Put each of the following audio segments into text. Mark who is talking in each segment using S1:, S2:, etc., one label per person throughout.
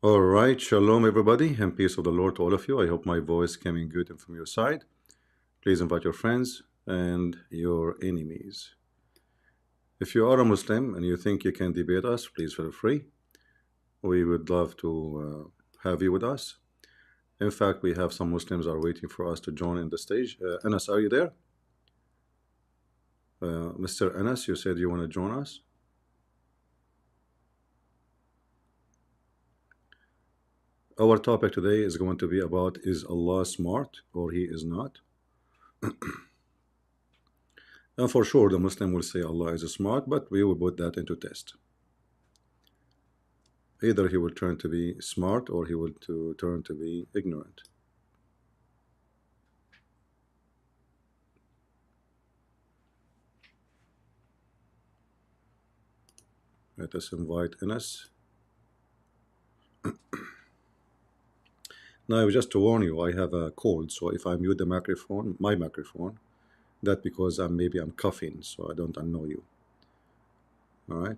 S1: All right, shalom everybody, and peace of the Lord to all of you. I hope my voice coming good and from your side. Please invite your friends and your enemies. If you are a Muslim and you think you can debate us, please feel free. We would love to have you with us. In fact, we have some Muslims are waiting for us to join in the stage. Anas, are you there? Mr. Anas, you said you want to join us? Our topic today is going to be about, is Allah smart or he is not? And for sure the Muslim will say Allah is smart, but we will put that into test. Either he will turn to be smart or he will turn to be ignorant. Let us invite Anas. Now, just to warn you, I have a cold, so if I mute the microphone, my microphone, that because maybe I'm coughing, so I don't annoy you. All right.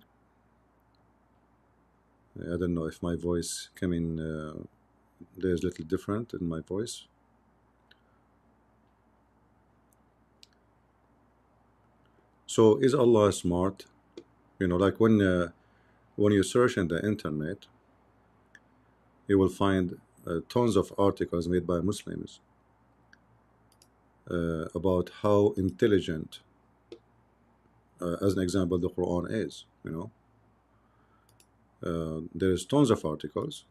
S1: I don't know if my voice coming. There's a little different in my voice. So, is Allah smart? You know, like when you search in the internet, you will find tons of articles made by Muslims about how intelligent, as an example, the Quran is. You know, there's tons of articles,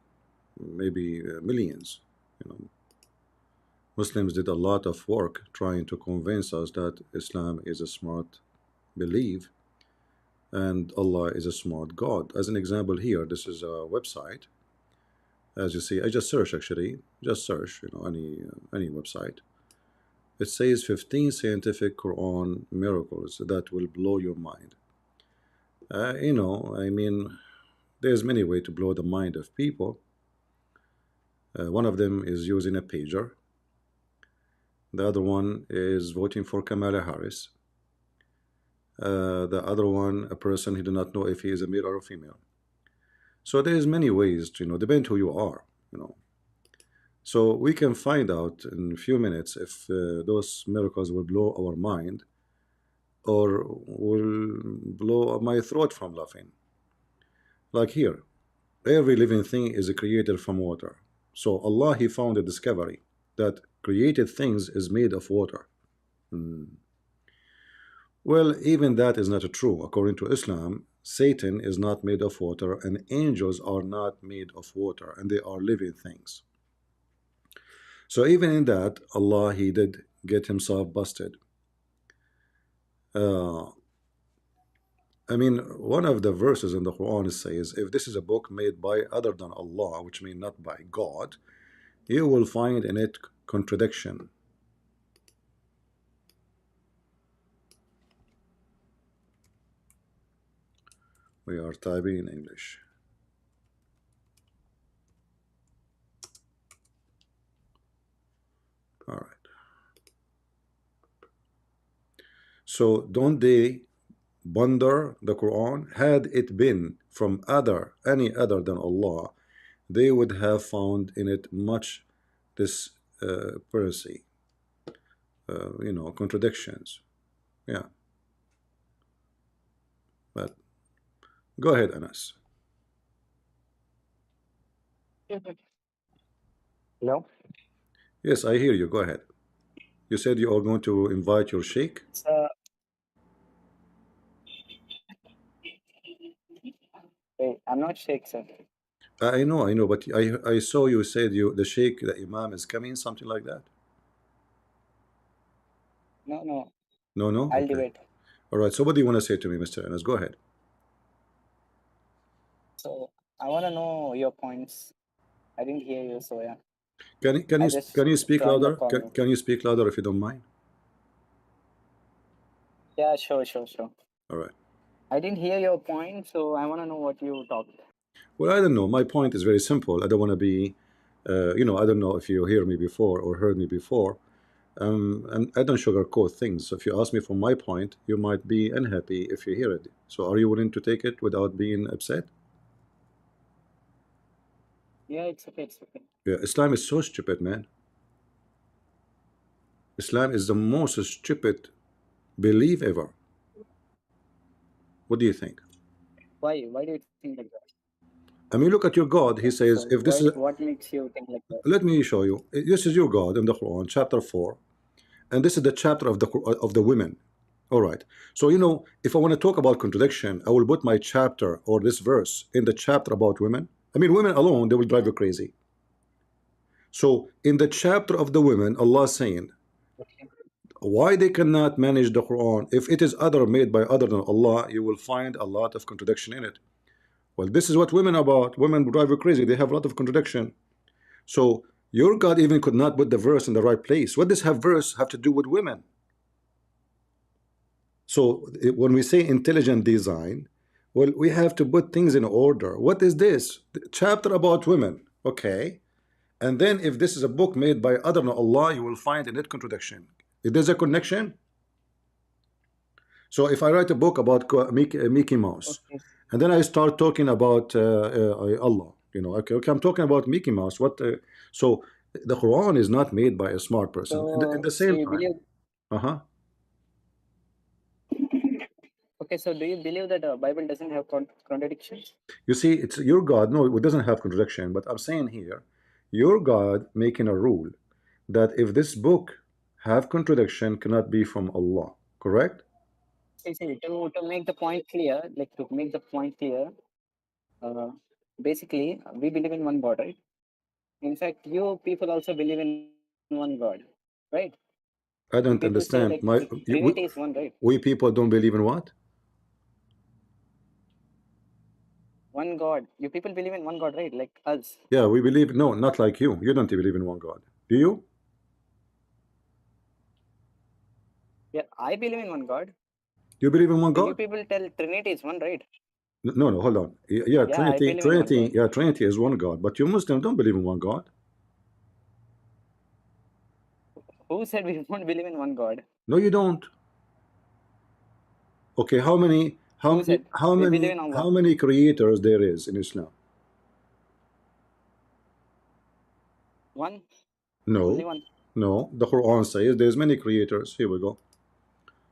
S1: maybe millions. You know, Muslims did a lot of work trying to convince us that Islam is a smart belief and Allah is a smart God. As an example, here, this is a website. As you see, I just search, actually, just search, you know, any website. It says 15 scientific Quran miracles that will blow your mind. You know, I mean, there's many ways to blow the mind of people. One of them is using a pager. The other one is voting for Kamala Harris. The other one, a person who do not know if he is a male or a female. So there's many ways to, you know, depend who you are, you know. So we can find out in a few minutes if those miracles will blow our mind or will blow my throat from laughing. Like here, every living thing is created from water. So Allah, he found a discovery that created things is made of water. Well, even that is not true. According to Islam, Satan is not made of water and angels are not made of water, and they are living things. So even in that, Allah, he did get himself busted. I mean, one of the verses in the Quran says, if this is a book made by other than Allah, which means not by God, you will find in it contradiction. We are typing in English. All right. So don't they wonder the Quran? Had it been from any other than Allah, they would have found in it much disparity, you know, contradictions. Yeah. But go ahead, Anas.
S2: Hello?
S1: Yes, I hear you. Go ahead. You said you are going to invite your sheikh?
S2: Wait, I'm not Sheikh, sir.
S1: I know, but I saw you said the sheikh, the imam is coming, something like that.
S2: No, no,
S1: No, no.
S2: I'll
S1: Okay.
S2: debate.
S1: All right. So what do you want to say to me, Mr. Anas? Go ahead.
S2: So I want to know your points. I didn't hear you, so yeah.
S1: Can you speak
S2: joined the
S1: louder?
S2: call.
S1: Can you speak louder if you don't mind?
S2: Yeah, sure.
S1: All right.
S2: I didn't hear your point, so I want to know what you talked.
S1: Well, I don't know. My point is very simple. I don't want to be, you know, I don't know if you hear me before or heard me before. And I don't sugarcoat things. So if you ask me for my point, you might be unhappy if you hear it. So are you willing to take it without being upset?
S2: Yeah, it's okay. It's okay.
S1: Yeah, Islam is so stupid, man. Islam is the most stupid belief ever. What do you think?
S2: Why? Why do you think like that?
S1: I mean, look at your God. He
S2: Okay.
S1: says,
S2: So
S1: if this is,
S2: what makes you think like that?
S1: let me show you. This is your God in the Quran, chapter 4, and this is the chapter of the women. All right. So if I want to talk about contradiction, I will put my chapter or this verse in the chapter about women. I mean, women alone, they will drive you crazy. So in the chapter of the women, Allah is saying
S2: Okay.
S1: why they cannot manage the Quran. If it is other made by other than Allah, you will find a lot of contradiction in it. Well, this is what women are about. Women drive you crazy. They have a lot of contradiction. So your God even could not put the verse in the right place. What does have verse have to do with women? So when we say intelligent design, well, we have to put things in order. What is this? The chapter about women. Okay. And then if this is a book made by other than Allah, you will find in it contradiction. If there's a connection. So if I write a book about Mickey Mouse,
S2: Okay.
S1: and then I start talking about Allah, okay, I'm talking about Mickey Mouse. So the Quran is not made by a smart person. In the
S2: So
S1: same
S2: you
S1: time,
S2: believe?
S1: uh-huh.
S2: Okay. So do you believe that Bible doesn't have contradictions?
S1: You see, it's your God. No, it doesn't have contradiction. But I'm saying here, your God making a rule that if this book have contradiction, cannot be from Allah. Correct?
S2: See, to make the point clear, like to make the point clear, uh, basically we believe in one God, right? In fact, you people also believe in one God, right?
S1: I
S2: You
S1: don't
S2: people say like
S1: understand.
S2: Trinity is one, right?
S1: We people don't believe in what?
S2: One God. You people believe in one God, right? Like us.
S1: Yeah, we believe. No, not like you. You don't believe in one God. Do you?
S2: Yeah, I believe in one God.
S1: You believe in one
S2: So you
S1: God?
S2: people tell Trinity is one, right?
S1: No, no, hold on. Yeah,
S2: Yeah, I
S1: Trinity,
S2: believe in one
S1: Trinity,
S2: God.
S1: yeah, Trinity is one God, but you Muslims don't believe in one God.
S2: Who said we don't believe in one God?
S1: No, you don't. Okay,
S2: Who said? We believe in
S1: how
S2: Allah.
S1: many creators there is in Islam?
S2: One, only
S1: No,
S2: one.
S1: no. The Quran says there's many creators. Here we go.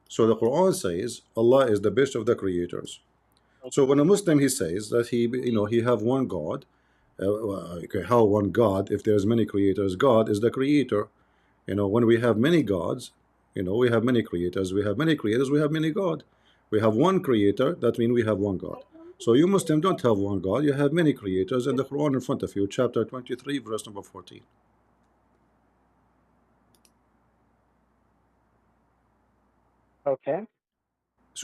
S1: So the Quran says Allah is the best of the creators. So
S2: Okay.
S1: when a Muslim he says that he have one God, okay, how one God? If there's many creators, God is the creator. When we have many gods, we have many creators. We have many creators. We have many God. We have one creator. That means we have one God. So you Muslim don't have one God. You have many creators. And the Quran in front of you, chapter 23, verse number 14.
S2: Okay.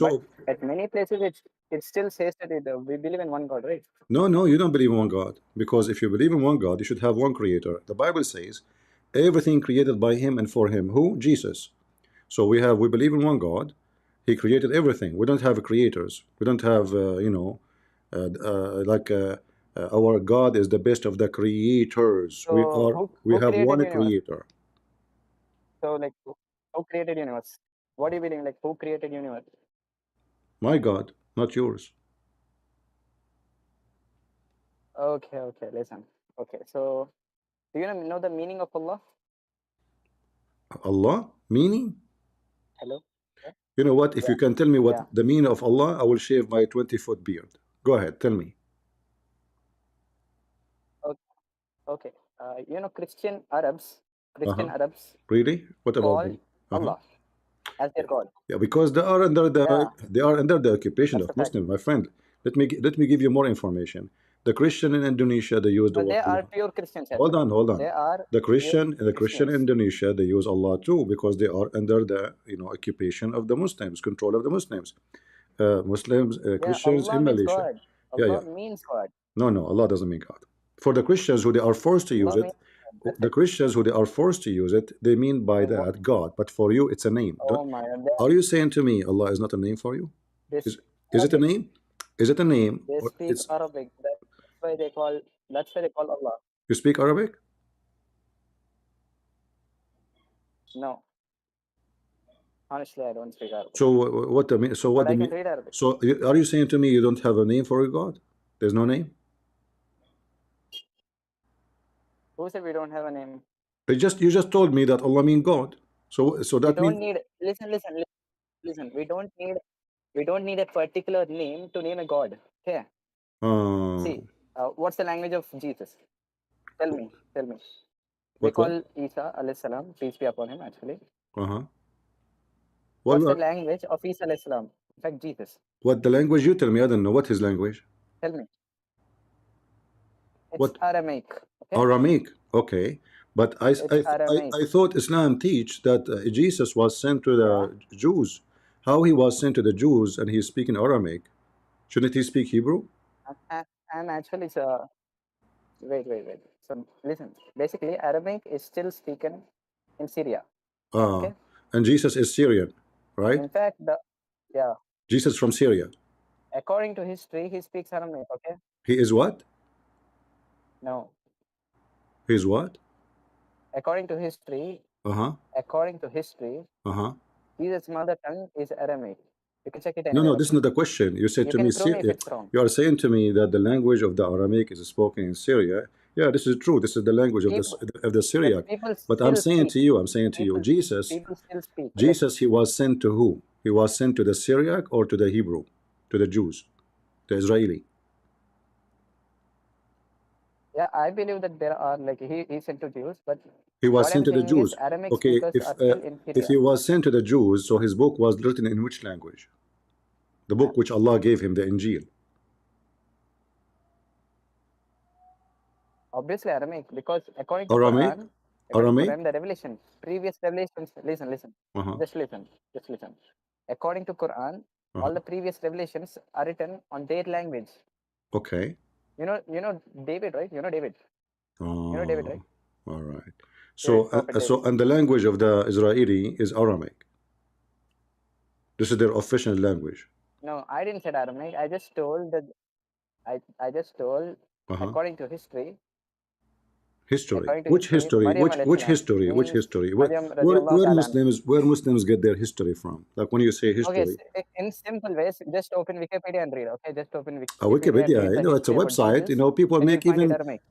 S2: But
S1: So
S2: at many places it still says that we believe in one God, right?
S1: no, no, you don't believe in one God. Because if you believe in one God, you should have one creator. The Bible says everything created by him and for him. Who? Jesus. So we believe in one God. He created everything. We don't have creators. We don't have like our God is the best of the creators.
S2: So
S1: We
S2: who
S1: have
S2: created
S1: one
S2: universe?
S1: creator.
S2: So like who created universe? What do you believe? Like who created universe?
S1: My God, not yours.
S2: Okay, okay, listen. Okay, so do you know the meaning of Allah?
S1: Allah meaning?
S2: Hello? Yeah.
S1: You know what? If
S2: Yeah.
S1: you can tell me what
S2: Yeah.
S1: the meaning of Allah, I will shave my 20-foot beard. Go ahead, tell me.
S2: Okay. Okay. Christian
S1: Uh-huh.
S2: Arabs
S1: Really? What about
S2: call
S1: them? Uh-huh.
S2: Allah as their God.
S1: Yeah, because
S2: Yeah,
S1: they are under the occupation
S2: that's
S1: of
S2: the fact.
S1: Muslim, my friend. Let me give you more information. The Christian in Indonesia, they use the
S2: But
S1: word
S2: they are
S1: Allah.
S2: pure Christians as
S1: Hold
S2: well.
S1: on, hold on.
S2: They are pure
S1: The Christian in
S2: Christians.
S1: Indonesia, they use Allah too because they are under the occupation of the Muslims, control of the Muslims. Muslims,
S2: Yeah,
S1: Christians
S2: Allah
S1: in
S2: means
S1: Malaysia.
S2: God.
S1: Yeah,
S2: Allah
S1: yeah.
S2: means God.
S1: No, no, Allah doesn't mean God. For the Christians who they are forced to use
S2: Allah
S1: it,
S2: means God. That's
S1: the
S2: it.
S1: Christians who they are forced to use it, they mean by
S2: And what?
S1: that God. But for you, it's a name.
S2: Oh my God.
S1: Are you saying to me Allah is not a name for you?
S2: They
S1: Is
S2: speak
S1: is it a
S2: Arabic.
S1: name? Is it a name?
S2: They
S1: Or
S2: speak
S1: it's
S2: Arabic. That's why they call. That's why they call Allah.
S1: you speak Arabic?
S2: No, honestly, I don't speak Arabic,
S1: So what the mean? So what
S2: but
S1: the
S2: I can
S1: mean?
S2: read Arabic.
S1: So are you saying to me you don't have a name for your God? There's no name.
S2: Who said we don't have a name?
S1: You just told me that Allah means God. So
S2: We
S1: that
S2: don't
S1: means
S2: need. Listen. We don't need a particular name to name a god. Okay.
S1: uh,
S2: See, what's the language of Jesus? Tell me. They
S1: what?
S2: call Isa alayhi salam, peace be upon him. Actually,
S1: Uh-huh.
S2: what's the
S1: What
S2: language of Isa alayhi salam? In fact, Jesus.
S1: what the language you tell me? I don't know what his language.
S2: Tell me. It's
S1: What
S2: Aramaic. Okay.
S1: Aramaic? Okay, but
S2: It's Aramaic.
S1: I thought Islam teach that Jesus was sent to
S2: Yeah.
S1: the Jews. How he was sent to the Jews and he's speaking Aramaic? Shouldn't he speak Hebrew?
S2: And actually, so wait. So listen. Basically, Aramaic is still spoken in Syria.
S1: Ah,
S2: Okay.
S1: and Jesus is Syrian, right?
S2: In fact, yeah.
S1: Jesus from Syria.
S2: According to history, he speaks Aramaic. Okay.
S1: He is what?
S2: No.
S1: He is what?
S2: According to history,
S1: Uh-huh.
S2: Jesus' mother tongue is Aramaic. You can check it
S1: No,
S2: anywhere.
S1: no, this is
S2: Okay.
S1: not the question. You said
S2: You
S1: to me,
S2: can prove me if it's wrong.
S1: you are saying to me that the language of the Aramaic is spoken in Syria. Yeah, this is true. This is the language of
S2: People,
S1: the Syriac.
S2: people
S1: But I'm
S2: still
S1: saying
S2: speak.
S1: to you, Jesus,
S2: People still speak. Like,
S1: he was sent to who? He was sent to the Syriac or to the Hebrew, to the Jews, the Israeli.
S2: yeah, I believe that there are like he sent to Jews, but
S1: He was
S2: what
S1: sent
S2: I'm
S1: to the
S2: saying is
S1: Jews.
S2: Aramaic
S1: Okay,
S2: speakers are still in
S1: if
S2: Syria.
S1: he was sent to the Jews, so his book was written in which language? The book which Allah gave him, the Injil.
S2: Obviously Aramaic, because
S1: Aramaic?
S2: according to
S1: Aramaic?
S2: Quran, the revelation, previous revelations. Listen.
S1: Uh-huh.
S2: Just listen. According to Quran, all
S1: Uh-huh.
S2: the previous revelations are written on their language.
S1: Okay.
S2: You know David, right? You know David, right?
S1: All right.
S2: David, Prophet David.
S1: And the language of the Israeli is Aramaic. This is their official language.
S2: No, I didn't say Aramaic. I just told that I just told
S1: Uh-huh.
S2: according to history.
S1: History.
S2: According to
S1: Which
S2: history,
S1: history?
S2: Maryam
S1: Which
S2: alayhi salam
S1: history? Which
S2: means
S1: history?
S2: Maryam radiallahu ta'ala anha.
S1: Where Muslims get their history from? Like when you say
S2: Okay,
S1: history.
S2: in simple ways, just open Wikipedia and read. Okay, just open Wikipedia and
S1: Wikipedia,
S2: read the
S1: it's a
S2: history about
S1: website.
S2: Jesus,
S1: People
S2: and you'll
S1: make
S2: find it
S1: even
S2: Aramaic.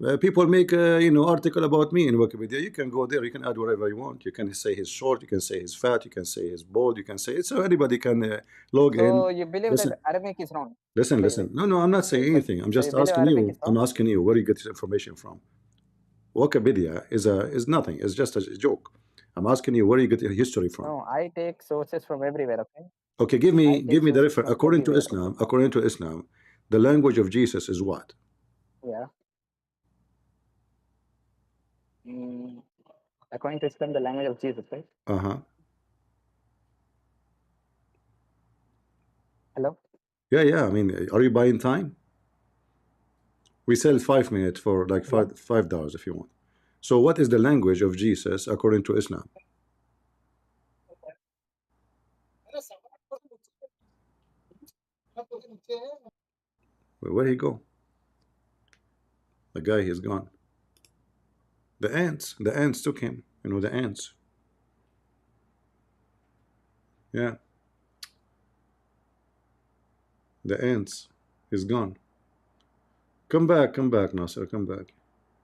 S1: article about me in Wikipedia. You can go there. You can add whatever you want. You can say he's short. You can say he's fat. You can say he's bald. You can say it. So anybody can log in.
S2: So you believe that
S1: Listen,
S2: Aramaic is wrong?
S1: listen. No, I'm not saying
S2: So,
S1: anything. I'm
S2: so you
S1: just
S2: believe
S1: asking
S2: Arabic is
S1: you. I'm
S2: wrong?
S1: asking you where you get this information from. Wikipedia is nothing. It's just a joke. I'm asking you where you get your history from.
S2: No, I take sources from everywhere. Okay.
S1: Okay, give me the reference. According to Islam, the language of Jesus is what?
S2: Yeah. Mm, according to Islam, the language of Jesus, right?
S1: Uh-huh.
S2: Hello.
S1: Yeah. I mean, are you buying time? We sell 5 minutes for like
S2: Hello?
S1: $5 if you want. So what is the language of Jesus according to Islam? Where'd he go? The guy, he's gone. The ants took him. The ants. Yeah, the ants. He's gone. Come back, Nasser, come back.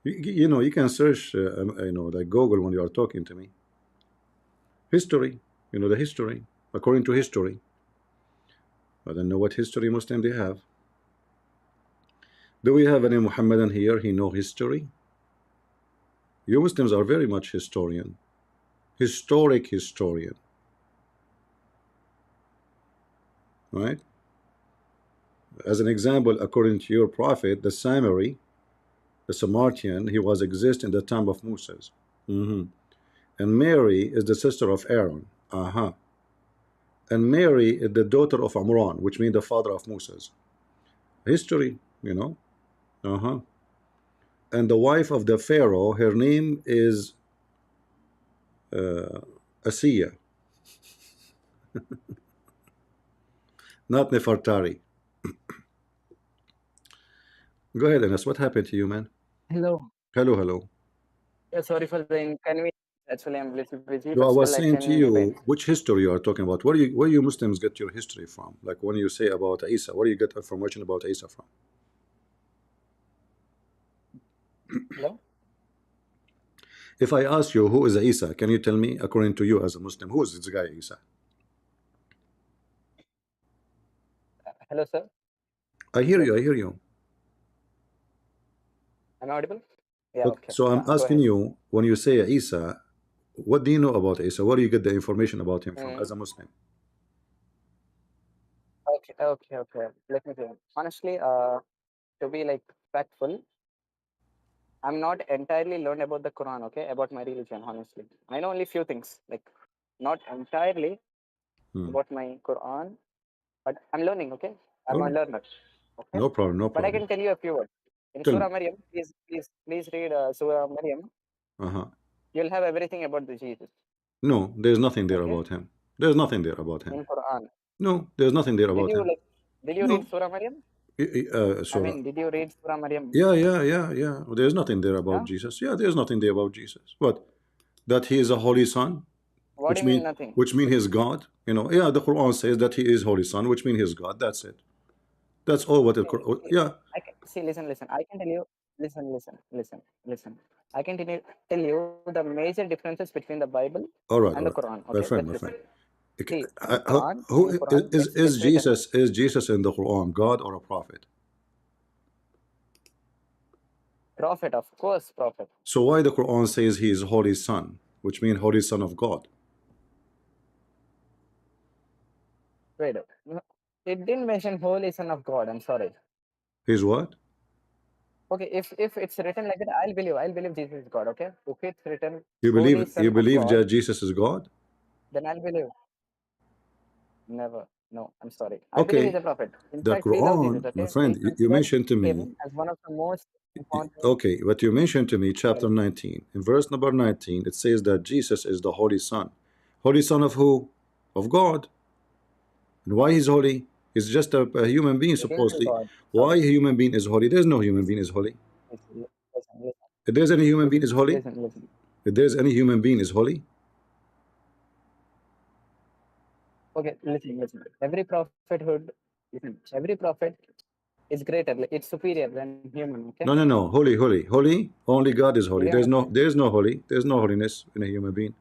S1: You can search, like Google when you are talking to me. History, the history, according to history. I don't know what history Muslim they have. Do we have any Muhammadan here? He know history? You Muslims are very much historian. Historic historian. Right? As an example, according to your prophet, the Samaritan, he was exist in the time of Moses. And Mary is the sister of Aaron. And Mary is the daughter of Amran, which means the father of Moses. History. And the wife of the Pharaoh, her name is Asiya, not Nefertari. Go ahead, Anas. What happened to you, man?
S2: Hello.
S1: Hello.
S2: Yeah, sorry for the inconvenience. Actually, I'm a little busy,
S1: So I
S2: but
S1: was
S2: still I
S1: saying to
S2: can debate.
S1: you, which history you are talking about? Where you Muslims get your history from? Like when you say about Isa, where do you get information about Isa from?
S2: Hello.
S1: If I ask you who is Isa, can you tell me, according to you as a Muslim, who is this guy Isa?
S2: Hello, sir.
S1: I hear
S2: Hello.
S1: you. I hear you.
S2: Am I audible? Yeah.
S1: Okay,
S2: Okay.
S1: so I'm
S2: Go
S1: asking
S2: ahead.
S1: you, when you say Isa, what do you know about Isa? Where do you get the information about him from as a
S2: Mm,
S1: Muslim?
S2: okay. Okay. Okay. Let me tell you. Honestly, to be like factful, I'm not entirely learned about the Quran. Okay, about my religion. Honestly, I know only few things. Like, not entirely
S1: Hmm.
S2: about my Quran, but I'm learning. Okay, I'm
S1: All
S2: a
S1: right,
S2: learner. Okay,
S1: no problem, no
S2: but I
S1: problem.
S2: can tell you a few words. In
S1: Tell me.
S2: Surah Maryam, please read Surah Maryam.
S1: Uh-huh.
S2: You'll have everything about the Jesus.
S1: No, there's nothing there
S2: Okay,
S1: about him. There's nothing there about him.
S2: in Quran.
S1: No, there's nothing there
S2: Did
S1: about
S2: you
S1: him.
S2: like? Did you read
S1: No.
S2: Surah Maryam? I
S1: Surah.
S2: mean, did you read Surah Maryam?
S1: Yeah, yeah, yeah, yeah. There's nothing there about
S2: Yeah.
S1: Jesus. Yeah, there's nothing there about Jesus. What? That he is a holy son,
S2: What do you mean nothing?
S1: which mean he's God. You know, yeah, the Quran says that he is holy son, which mean he's God. That's it. That's all what the
S2: See,
S1: Quran.
S2: see,
S1: Yeah.
S2: I can see. Listen. I can tell you. Listen. I can tell you the major differences between the Bible
S1: All right,
S2: and
S1: all
S2: the
S1: right,
S2: Quran.
S1: my
S2: Okay,
S1: friend,
S2: just
S1: my
S2: listen.
S1: friend.
S2: See,
S1: Who
S2: in Quran,
S1: is
S2: it's written.
S1: Jesus? Is Jesus in the Quran God or a prophet?
S2: Prophet, of course, prophet.
S1: So why the Quran says he is holy son, which means holy son of God?
S2: Wait, no, it didn't mention Holy Son of God. I'm sorry.
S1: He's what?
S2: Okay, if it's written like that, I'll believe. I'll believe Jesus is God. Okay, if it's written Holy
S1: You
S2: Son of
S1: believe
S2: God,
S1: that Jesus is God?
S2: then I'll believe. Never. No, I'm sorry. I believe he's
S1: Okay,
S2: a prophet. In
S1: the
S2: fact, we love Jesus.
S1: Quran, my
S2: Okay, we
S1: friend, you
S2: consider
S1: mentioned to me.
S2: him as one of the most important.
S1: Okay, but you mentioned to me chapter
S2: Sorry.
S1: 19. In verse number 19, it says that Jesus is the holy son. Holy son of who? Of God. And why he's holy? He's just a human being,
S2: It didn't say
S1: supposedly.
S2: God.
S1: Why
S2: Sorry.
S1: a human being is holy? There's no human being is holy.
S2: Listen.
S1: If there's any human being is holy,
S2: Listen.
S1: if there's any human being is holy,
S2: Okay, listen. Every prophet is greater. Like, it's superior than human. Okay,
S1: no, no, no. Holy. Only God is
S2: did
S1: holy.
S2: you understand?
S1: There's no holy. There's no holiness in a human being.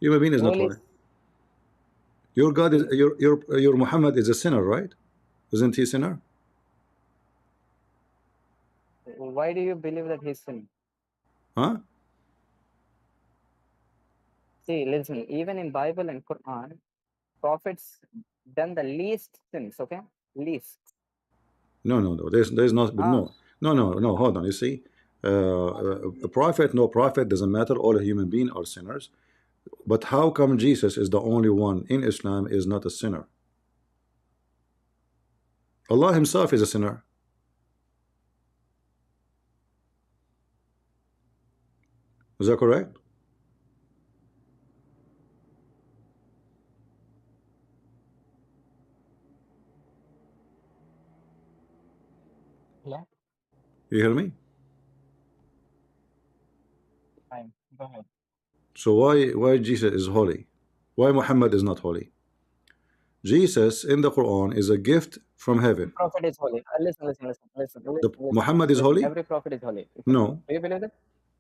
S1: Human being is not
S2: Holy.
S1: holy. Your God is
S2: See,
S1: your Muhammad is a sinner, right? Isn't he a sinner?
S2: why do you believe that he's sin?
S1: Huh?
S2: See, listen. Even in Bible and Quran, prophets done the least sins. Okay, least.
S1: No, no, no. There's not.
S2: Ah,
S1: No. Hold on. You see, a prophet, no prophet doesn't matter. All human beings are sinners. But how come Jesus is the only one in Islam is not a sinner? Allah Himself is a sinner. Is that correct?
S2: yeah.
S1: You hear me?
S2: Fine. Go ahead.
S1: So why Jesus is holy? Why Muhammad is not holy? Jesus in the Quran is a gift from
S2: Every
S1: heaven.
S2: prophet is holy.
S1: The Muhammad is
S2: Listen.
S1: holy?
S2: Every prophet is holy. Okay.
S1: No,
S2: Do you believe that?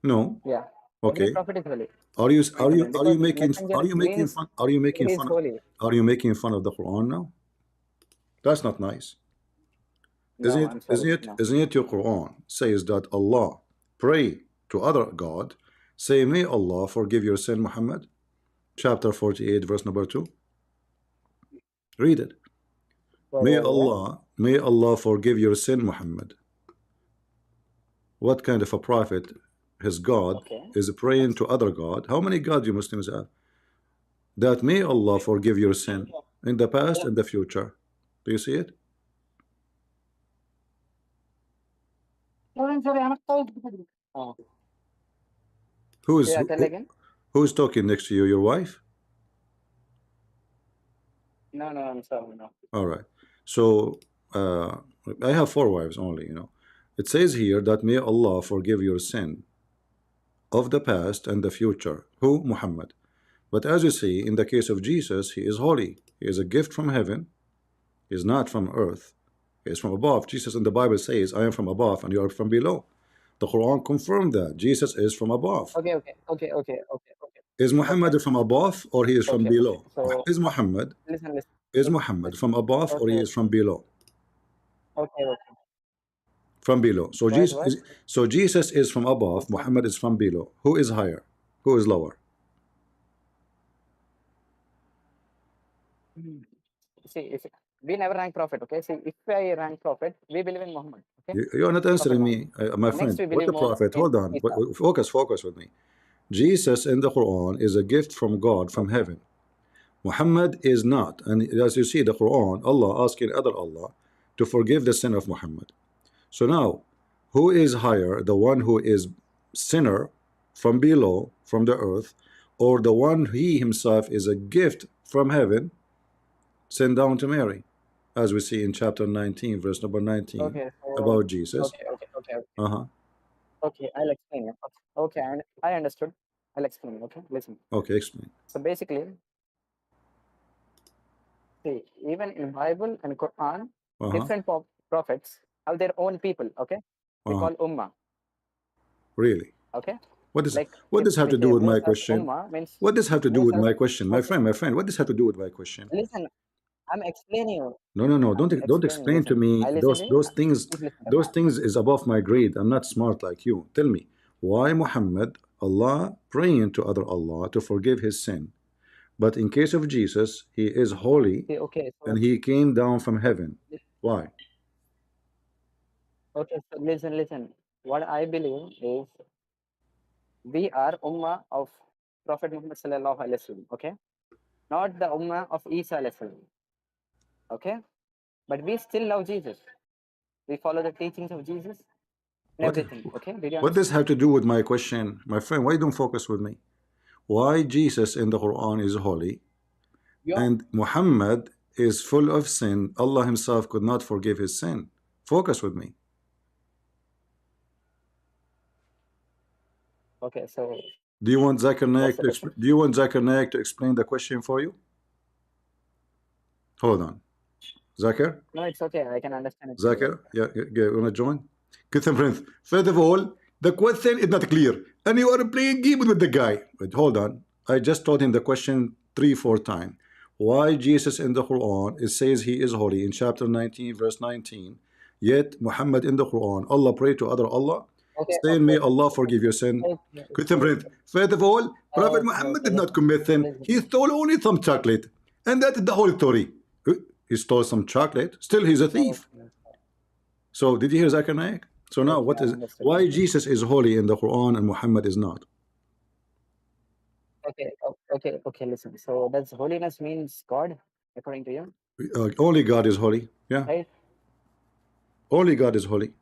S1: no.
S2: Yeah. Every
S1: Okay.
S2: prophet is holy. Because messenger means he is holy.
S1: Are you making fun of the Quran now? That's not nice.
S2: No, I'm sorry. No.
S1: Isn't it your Quran says that Allah pray to other God, say may Allah forgive your sin, Muhammad? Chapter 48, verse number 2. Read it.
S2: Where?
S1: May Allah forgive your sin, Muhammad. What kind of a prophet, his God,
S2: Okay.
S1: is praying to other God? How many gods you Muslims have? That may Allah forgive your sin in the past and the future. Do you see it?
S2: Oh,
S1: Who's
S2: yeah, tell again.
S1: who's talking next to you? Your wife?
S2: No, I'm sorry. No.
S1: All right. So uh, I have four wives only. You know, it says here that may Allah forgive your sin of the past and the future. Who? Muhammad. But as you see, in the case of Jesus, he is holy. He is a gift from heaven. He is not from earth. He is from above. Jesus in the Bible says, I am from above and you are from below. The Quran confirmed that Jesus is from above.
S2: Okay.
S1: Is Muhammad from above or he is from
S2: Okay.
S1: below?
S2: So
S1: Is Muhammad is
S2: listen,
S1: Muhammad
S2: listen.
S1: from above or he is
S2: Okay.
S1: from below?
S2: Okay.
S1: From below. So
S2: What?
S1: Jesus is from above,
S2: Okay.
S1: Muhammad is from below. Who is higher? Who is lower?
S2: Hmm. See, if we never rank prophet, okay? See, if I rank prophet, we believe in Muhammad, okay?
S1: You are not
S2: Prophet
S1: answering
S2: Muhammad.
S1: me, my
S2: Next,
S1: friend.
S2: we
S1: What
S2: believe
S1: the
S2: more
S1: prophet?
S2: in
S1: Hold on.
S2: Isa.
S1: Focus with me. Jesus in the Quran is a gift from God from
S2: Okay.
S1: heaven. Muhammad is not. And as you see, the Quran, Allah asking other Allah to forgive the sin of Muhammad. So now, who is higher? The one who is sinner from below, from the earth, or the one he himself is a gift from heaven sent down to Mary, as we see in chapter 19, verse number 19,
S2: Okay. So,
S1: about Jesus.
S2: okay.
S1: Uh-huh.
S2: Okay, I'll explain you. Okay, and I understood. I'll explain you. Okay, listen.
S1: Okay, explain.
S2: So basically, see, even in Bible and Quran,
S1: Uh-huh.
S2: different prophets have their own people. Okay, they
S1: Uh-huh.
S2: call ummah.
S1: Really?
S2: Okay,
S1: What does
S2: like
S1: what
S2: if
S1: does have
S2: we
S1: to do
S2: say
S1: with my
S2: Musa's
S1: question?
S2: ummah means
S1: What does have to do with
S2: Musa's.
S1: my question?
S2: Okay,
S1: My friend, what does have to do with my question?
S2: listen. I'm explaining you.
S1: No, no, no.
S2: I'm
S1: Don't
S2: explaining.
S1: explain to
S2: Listen,
S1: me
S2: I listen to you.
S1: those things.
S2: Please listen to me.
S1: Those things is above my grade. I'm not smart like you. Tell me why Muhammad, Allah praying to other Allah to forgive his sin, but in case of Jesus, he is holy
S2: Okay,
S1: and
S2: so
S1: he came down from heaven. Why?
S2: okay, so listen. What I believe is we are ummah of Prophet Muhammad sallallahu alaihi wasallam. Okay, not the ummah of Isa alaihi salam. Okay, but we still love Jesus. We follow the teachings of Jesus and
S1: What?
S2: everything. Okay, did you
S1: What does
S2: understand?
S1: have to do with my question, my friend? Why you don't focus with me? Why Jesus in the Quran is holy
S2: Yeah.
S1: and Muhammad is full of sin? Allah Himself could not forgive his sin. Focus with me.
S2: Okay, so
S1: Do you want Zakir
S2: what's
S1: Naik
S2: the
S1: to
S2: question?
S1: do you want Zakir Naik to explain the question for you? Hold on. Zakir?
S2: No, it's okay. I can understand it very well.
S1: Zakir? Yeah, you wanna join? Listen, friends. First of all, the question is not clear. And you are playing game with the guy. But hold on. I just told him the question 3-4 times. Why Jesus in the Quran it says he is holy in chapter 19, verse 19. Yet Muhammad in the Quran, Allah pray to other Allah,
S2: Okay,
S1: saying, may Allah forgive your sin.
S2: okay,
S1: Listen, friends. First of all, Prophet Muhammad did not commit sin. He
S2: listen.
S1: stole only some chocolate. And that is the whole story. He stole some chocolate. Still, he's a thief.
S2: Okay,
S1: So did you hear Zakir Naik? So now
S2: okay,
S1: what
S2: I
S1: is
S2: understood.
S1: why Jesus is holy in the Quran and Muhammad is not?
S2: Okay, listen. So does holiness means God, according to you?
S1: Only God is holy. Yeah,
S2: Right?
S1: only God is holy.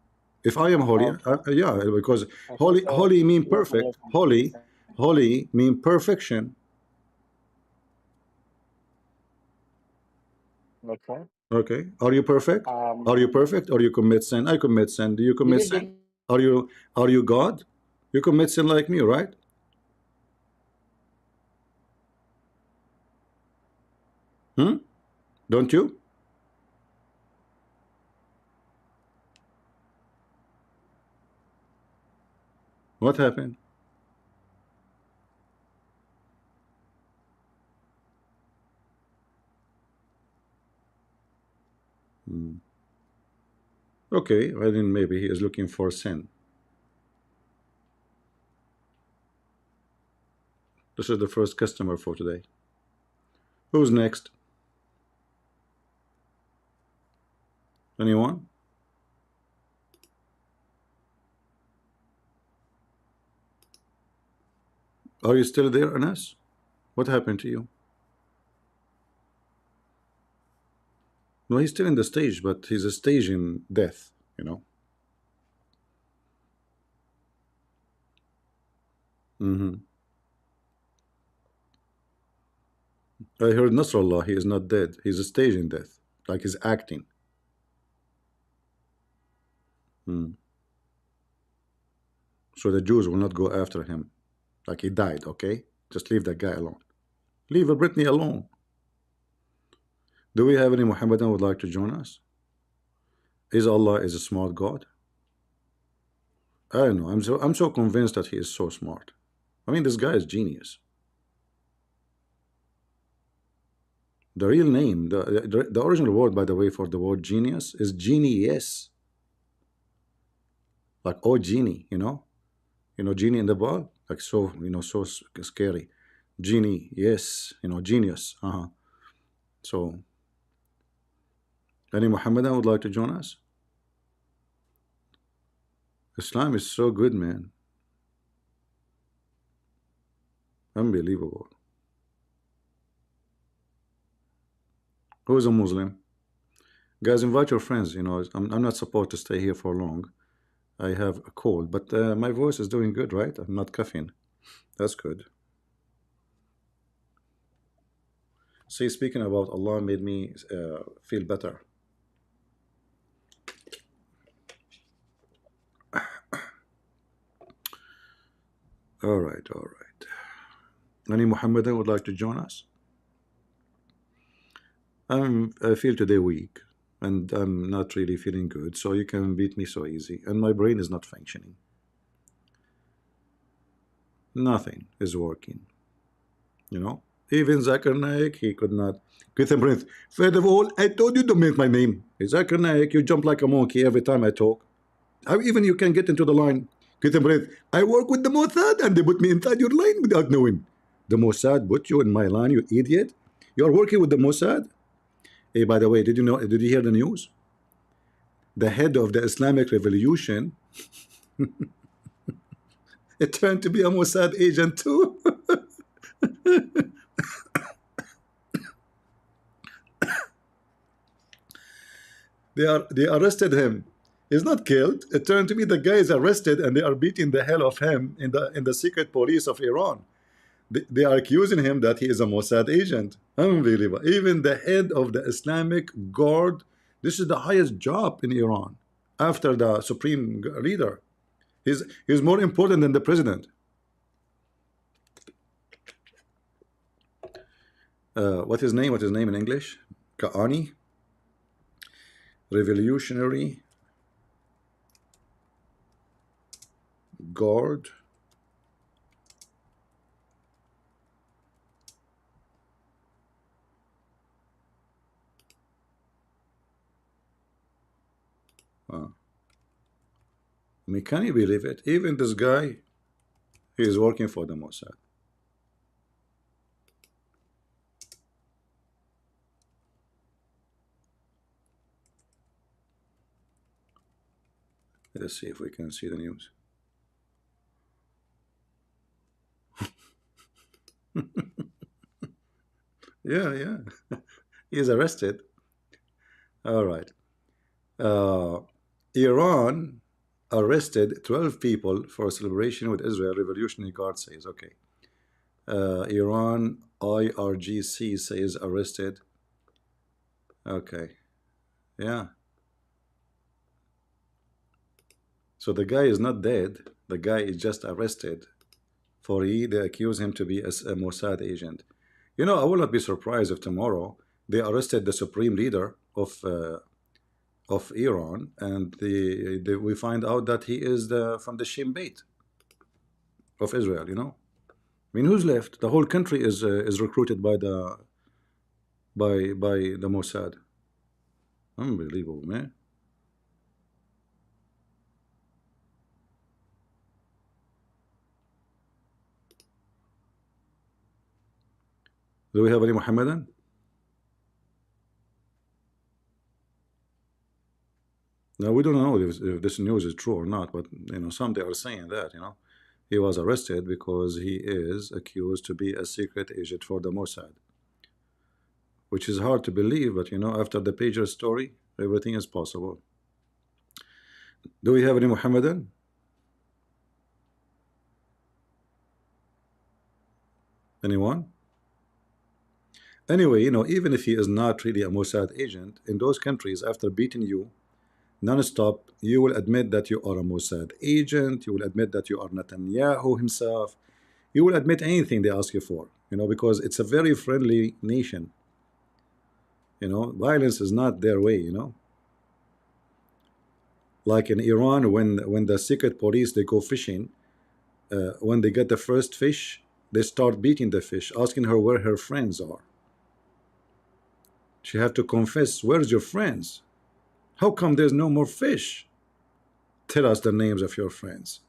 S1: If I am holy,
S2: Okay,
S1: yeah, because
S2: okay. So
S1: holy mean
S2: listen,
S1: perfect.
S2: listen,
S1: Holy,
S2: listen.
S1: holy mean perfection.
S2: Okay.
S1: Okay, are you perfect? Are you
S2: Um,
S1: perfect or you commit sin? I commit sin. Do you
S2: did
S1: commit
S2: you
S1: sin?
S2: did
S1: Are you God? You commit sin like me, right? Hmm? Don't you? What happened? Hmm. Okay, I think maybe he is looking for sin. This is the first customer for today. Who's next? Anyone? Are you still there, Anas? What happened to you? No, he's still in the stage, but he's a stage in death, you know. Hmm. I heard Nasrallah, he is not dead. He's a stage in death, like he's acting. Mm. So the Jews will not go after him, like he died, okay? Just leave that guy alone. Leave Brittany alone. Do we have any Muhammadan would like to join us? Is Allah is a smart God? I don't know. I'm so convinced that he is so smart. I mean, this guy is genius. The real name, the original word, by the way, for the word genius is genius, like oh genie, genie in the ball, like so, so scary. Genie, yes, genius. So, any Muhammadan would like to join us? Islam is so good, man. Unbelievable. Who is a Muslim? Guys, invite your friends. I'm not supposed to stay here for long. I have a cold, but my voice is doing good, right? I'm not coughing. That's good. See, speaking about Allah made me feel better. All right, all right. Any Muhammadan would like to join us? I feel today weak, and I'm not really feeling good, so you can beat me so easy, and my brain is not functioning. Nothing is working. Even Zakir Naik, he could not. With a breath. First of all, I told you to make my name. Zakir Naik, you jump like a monkey every time I talk. How even you can get into the line? With a breath. I work with the Mossad and they put me inside your line without knowing. The Mossad put you in my line, you idiot. You are working with the Mossad? Hey, by the way, did you hear the news? The head of the Islamic Revolution, it turned to be a Mossad agent too. They arrested him. He's not killed. It turned to be the guy is arrested and they are beating the hell of him in the secret police of Iran. They are accusing him that he is a Mossad agent. Unbelievable. Even the head of the Islamic Guard, this is the highest job in Iran after the supreme leader. He's more important than the president. What's his name? What's his name in English? Kaani? Revolutionary Guard. I mean, can you believe it? Even this guy, he is working for the Mossad. Let's see if we can see the news. Yeah. He is arrested. All right. Iran arrested 12 people for a celebration with Israel. Revolutionary Guard says, okay. Iran IRGC says arrested. Okay. Yeah. So the guy is not dead. The guy is just arrested for they accuse him to be a Mossad agent. I will not be surprised if tomorrow they arrested the supreme leader of Iran and we find out that he is from the Shin Bet of Israel. I mean, who's left? The whole country is recruited by the Mossad. Unbelievable, man. Do we have any Muhammadan? Now we don't know if this news is true or not, but some they are saying that he was arrested because he is accused to be a secret agent for the Mossad, which is hard to believe, but after the pager story, everything is possible. Do we have any Muhammadan? Anyone? Anyway, even if he is not really a Mossad agent, in those countries, after beating you non-stop, you will admit that you are a Mossad agent, you will admit that you are Netanyahu himself, you will admit anything they ask you for, because it's a very friendly nation. Violence is not their way. Like in Iran, when the secret police they go fishing, when they get the first fish, they start beating the fish, asking her where her friends are. She have to confess, where's your friends? How come there's no more fish? Tell us the names of your friends.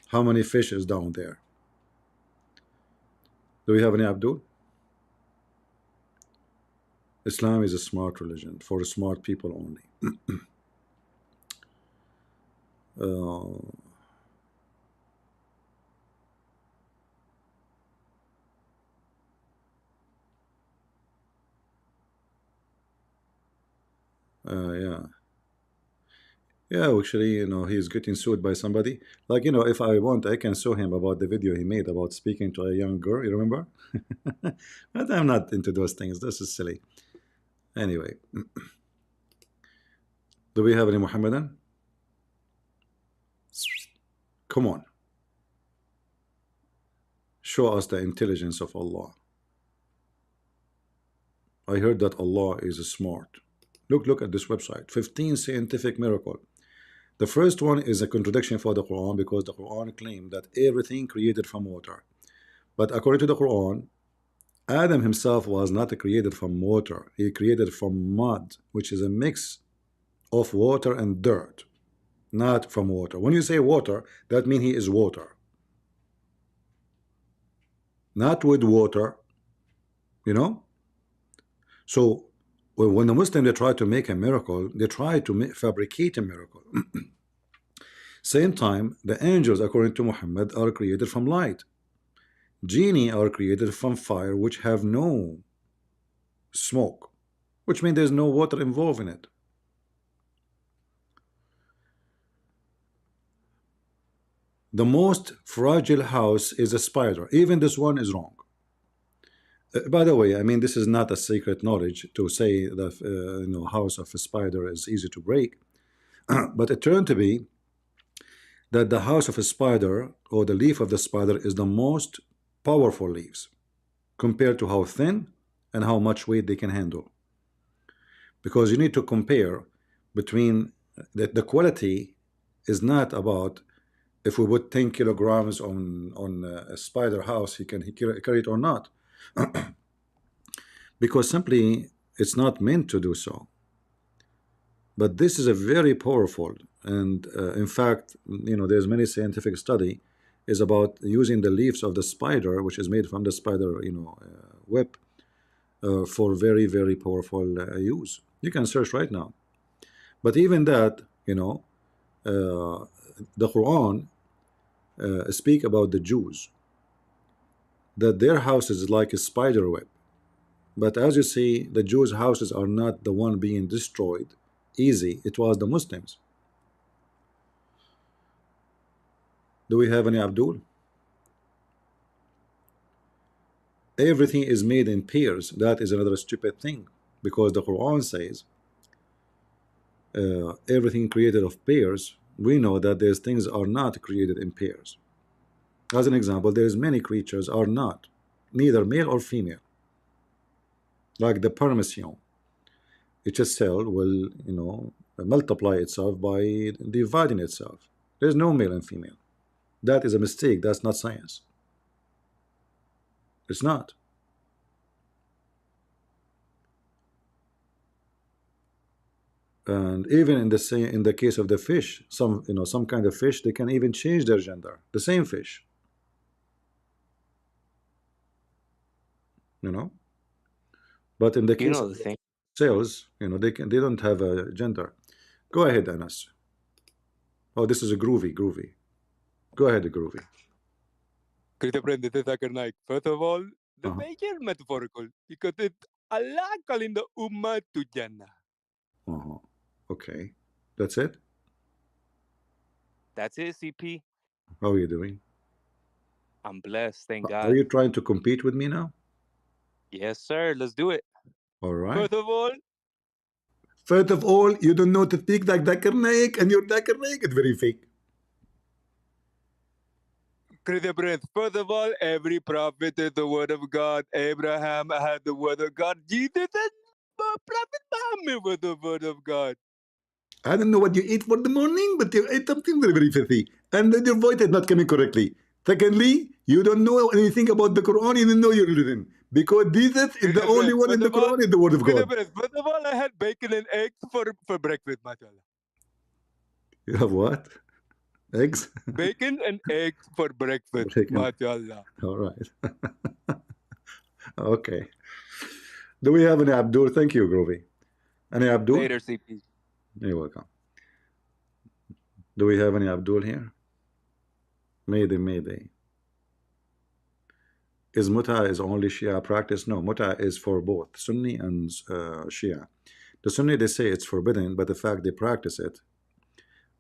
S1: How many fish is down there? Do we have any, Abdul? Islam is a smart religion for smart people only. Uh, yeah. Yeah, actually, he's getting sued by somebody. Like, if I want, I can sue him about the video he made about speaking to a young girl. You remember? But I'm not into those things. This is silly. Anyway, do we have any Muhammadan? Come on. Show us the intelligence of Allah. I heard that Allah is smart. Look at this website. 15 scientific miracle. The first one is a contradiction for the Quran because the Quran claimed that everything created from water. But according to the Quran, Adam himself was not created from water. He created from mud, which is a mix of water and dirt, not from water. When you say water, that means he is water. Not with water, you know? So when the Muslim, they try to make a miracle, they try to fabricate a miracle. Same time, the angels, according to Muhammad, are created from light. Genie are created from fire, which have no smoke, which means there's no water involved in it. The most fragile house is a spider. Even this one is wrong. By the way, I mean, this is not a secret knowledge to say that house of a spider is easy to break, but it turned to be that the house of a spider or the leaf of the spider is the most powerful leaves compared to how thin and how much weight they can handle. Because you need to compare between the quality is not about if we put 10 kilograms on a spider house, he carry it or not. Because simply it's not meant to do so. But this is a very powerful, and in fact, there's many scientific study is about using the leaves of the spider, which is made from the spider, web, for very, very powerful use. You can search right now. But even that, the Quran speak about the Jews, that their house is like a spider web. But as you see, the Jews' houses are not the one being destroyed easy. It was the Muslims. Do we have any, Abdul? Everything is made in pairs. That is another stupid thing, because the Quran says everything created of pairs. We know that these things are not created in pairs. As an example, there's many creatures are not neither male or female, like the permission. Each cell will multiply itself by dividing itself. There's no male and female. That is a mistake. That's not science. It's not. And even in the case of the fish, some kind of fish, they can even change their gender. The same fish, But in the case
S3: the
S1: of
S3: thing.
S1: cells, they don't have a gender. Go ahead, Anas. Oh, this is a groovy. Go ahead, groovy.
S3: Kita aprende de Zakir Naik. First of all, the major metaphorical because it Allah calling the ummah to Jannah.
S1: Okay, that's it.
S3: That's it, CP.
S1: How are you doing?
S3: I'm blessed, thank God.
S1: Are you trying to compete with me now?
S3: Yes, sir. Let's do it.
S1: All right.
S3: First of all,
S1: you don't know to speak like Zakir Naik, and your Zakir Naik is very fake.
S3: First of all, every prophet is the word of God. Abraham had the word of God. Jesus and Prophet Muhammad was the word of God.
S1: I don't know what you eat for the morning, but you ate something very, very filthy. And then your voice is not coming correctly. Secondly, you don't know anything about the Quran, you don't know your religion. Because Jesus is the only one in the Quran, is the word of God.
S3: First of all, I had bacon and eggs for breakfast, mashallah.
S1: You have what? Eggs?
S3: Bacon and eggs for breakfast,
S1: Bacon.
S3: mashallah.
S1: All right. Okay. Do we have any Abdul? Thank you, Groovy. Any Abdul?
S3: Later, CP.
S1: You're welcome. Do we have any Abdul here? Mayday, mayday. Is Muta is only Shia practice? No, Muta is for both Sunni and Shia. The Sunni, they say it's forbidden, but the fact they practice it,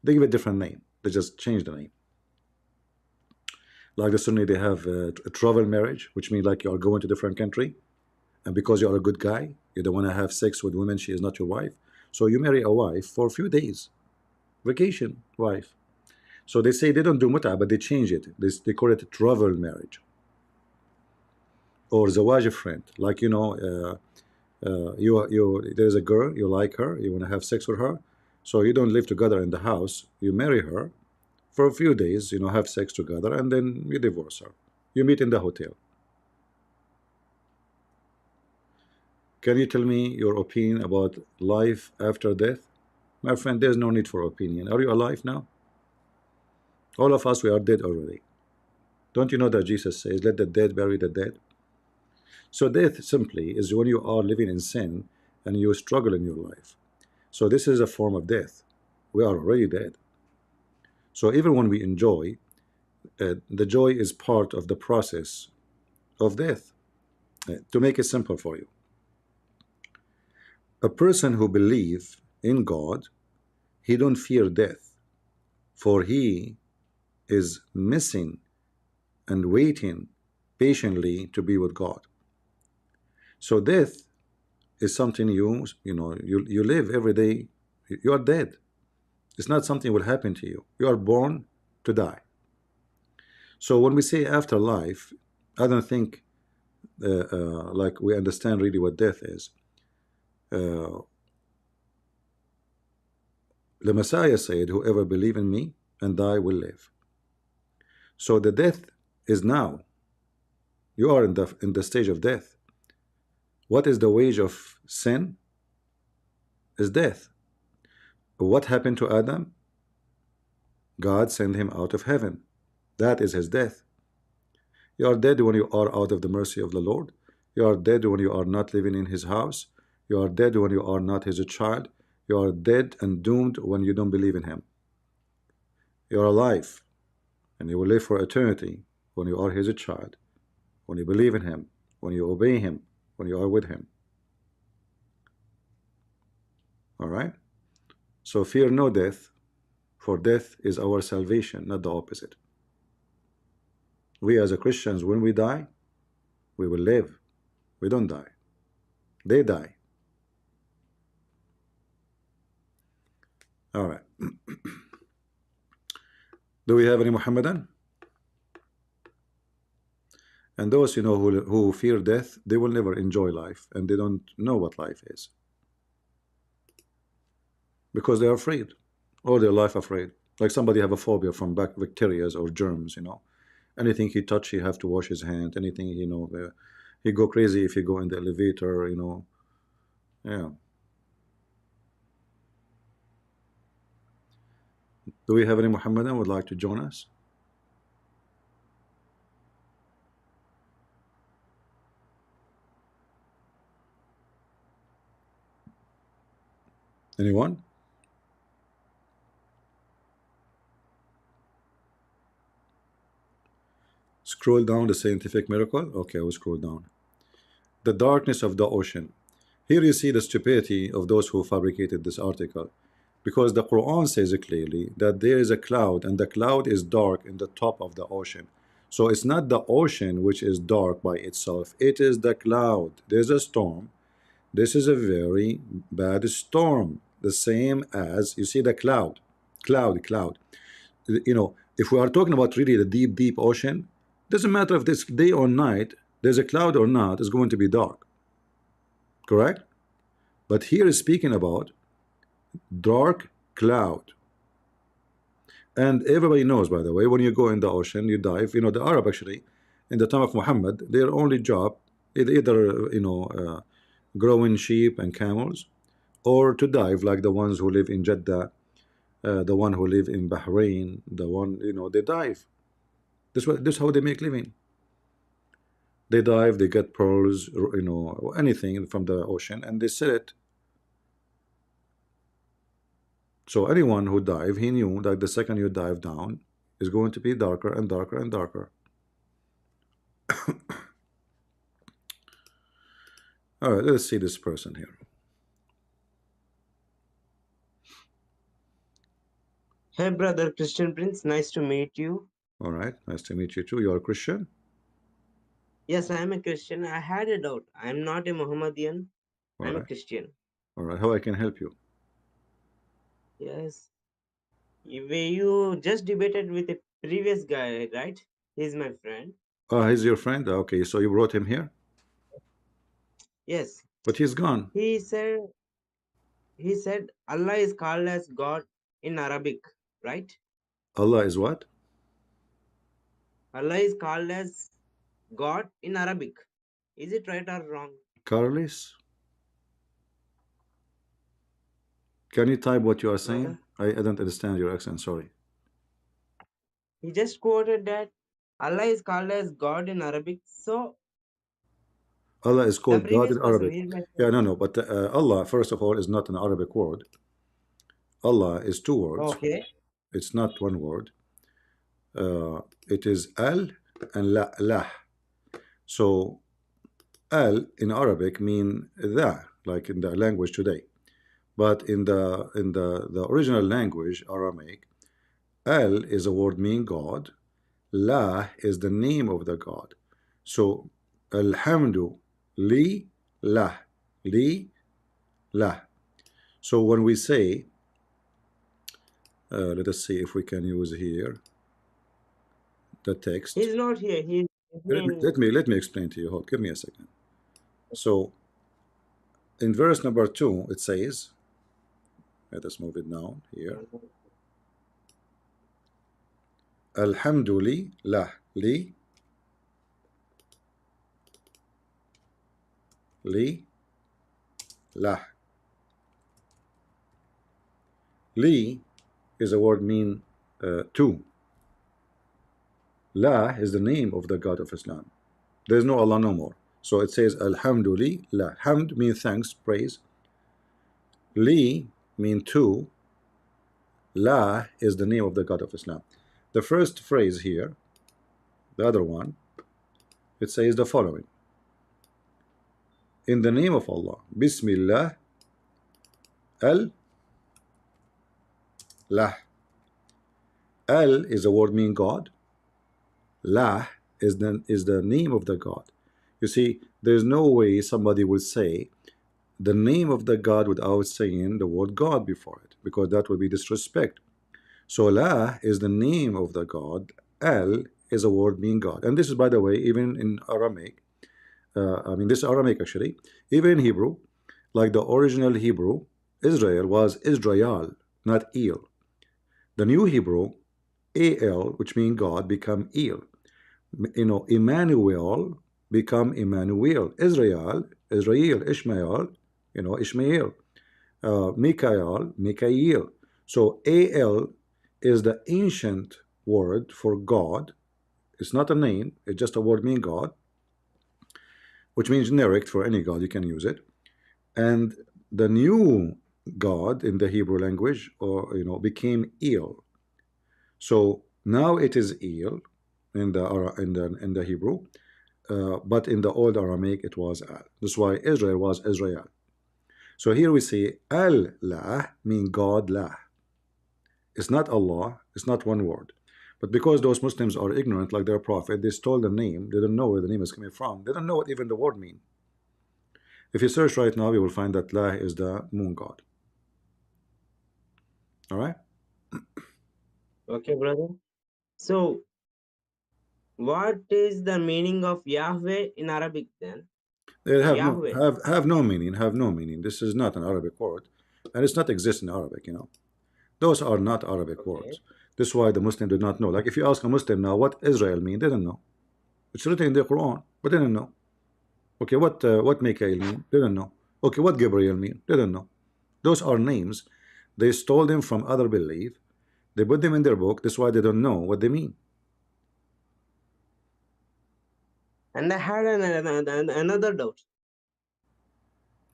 S1: they give it a different name. They just change the name. Like the Sunni, they have a travel marriage, which means like you are going to a different country, and because you are a good guy, you don't want to have sex with women, she is not your wife. So you marry a wife for a few days. Vacation wife. So they say they don't do Muta, but they change it. They call it travel marriage. Or zawaj friend, like there's a girl, you like her, you want to have sex with her, so you don't live together in the house, you marry her for a few days, have sex together, and then you divorce her. You meet in the hotel. Can you tell me your opinion about life after death? My friend, there's no need for opinion. Are you alive now? All of us, we are dead already. Don't you know that Jesus says, let the dead bury the dead? So death simply is when you are living in sin and you struggle in your life. So this is a form of death. We are already dead. So even when we enjoy, the joy is part of the process of death. To make it simple for you, a person who believes in God, he don't fear death, for he is missing and waiting patiently to be with God. So death is something you live every day. You are dead. It's not something will happen to you. You are born to die. So when we say afterlife, I don't think like we understand really what death is. The Messiah said, whoever believe in me and die will live. So the death is now. You are in the stage of death. What is the wage of sin? Is death. What happened to Adam? God sent him out of heaven. That is his death. You are dead when you are out of the mercy of the Lord. You are dead when you are not living in his house. You are dead when you are not his child. You are dead and doomed when you don't believe in him. You are alive, and you will live for eternity when you are his child, when you believe in him, when you obey him, when you are with him. All right? So fear no death, for death is our salvation, not the opposite. We as a Christians, when we die, we will live. We don't die. They die. All right. Do we have any Muhammadan? And those who fear death, they will never enjoy life, and they don't know what life is, because they are afraid, or their life afraid. Like somebody have a phobia from bacteria or germs. Anything he touch, he have to wash his hand. Anything he go crazy if he go in the elevator. Yeah. Do we have any Muhammadan would like to join us? Anyone? Scroll down, the scientific miracle. Okay, I will scroll down. The darkness of the ocean. Here you see the stupidity of those who fabricated this article, because the Quran says clearly that there is a cloud, and the cloud is dark in the top of the ocean. So it's not the ocean which is dark by itself, it is the cloud. There's a storm. This is a very bad storm, the same as you see the cloud. If we are talking about really the deep ocean, doesn't matter if this day or night there's a cloud or not, it's going to be dark. Correct? But here is speaking about dark cloud. And everybody knows, by the way, when you go in the ocean, you dive. You know, the Arab actually, in the time of Muhammad, their only job is either growing sheep and camels, or to dive, like the ones who live in Jeddah, the one who live in Bahrain, the one they dive. This how they make living. They dive, they get pearls, anything from the ocean, and they sell it. So anyone who dive, he knew that the second you dive down is going to be darker and darker and darker. All right, let's see this person here.
S4: Hey, brother Christian Prince, nice to meet you.
S1: All right, nice to meet you too. You are a Christian?
S4: Yes, I am a Christian. I had a doubt. I am not a Mohammedan.
S1: All
S4: I am a
S1: right.
S4: Christian.
S1: All right, how I can help you?
S4: Yes. You just debated with a previous guy, right? He's my friend.
S1: He's your friend? Okay, so you brought him here?
S4: Yes.
S1: But he's gone.
S4: He said Allah is called as God in Arabic, right?
S1: Allah is what?
S4: Allah is called as God in Arabic. Is it right or wrong?
S1: Carlos? Can you type what you are saying?
S4: Brother?
S1: I don't understand your accent, sorry.
S4: He just quoted that Allah is called as God in Arabic. So
S1: Allah is
S4: the
S1: called God
S4: previous
S1: in
S4: person,
S1: Arabic.
S4: he's my
S1: Yeah,
S4: friend.
S1: no, but Allah, first of all, is not an Arabic word. Allah is two words.
S4: Okay.
S1: It's not one word. It is al and lah. So al in Arabic mean the, like in the language today. But in the original language, Aramaic, al is a word mean God. La is the name of the God. So alhamdu li lah, li lah. So when we say, let us see if we can use here the text.
S4: He's not here. He's
S1: Let me explain to you. Hold, give me a second. So in verse number 2, it says, let us move it down here. Alhamdulillah, li lah. Li is a word mean two. La is the name of the God of Islam. There is no Allah no more. So it says Alhamdulillah. Hamd means thanks, praise. Li mean two. La is the name of the God of Islam. The first phrase here, the other one, it says the following: in the name of Allah, Bismillah, Al Lah. Al is a word mean God. Lah is the name of the God. You see, there's no way somebody will say the name of the God without saying the word God before it, because that would be disrespect. So La is the name of the God. Al is a word mean God. And this is, by the way, even in Aramaic. This is Aramaic actually. Even in Hebrew, like the original Hebrew, Israel was Israel, not El. The new Hebrew, Al, which means God, become El. Emmanuel become Emmanuel. Israel, Ishmael, Ishmael. Mikael, Mikael. So Al is the ancient word for God. It's not a name, it's just a word meaning God, which means generic for any God, you can use it. And the new God in the Hebrew language, became El. So now it is El in the Hebrew, but in the old Aramaic it was Al. That's why Israel was Israel. So here we see Al-Lah mean God Lah. It's not Allah, it's not one word. But because those Muslims are ignorant, like their prophet, they stole the name, they don't know where the name is coming from, they don't know what even the word mean. If you search right now, you will find that La is the moon god. Alright?
S4: okay, brother. So what is the meaning of Yahweh in Arabic then?
S1: They have
S4: Yahweh.
S1: no meaning, have no meaning. This is not an Arabic word, and it's not exist in Arabic, Those are not Arabic
S4: Okay.
S1: words. This is why the Muslim did not know. Like if you ask a Muslim now what Israel mean, they didn't know. It's written in the Quran, but they didn't know. Okay, what Mikael mean? They didn't know. Okay, what Gabriel mean? They didn't know. Those are names. They stole them from other belief. They put them in their book. That's why they don't know what they mean.
S4: And I had another doubt.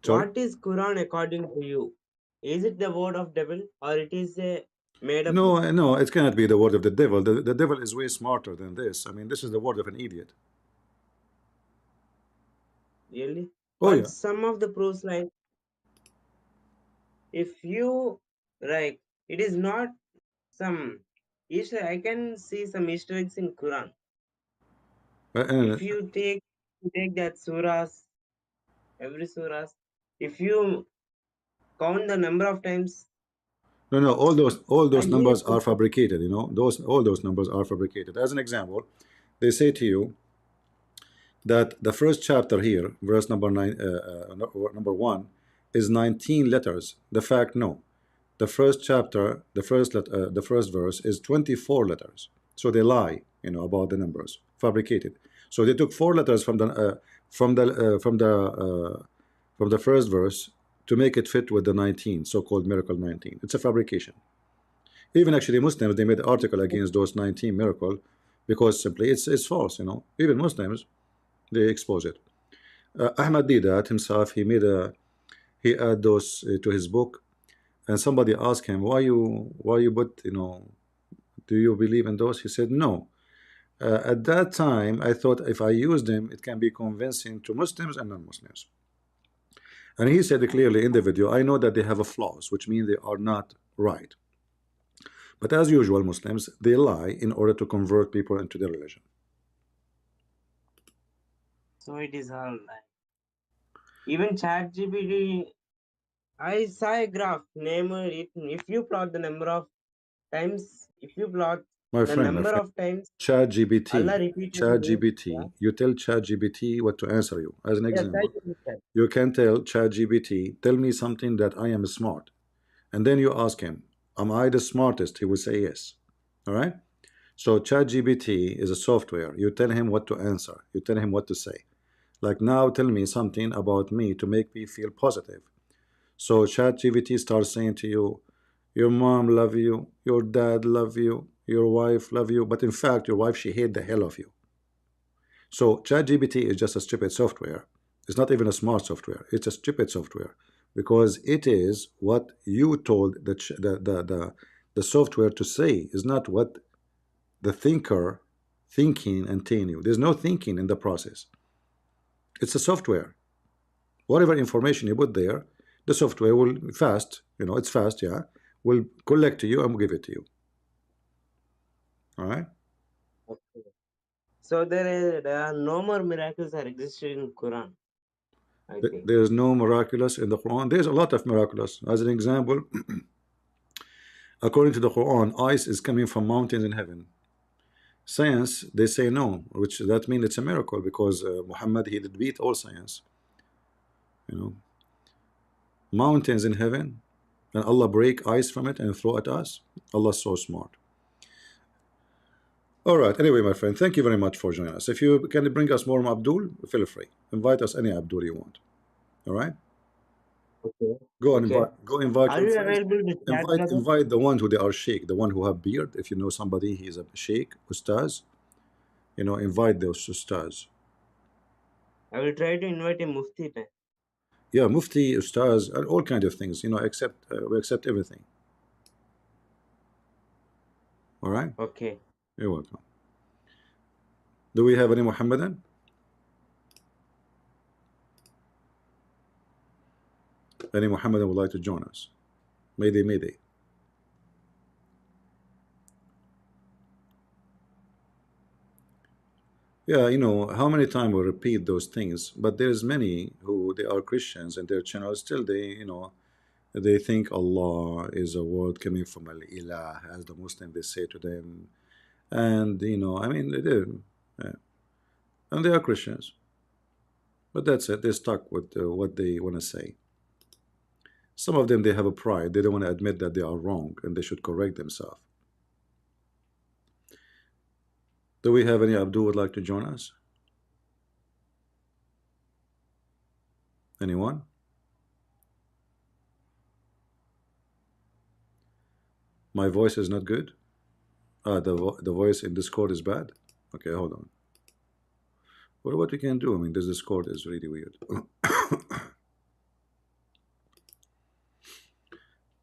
S1: Sorry?
S4: What is Quran according to you? Is it the word of devil or it is a made up book?
S1: No, no, it cannot be the word of the devil. The devil is way smarter than this. I mean, this is the word of an idiot.
S4: Really?
S1: Oh
S4: But
S1: yeah.
S4: some of the proofs, like if you like, it is not some Easter. I can see some Easter eggs in Quran.
S1: And
S4: If you take that surahs, every surahs, if you count the number of times,
S1: no, no, all
S4: I
S1: those
S4: need a
S1: numbers are
S4: proof of
S1: fabricated. You know, all those numbers are fabricated. As an example, they say to you that the first chapter here, verse number number 1, is 19 letters. The fact, no. The first chapter, the first verse is 24 letters. So they lie, you know, about the numbers, fabricated. So they took 4 letters from the first verse to make it fit with the 19, so-called miracle 19. It's a fabrication. Even actually Muslims, they made an article against those 19 miracle because simply it's false, you know. Even Muslims, they expose it. Ahmed did that himself. He add those to his book, and somebody asked him, why you put, you know, do you believe in those? He said no. At that time I thought if I use them it can be convincing to Muslims and non-Muslims. And he said clearly in the video, I know that they have a flaws, which means they are not right. But as usual, Muslims, they lie in order to convert people into their religion.
S4: so it is all like even ChatGPT. I saw a graph named it. If you plot the number of times, if you plot
S1: My
S4: the
S1: friend,
S4: number of times
S1: ChatGPT,
S4: Allah repeated the yeah,
S1: ChatGPT, you tell ChatGPT what to answer you. As an
S4: yes, I
S1: example,
S4: can say.
S1: you can tell ChatGPT, tell me something that I am smart. And then you ask him, am I the smartest? He will say yes. All right? So ChatGPT is a software. You tell him what to answer. You tell him what to say. Like now, tell me something about me to make me feel positive. So ChatGPT starts saying to you, your mom love you, your dad love you, your wife love you, but in fact, your wife, she hate the hell of you. So ChatGPT is just a stupid software. It's not even a smart software. It's a stupid software because it is what you told the software to say is not what the thinker thinking and telling you. There's no thinking in the process. It's a software. Whatever information you put there, the software will fast, you know, it's fast, yeah, will collect to you and will give it to you. All right.
S4: Okay. So there are no more miracles are existed in Quran. I think.
S1: There's no miraculous in the Quran. There's a lot of miraculous. As an example, according to the Quran, ice is coming from mountains in heaven. Science, they say no, which that means it's a miracle because Muhammad, he did beat all science. You know, mountains in heaven, and Allah break ice from it and throw at us. Allah's so smart. All right. Anyway, my friend, thank you very much for joining us. If you can bring us more Abdul, feel free. Invite us any Abdul you want. All right.
S4: Okay.
S1: Go and
S4: Okay.
S1: invite
S4: Are
S1: your
S4: you
S1: friends.
S4: available to chat,
S1: Invite
S4: brother?
S1: invite the ones who they are sheikh, the one who have beard. If you know somebody, he's a sheikh, ustaz. You know, invite those ustaz.
S4: I will try to invite a mufti then.
S1: Yeah, mufti, ustaz, and all kind of things. You know, we accept everything. All right.
S4: Okay.
S1: You're welcome. Do we have any Muhammadan? Any Muhammadan would like to join us? Mayday, mayday. Yeah, you know, how many times we repeat those things, but there's many who they are Christians and their channels still they, you know, they think Allah is a word coming from al-ilah, as the Muslim they say to them. And, you know, I mean, they do. Yeah. And they are Christians. But that's it. They're stuck with what they want to say. Some of them, they have a pride. They don't want to admit that they are wrong and they should correct themselves. Do we have any Abdul would like to join us? Anyone? My voice is not good. The voice in Discord is bad. Okay, hold on. What we can do? I mean, this Discord is really weird.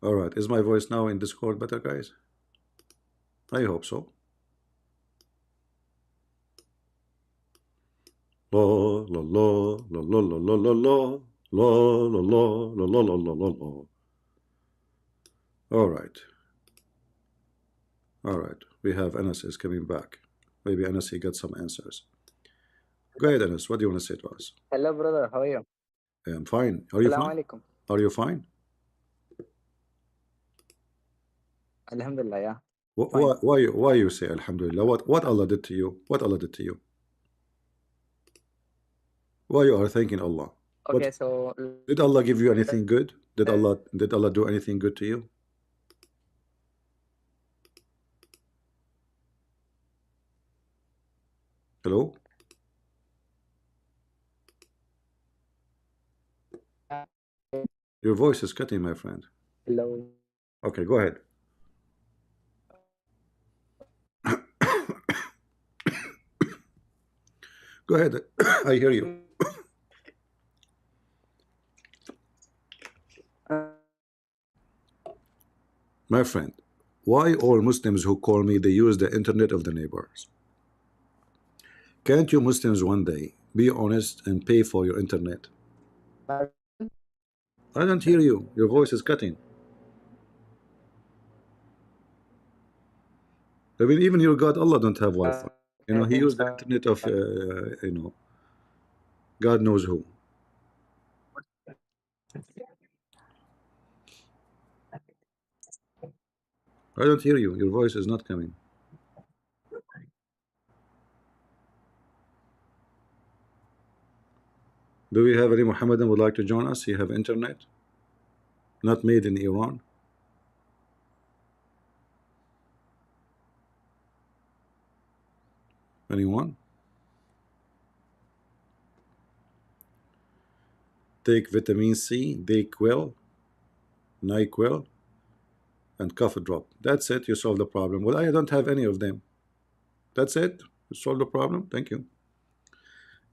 S1: All right, is my voice now in Discord better, guys? I hope so. La la la la la la la la la la la la la la la la. All right. All right, we have Anas is coming back. Maybe Anas, he got some answers. Go ahead, Anas. What do you want to say to us?
S2: Hello, brother. How are you?
S1: I'm fine. Are you
S2: Assalamu
S1: fine?
S2: alaikum.
S1: Are you fine?
S2: Alhamdulillah, yeah.
S1: Why, why you say Alhamdulillah? What Allah did to you? What Allah did to you? Why you are thanking Allah?
S2: Okay, so
S1: Did Allah give you anything good? Did Allah do anything good to you? Hello? Your voice is cutting, my friend.
S2: hello.
S1: Okay, go ahead. Go ahead. I hear you. My friend, why all Muslims who call me, they use the internet of the neighbors? Can't you Muslims one day be honest and pay for your internet? I don't hear you. Your voice is cutting. I mean, even your God Allah don't have Wi-Fi. You know, he used the internet of, you know, God knows who. I don't hear you. Your voice is not coming. Do we have any Mohammedan would like to join us? You have internet? Not made in Iran? Anyone? Take vitamin C, Dayquil, Nyquil, and cough drop. That's it. You solve the problem. Well, I don't have any of them. That's it. You solve the problem. Thank you.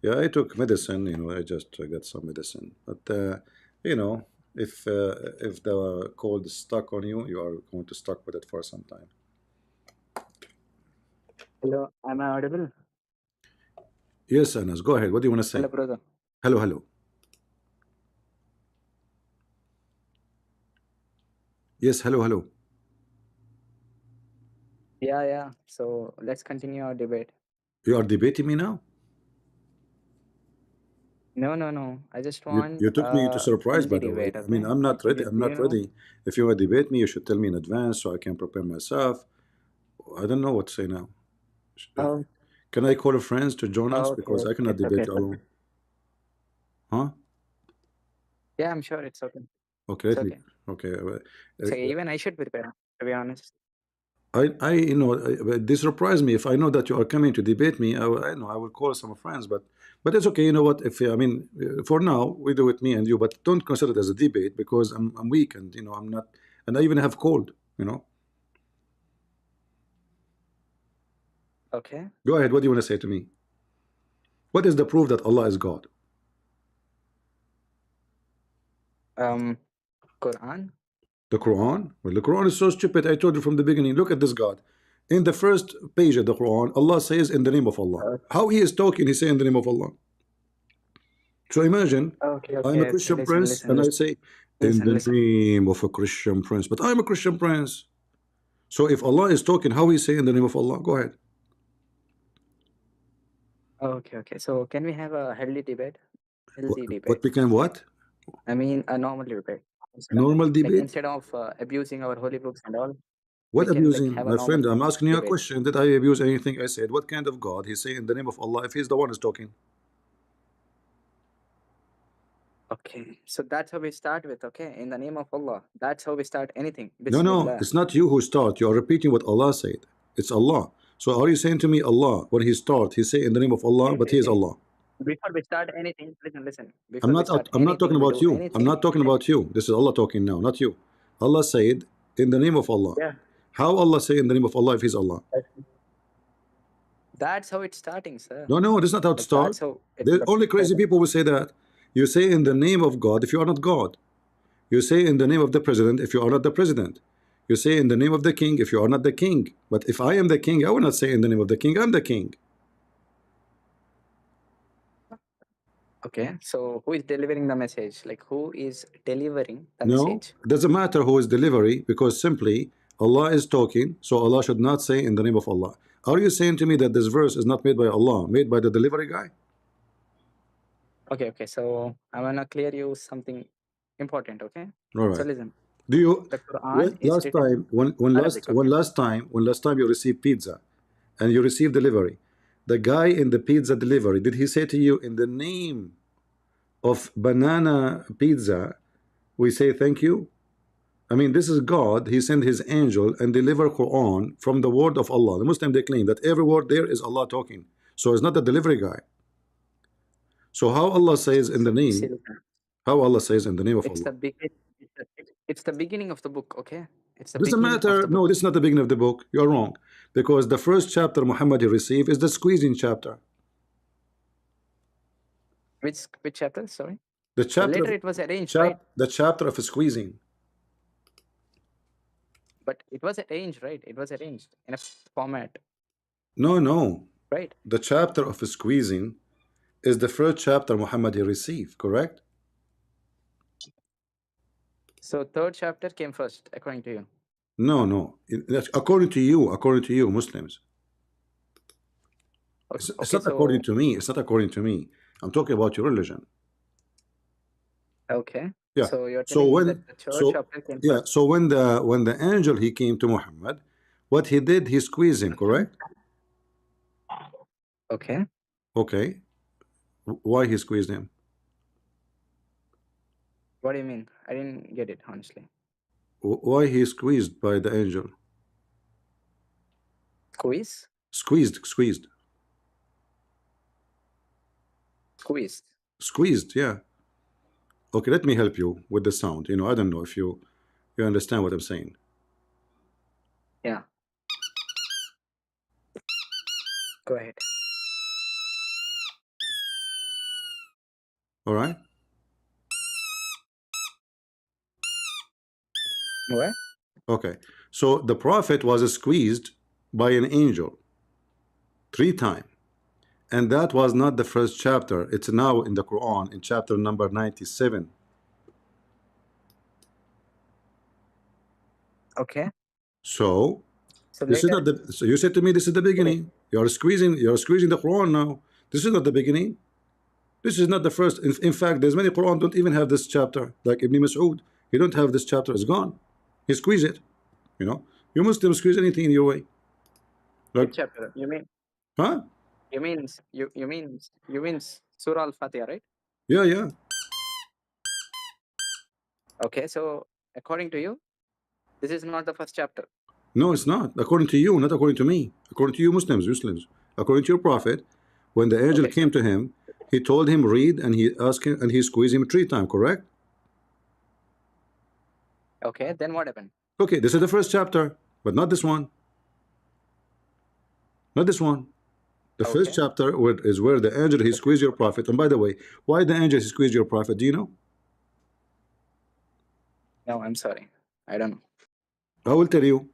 S1: Yeah, I took medicine. You know, I just got some medicine. But you know, if the cold is stuck on you, you are going to stuck with it for some time.
S2: Hello, am I audible?
S1: Yes, Anas, go ahead. What do you want to say?
S2: Hello, brother.
S1: Hello, hello. Yes, hello, hello.
S2: Yeah, yeah. So let's continue our debate.
S1: You are debating me now?
S2: No, no, no. I just want
S1: You took me to surprise, by
S2: healthy
S1: the way.
S2: debate.
S1: I mean,
S2: Okay.
S1: I'm not ready. I'm
S2: Do
S1: not
S2: you know?
S1: ready. If you want to debate me, you should tell me in advance so I can prepare myself. I don't know what to say now.
S2: Oh,
S1: Can I call friends to join us?
S2: okay.
S1: Because I cannot
S2: It's okay.
S1: debate alone. Huh?
S2: Yeah, I'm sure it's okay.
S1: Okay,
S2: It's
S1: let me.
S2: okay.
S1: Okay.
S2: So even I should prepare, to be honest.
S1: You know, this surprised me. If I know that you are coming to debate me, I know I will call some friends. But it's okay. You know what? If I mean, for now we do it me and you. But don't consider it as a debate because I'm weak and you know I'm not, and I even have cold. You know.
S2: Okay.
S1: Go ahead. What do you want to say to me? What is the proof that Allah is God?
S2: Quran.
S1: The Quran? Well, the Quran is so stupid. I told you from the beginning. Look at this God. In the first page of the Quran, Allah says in the name of Allah. How he is talking, he say in the name of Allah. So imagine,
S2: Okay,
S1: I'm a
S2: okay.
S1: Christian
S2: Listen,
S1: prince,
S2: listen,
S1: and I
S2: listen,
S1: say in the
S2: listen.
S1: name of a Christian prince, but I'm a Christian prince. So if Allah is talking, how he say in the name of Allah? Go ahead.
S2: Okay, okay. So can we have a healthy debate? Healthy
S1: What
S2: debate.
S1: became what?
S2: I mean, a normal debate. Instead of,
S1: Normal
S2: like
S1: debate?
S2: instead of abusing our holy books and all,
S1: What
S2: we can like
S1: abusing?
S2: have a
S1: My
S2: normal
S1: friend, I'm asking you a
S2: debate.
S1: question. Did I abuse anything I said? What kind of God? He say in the name of Allah if he's the one who's talking.
S2: Okay, so that's how we start with. Okay, in the name of Allah. That's how we start anything.
S1: No,
S2: Bismillah.
S1: it's not you who start. You are repeating what Allah said. It's Allah. So are you saying to me Allah when he start, he say in the name of Allah, but he is Allah?
S2: Before we start anything, listen.
S1: I'm
S2: Before we start
S1: not talking
S2: anything, we
S1: about
S2: do
S1: you. I'm
S2: anything.
S1: not talking about you. This is Allah talking now, not you. Allah said in the name of Allah.
S2: Yeah.
S1: How Allah say in the name of Allah if he's Allah?
S2: That's how it's starting, sir.
S1: No, this is not how it
S2: Like,
S1: starts.
S2: that's how
S1: The only crazy people will say that. You say in the name of God if you are not God. You say in the name of the president if you are not the president. You say in the name of the king if you are not the king. But if I am the king, I will not say in the name of the king, I'm the king.
S2: Okay, so who is delivering the message? Like, who is delivering the
S1: No,
S2: message?
S1: it doesn't matter who is delivery because simply Allah is talking, so Allah should not say in the name of Allah. Are you saying to me that this verse is not made by Allah, made by the delivery guy?
S2: Okay, so I wanna clear you something important, okay?
S1: All right.
S2: So listen.
S1: Do you
S2: The Quran is
S1: last
S2: written
S1: time
S2: Arabic,
S1: last time you received pizza and you received delivery, the guy in the pizza delivery, did he say to you in the name of banana pizza we say thank you? I mean, this is God. He sent his angel and deliver Quran from the word of Allah. The Muslim, they claim that every word there is Allah talking. So it's not the delivery guy. So how Allah says in the name, how Allah says in the name of
S2: It's
S1: Allah?
S2: it's the beginning of the book, okay? It's the
S1: Doesn't
S2: beginning of
S1: matter.
S2: the
S1: No,
S2: book.
S1: this is not the beginning of the book. You're wrong. Because the first chapter Muhammad received is the squeezing chapter.
S2: Which chapter? Sorry.
S1: The chapter
S2: Later it was arranged, right?
S1: the chapter of squeezing.
S2: But it was arranged, right? It was arranged in a format,
S1: No.
S2: right?
S1: The chapter of squeezing is the first chapter Muhammad received, correct?
S2: So third chapter came first, according to you.
S1: No. That's according to you, Muslims. It's not according to me. It's not according to me. I'm talking about your religion.
S2: Okay.
S1: Yeah.
S2: So you're
S1: So
S2: telling me
S1: when
S2: that the third chapter came first.
S1: so when the angel he came to Muhammad, what he did, he squeezed him, correct?
S2: Okay.
S1: Okay. Why he squeezed him?
S2: What do you mean? I didn't get it, honestly.
S1: Why he squeezed by the angel?
S2: Squeeze?
S1: Squeezed. Squeezed, yeah. Okay, let me help you with the sound. You know, I don't know if you understand what I'm saying.
S2: Yeah. Go ahead.
S1: All right.
S2: What?
S1: Okay. So the prophet was squeezed by an angel 3 times. And that was not the first chapter. It's now in the Quran in chapter number 97.
S2: Okay.
S1: So this
S2: later,
S1: is not the. So you said to me this is the beginning. You are squeezing the Quran now. This is not the beginning. This is not the first. In fact, there's many Quran don't even have this chapter. Like Ibn Masood, he don't have this chapter. It's gone. He squeeze it. You know, you Muslims squeeze anything in your way. Like,
S2: which chapter? You mean?
S1: huh?
S2: You mean Surah Al-Fatiha, right?
S1: Yeah.
S2: Okay. So according to you, this is not the first chapter.
S1: No, it's not. According to you, not according to me. According to you, Muslims. According to your prophet, when the angel came to him, he told him read, and he asked him, and he squeezed him 3 times. Correct?
S2: Okay. Then what happened?
S1: Okay, this is the first chapter, but not this one. Not this one. The first chapter is where the angel he squeezed your prophet. And by the way, why the angel he squeezed your prophet? Do you know?
S2: No, I'm sorry. I don't know.
S1: I will tell you.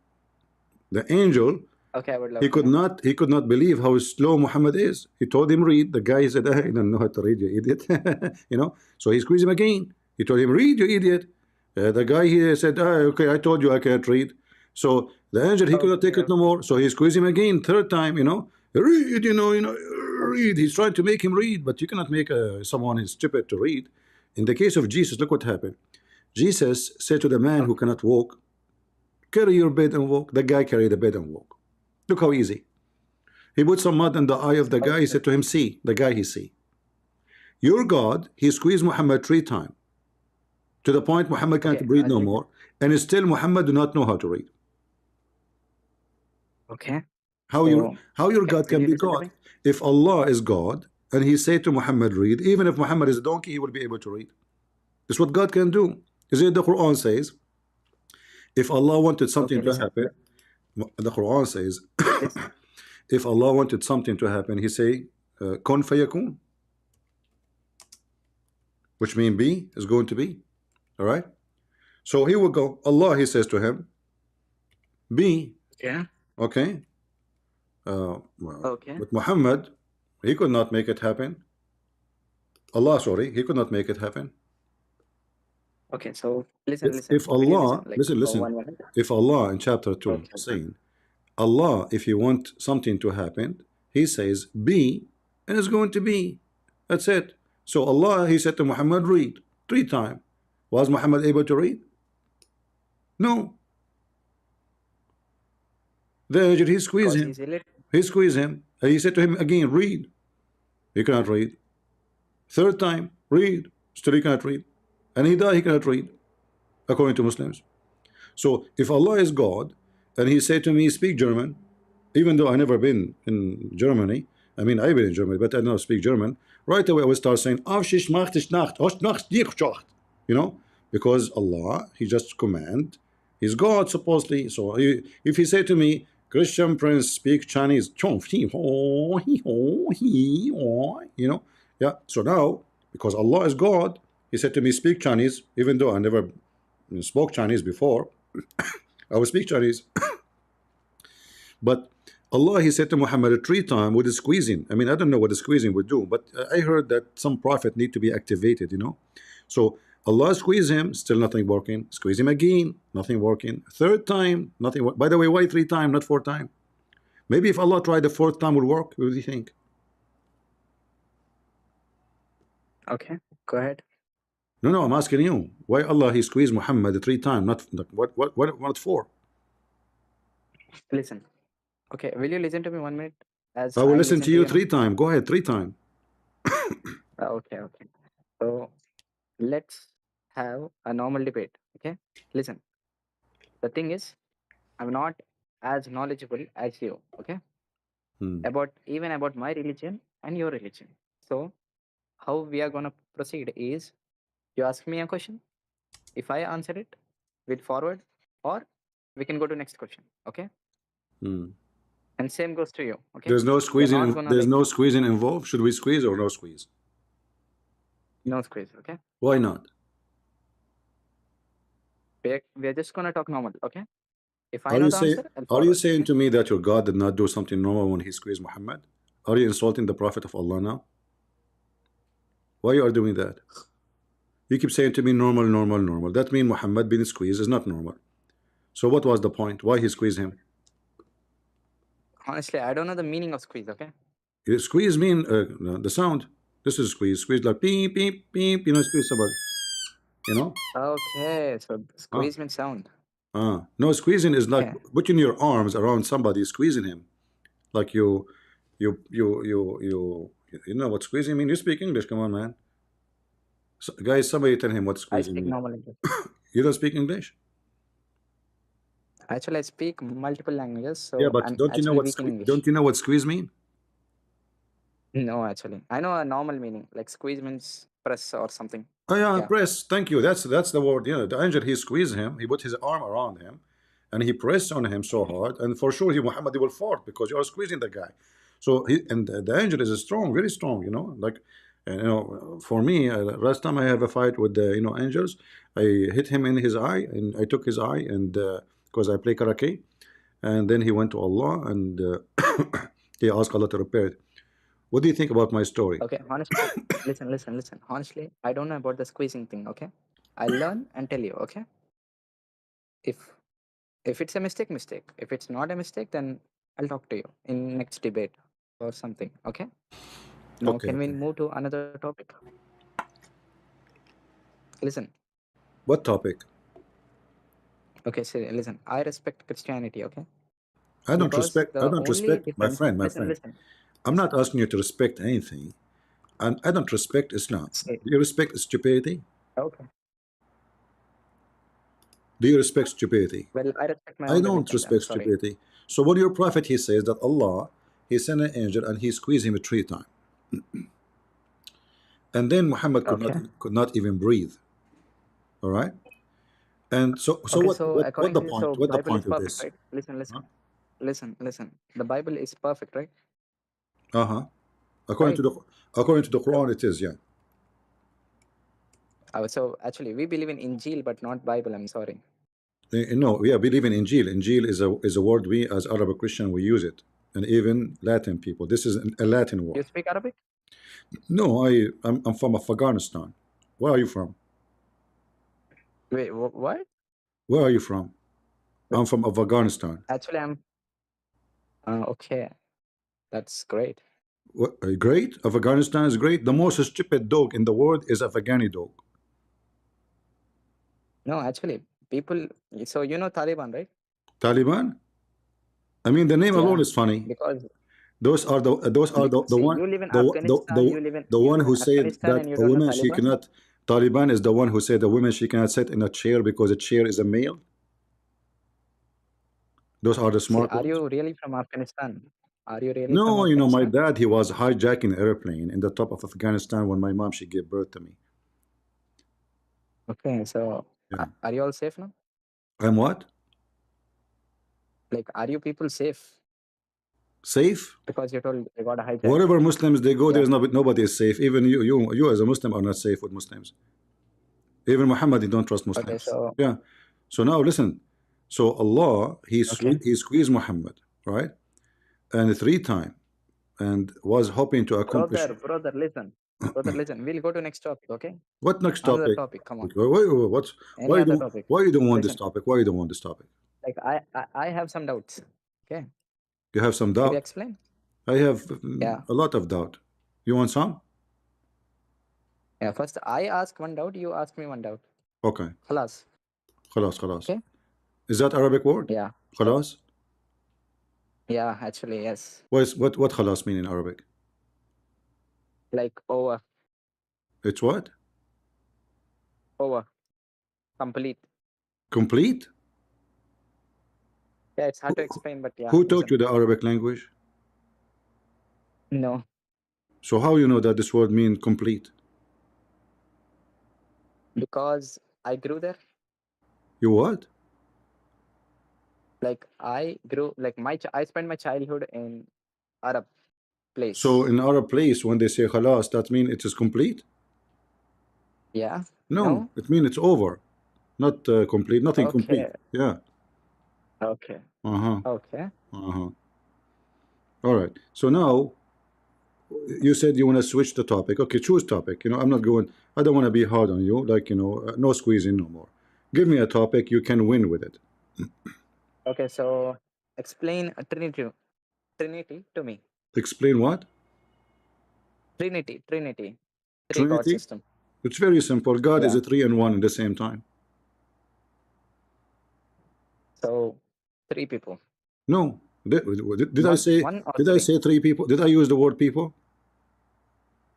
S1: The angel,
S2: Okay, I would love
S1: he could not believe how slow Muhammad is. He told him read. The guy said, I don't know how to read, you idiot. You know, so he squeezed him again. He told him read, you idiot. The guy here said, okay, I told you I can't read. So the angel he could not take it no more. So he squeezed him again, 3rd time. You know, read. Read. He's trying to make him read, but you cannot make someone who's stupid to read. In the case of Jesus, look what happened. Jesus said to the man who cannot walk, carry your bed and walk. The guy carried the bed and walk. Look how easy. He put some mud in the eye of the guy. He said to him, see. The guy he see. Your God, he squeezed Muhammad 3 times to the point Muhammad can't
S2: Okay,
S1: read no
S2: Azhar.
S1: more, and still Muhammad do not know how to read.
S2: Okay.
S1: How
S2: So,
S1: your
S2: okay,
S1: God
S2: will
S1: can
S2: you
S1: be
S2: listen to
S1: God?
S2: me?
S1: If Allah is God and he say to Muhammad read, even if Muhammad is a donkey, he will be able to read. That's what God can do. Is it the Quran says? If Allah wanted something
S2: Okay,
S1: to
S2: listen.
S1: happen, the Quran says,
S2: Listen.
S1: if Allah wanted something to happen, he say, kun fayakun, which means be is going to be. All right. So he will go. Allah, he says to him, be.
S2: Yeah.
S1: Okay. Well,
S2: Okay.
S1: with Muhammad, he could not make it happen. Allah, sorry, he could not make it happen.
S2: Okay, so listen,
S1: If
S2: Will you listen?
S1: Allah,
S2: Like
S1: listen,
S2: for
S1: listen.
S2: 1 minute.
S1: If Allah in chapter 2
S2: Okay.
S1: saying, Allah, if you want something to happen, he says, be, and it's going to be. That's it. So Allah, he said to Muhammad, read 3 times. Was Muhammad able to read? No. The angel, he squeezed
S2: Because
S1: him.
S2: he's illiterate.
S1: He squeezed him. And he said to him again, read. He cannot read. 3rd time, read. Still he cannot read. And he died, he cannot read, according to Muslims. So if Allah is God, and he said to me, speak German, even though I never been in Germany, I mean, I've been in Germany, but I don't speak German, right away I would start saying, you know, because Allah, he just command, he's God supposedly. So if he say to me, Christian Prince speak Chinese, you know, yeah. So now, because Allah is God, he said to me, speak Chinese, even though I never spoke Chinese before, I will speak Chinese. But Allah, he said to Muhammad 3 times with the squeezing. I mean, I don't know what the squeezing would do, but I heard that some prophet need to be activated, you know. So Allah squeeze him, still nothing working. Squeeze him again, nothing working. 3rd time, nothing. By the way, why 3 times, not 4 times? Maybe if Allah tried the 4th time will work. What do you think?
S2: Okay, go ahead.
S1: No, I'm asking you. Why Allah he squeezed Muhammad 3 times, not what 4?
S2: Listen. Okay, will you listen to me 1 minute? As
S1: I will
S2: I
S1: listen to you
S2: now?
S1: 3 times. Go ahead, 3 times.
S2: Okay. So let's have a normal debate. Okay, listen. The thing is, I'm not as knowledgeable as you. Okay, about my religion and your religion. So how we are gonna proceed is, you ask me a question. If I answer it, we'll forward, or we can go to next question. Okay, and same goes to you. Okay,
S1: There's no
S2: we're
S1: squeezing.
S2: not gonna
S1: There's
S2: like
S1: no squeezing involved. Should we squeeze or no squeeze?
S2: no squeeze. Okay,
S1: Why not?
S2: we're just gonna talk normal. Okay, if I
S1: Are
S2: know
S1: you
S2: the
S1: say?
S2: answer, I'll
S1: Are you
S2: forward.
S1: saying to me that your God did not do something normal when He squeezed Muhammad? Are you insulting the Prophet of Allah now? Why you are doing that? You keep saying to me normal, normal, normal. That means Muhammad being squeezed is not normal. So what was the point? Why he squeezed him?
S2: Honestly, I don't know the meaning of squeeze. Okay,
S1: Squeeze mean the sound. This is squeeze. Squeeze like beep beep beep. You know, squeeze somebody. You know.
S2: okay. So
S1: Ah.
S2: squeeze means sound.
S1: No, squeezing is like
S2: Okay.
S1: putting your arms around somebody, squeezing him, like you know what squeezing mean? You speak English, come on, man. So, guys, somebody tell him what
S2: I
S1: squeezing
S2: speak
S1: mean.
S2: normal English.
S1: You don't speak English?
S2: Actually, I speak multiple languages, so
S1: Yeah, but
S2: I'm
S1: don't you know
S2: actually
S1: what
S2: weak in English.
S1: don't you know what squeeze mean?
S2: No, actually, I know a normal meaning. Like squeeze means press or something.
S1: Oh yeah,
S2: Yeah.
S1: press. Thank you. That's the word. You know, the angel he squeezed him. He put his arm around him, and he pressed on him so hard, and for sure Muhammad will fall because you are squeezing the guy. So the angel is strong, very strong. You know, like you know, for me, last time I have a fight with the angels, I hit him in his eye, and I took his eye, and because I play karate, and then he went to Allah, and he asked Allah to repair it. What do you think about my story?
S2: Okay, honestly, listen. Honestly, I don't know about the squeezing thing. Okay, I'll learn and tell you. Okay, if it's a mistake. If it's not a mistake, then I'll talk to you in next debate or something. Okay. Now,
S1: Okay,
S2: can we
S1: okay.
S2: move to another topic? Listen.
S1: What topic?
S2: Okay, so listen. I respect Christianity. Okay.
S1: I don't
S2: Because
S1: respect. I
S2: the
S1: don't
S2: only
S1: respect my
S2: difference.
S1: friend.
S2: Listen.
S1: I'm not asking you to respect anything. and I don't respect Islam.
S2: See,
S1: Do you respect stupidity?
S2: okay.
S1: Do you respect stupidity?
S2: Well, I respect my
S1: I
S2: own
S1: don't
S2: religion. I'm
S1: respect
S2: sorry.
S1: stupidity. So when your prophet, he says that Allah, he sent an angel and he squeezed him 3 times, and then Muhammad
S2: Okay.
S1: could not even breathe. All right. And so
S2: Okay.
S1: what
S2: So
S1: what
S2: according
S1: the
S2: to you,
S1: point?
S2: so
S1: What the
S2: Bible is
S1: point of
S2: perfect,
S1: this?
S2: right? Listen,
S1: Huh?
S2: listen. The Bible is perfect, right?
S1: Uh-huh. According
S2: Right.
S1: to the Quran, it is, yeah.
S2: So actually, we believe in Injil, but not Bible. I'm sorry.
S1: No, yeah, believe in Injil. Injil is a word we as Arab Christian we use it, and even Latin people. This is a Latin
S2: You
S1: word.
S2: speak Arabic?
S1: No, I'm from Afghanistan. Where are you from?
S2: Wait, what?
S1: Where are you from? I'm from Afghanistan.
S2: Actually, I'm. Okay, that's great.
S1: What, great? Afghanistan is great. The most stupid dog in the world is Afghani dog.
S2: No, actually, people. So you know Taliban, right?
S1: Taliban? I mean, the name alone
S2: Yeah,
S1: is funny.
S2: because
S1: Those are the
S2: see,
S1: one
S2: you live in
S1: the
S2: Afghanistan.
S1: the
S2: You
S1: one
S2: live in
S1: who said
S2: Afghanistan,
S1: that
S2: and you
S1: a
S2: don't know
S1: woman she
S2: Taliban.
S1: cannot. Taliban is the one who said a woman she cannot sit in a chair because a chair is a male. Those are the
S2: See,
S1: smart
S2: are
S1: ones.
S2: you really from Afghanistan? Are you really from
S1: No, you know, my
S2: Afghanistan?
S1: dad, he was hijacking an airplane in the top of Afghanistan when my mom she gave birth to me.
S2: Okay, so
S1: Yeah.
S2: are you all safe now?
S1: I'm what?
S2: Like, are you people safe?
S1: Safe?
S2: Because you told you got a hijack.
S1: Wherever Muslims they go,
S2: Yeah.
S1: there's nobody is safe. Even you as a Muslim are not safe with Muslims. Even Muhammad, he don't trust
S2: Okay,
S1: Muslims.
S2: so
S1: Yeah. So now listen. So Allah,
S2: okay,
S1: he squeezed Muhammad, right? And 3 times, and was hoping to accomplish.
S2: brother, listen. We'll go to next topic. Okay,
S1: What next
S2: another
S1: topic?
S2: topic. Come on, any
S1: Why you
S2: other
S1: don't
S2: topic.
S1: why you don't want this
S2: Listen,
S1: topic? Why you don't want this topic?
S2: like I have some doubts. Okay,
S1: You have some
S2: maybe
S1: doubt?
S2: explain.
S1: I have
S2: Yeah,
S1: a lot of doubt. You want some?
S2: yeah. First, I ask one doubt. You ask me one doubt.
S1: Okay.
S2: Khalas.
S1: خلاص.
S2: Okay.
S1: Is that Arabic word?
S2: Yeah. So
S1: خلاص?
S2: yeah, actually yes.
S1: What خلاص mean in Arabic?
S2: Like over,
S1: It's what?
S2: complete.
S1: Complete?
S2: Yeah, it's hard to
S1: Who,
S2: explain, but yeah,
S1: who taught
S2: listen.
S1: you the Arabic language?
S2: No,
S1: So how you know that this word mean complete?
S2: because I grew there.
S1: You what?
S2: Like I grew like I spent my childhood in Arab place.
S1: So in Arab place, when they say خلاص, that mean it is complete?
S2: Yeah.
S1: No,
S2: No.
S1: it mean it's over, not complete, nothing complete.
S2: Okay.
S1: Yeah.
S2: Okay.
S1: Uh-huh.
S2: Okay.
S1: Uh-huh. All right. So now you said you want to switch the topic. Okay, choose topic. You know, I don't want to be hard on you. Like, you know, no squeezing no more. Give me a topic you can win with it.
S2: Okay. So explain a Trinity to me.
S1: Explain what?
S2: Trinity. Three God
S1: Trinity?
S2: system.
S1: It's very simple. God is
S2: Yeah.
S1: a 3 and 1 at the same time.
S2: So 3 people.
S1: No. Did I say
S2: One or three?
S1: 3 people? Did I use the word people?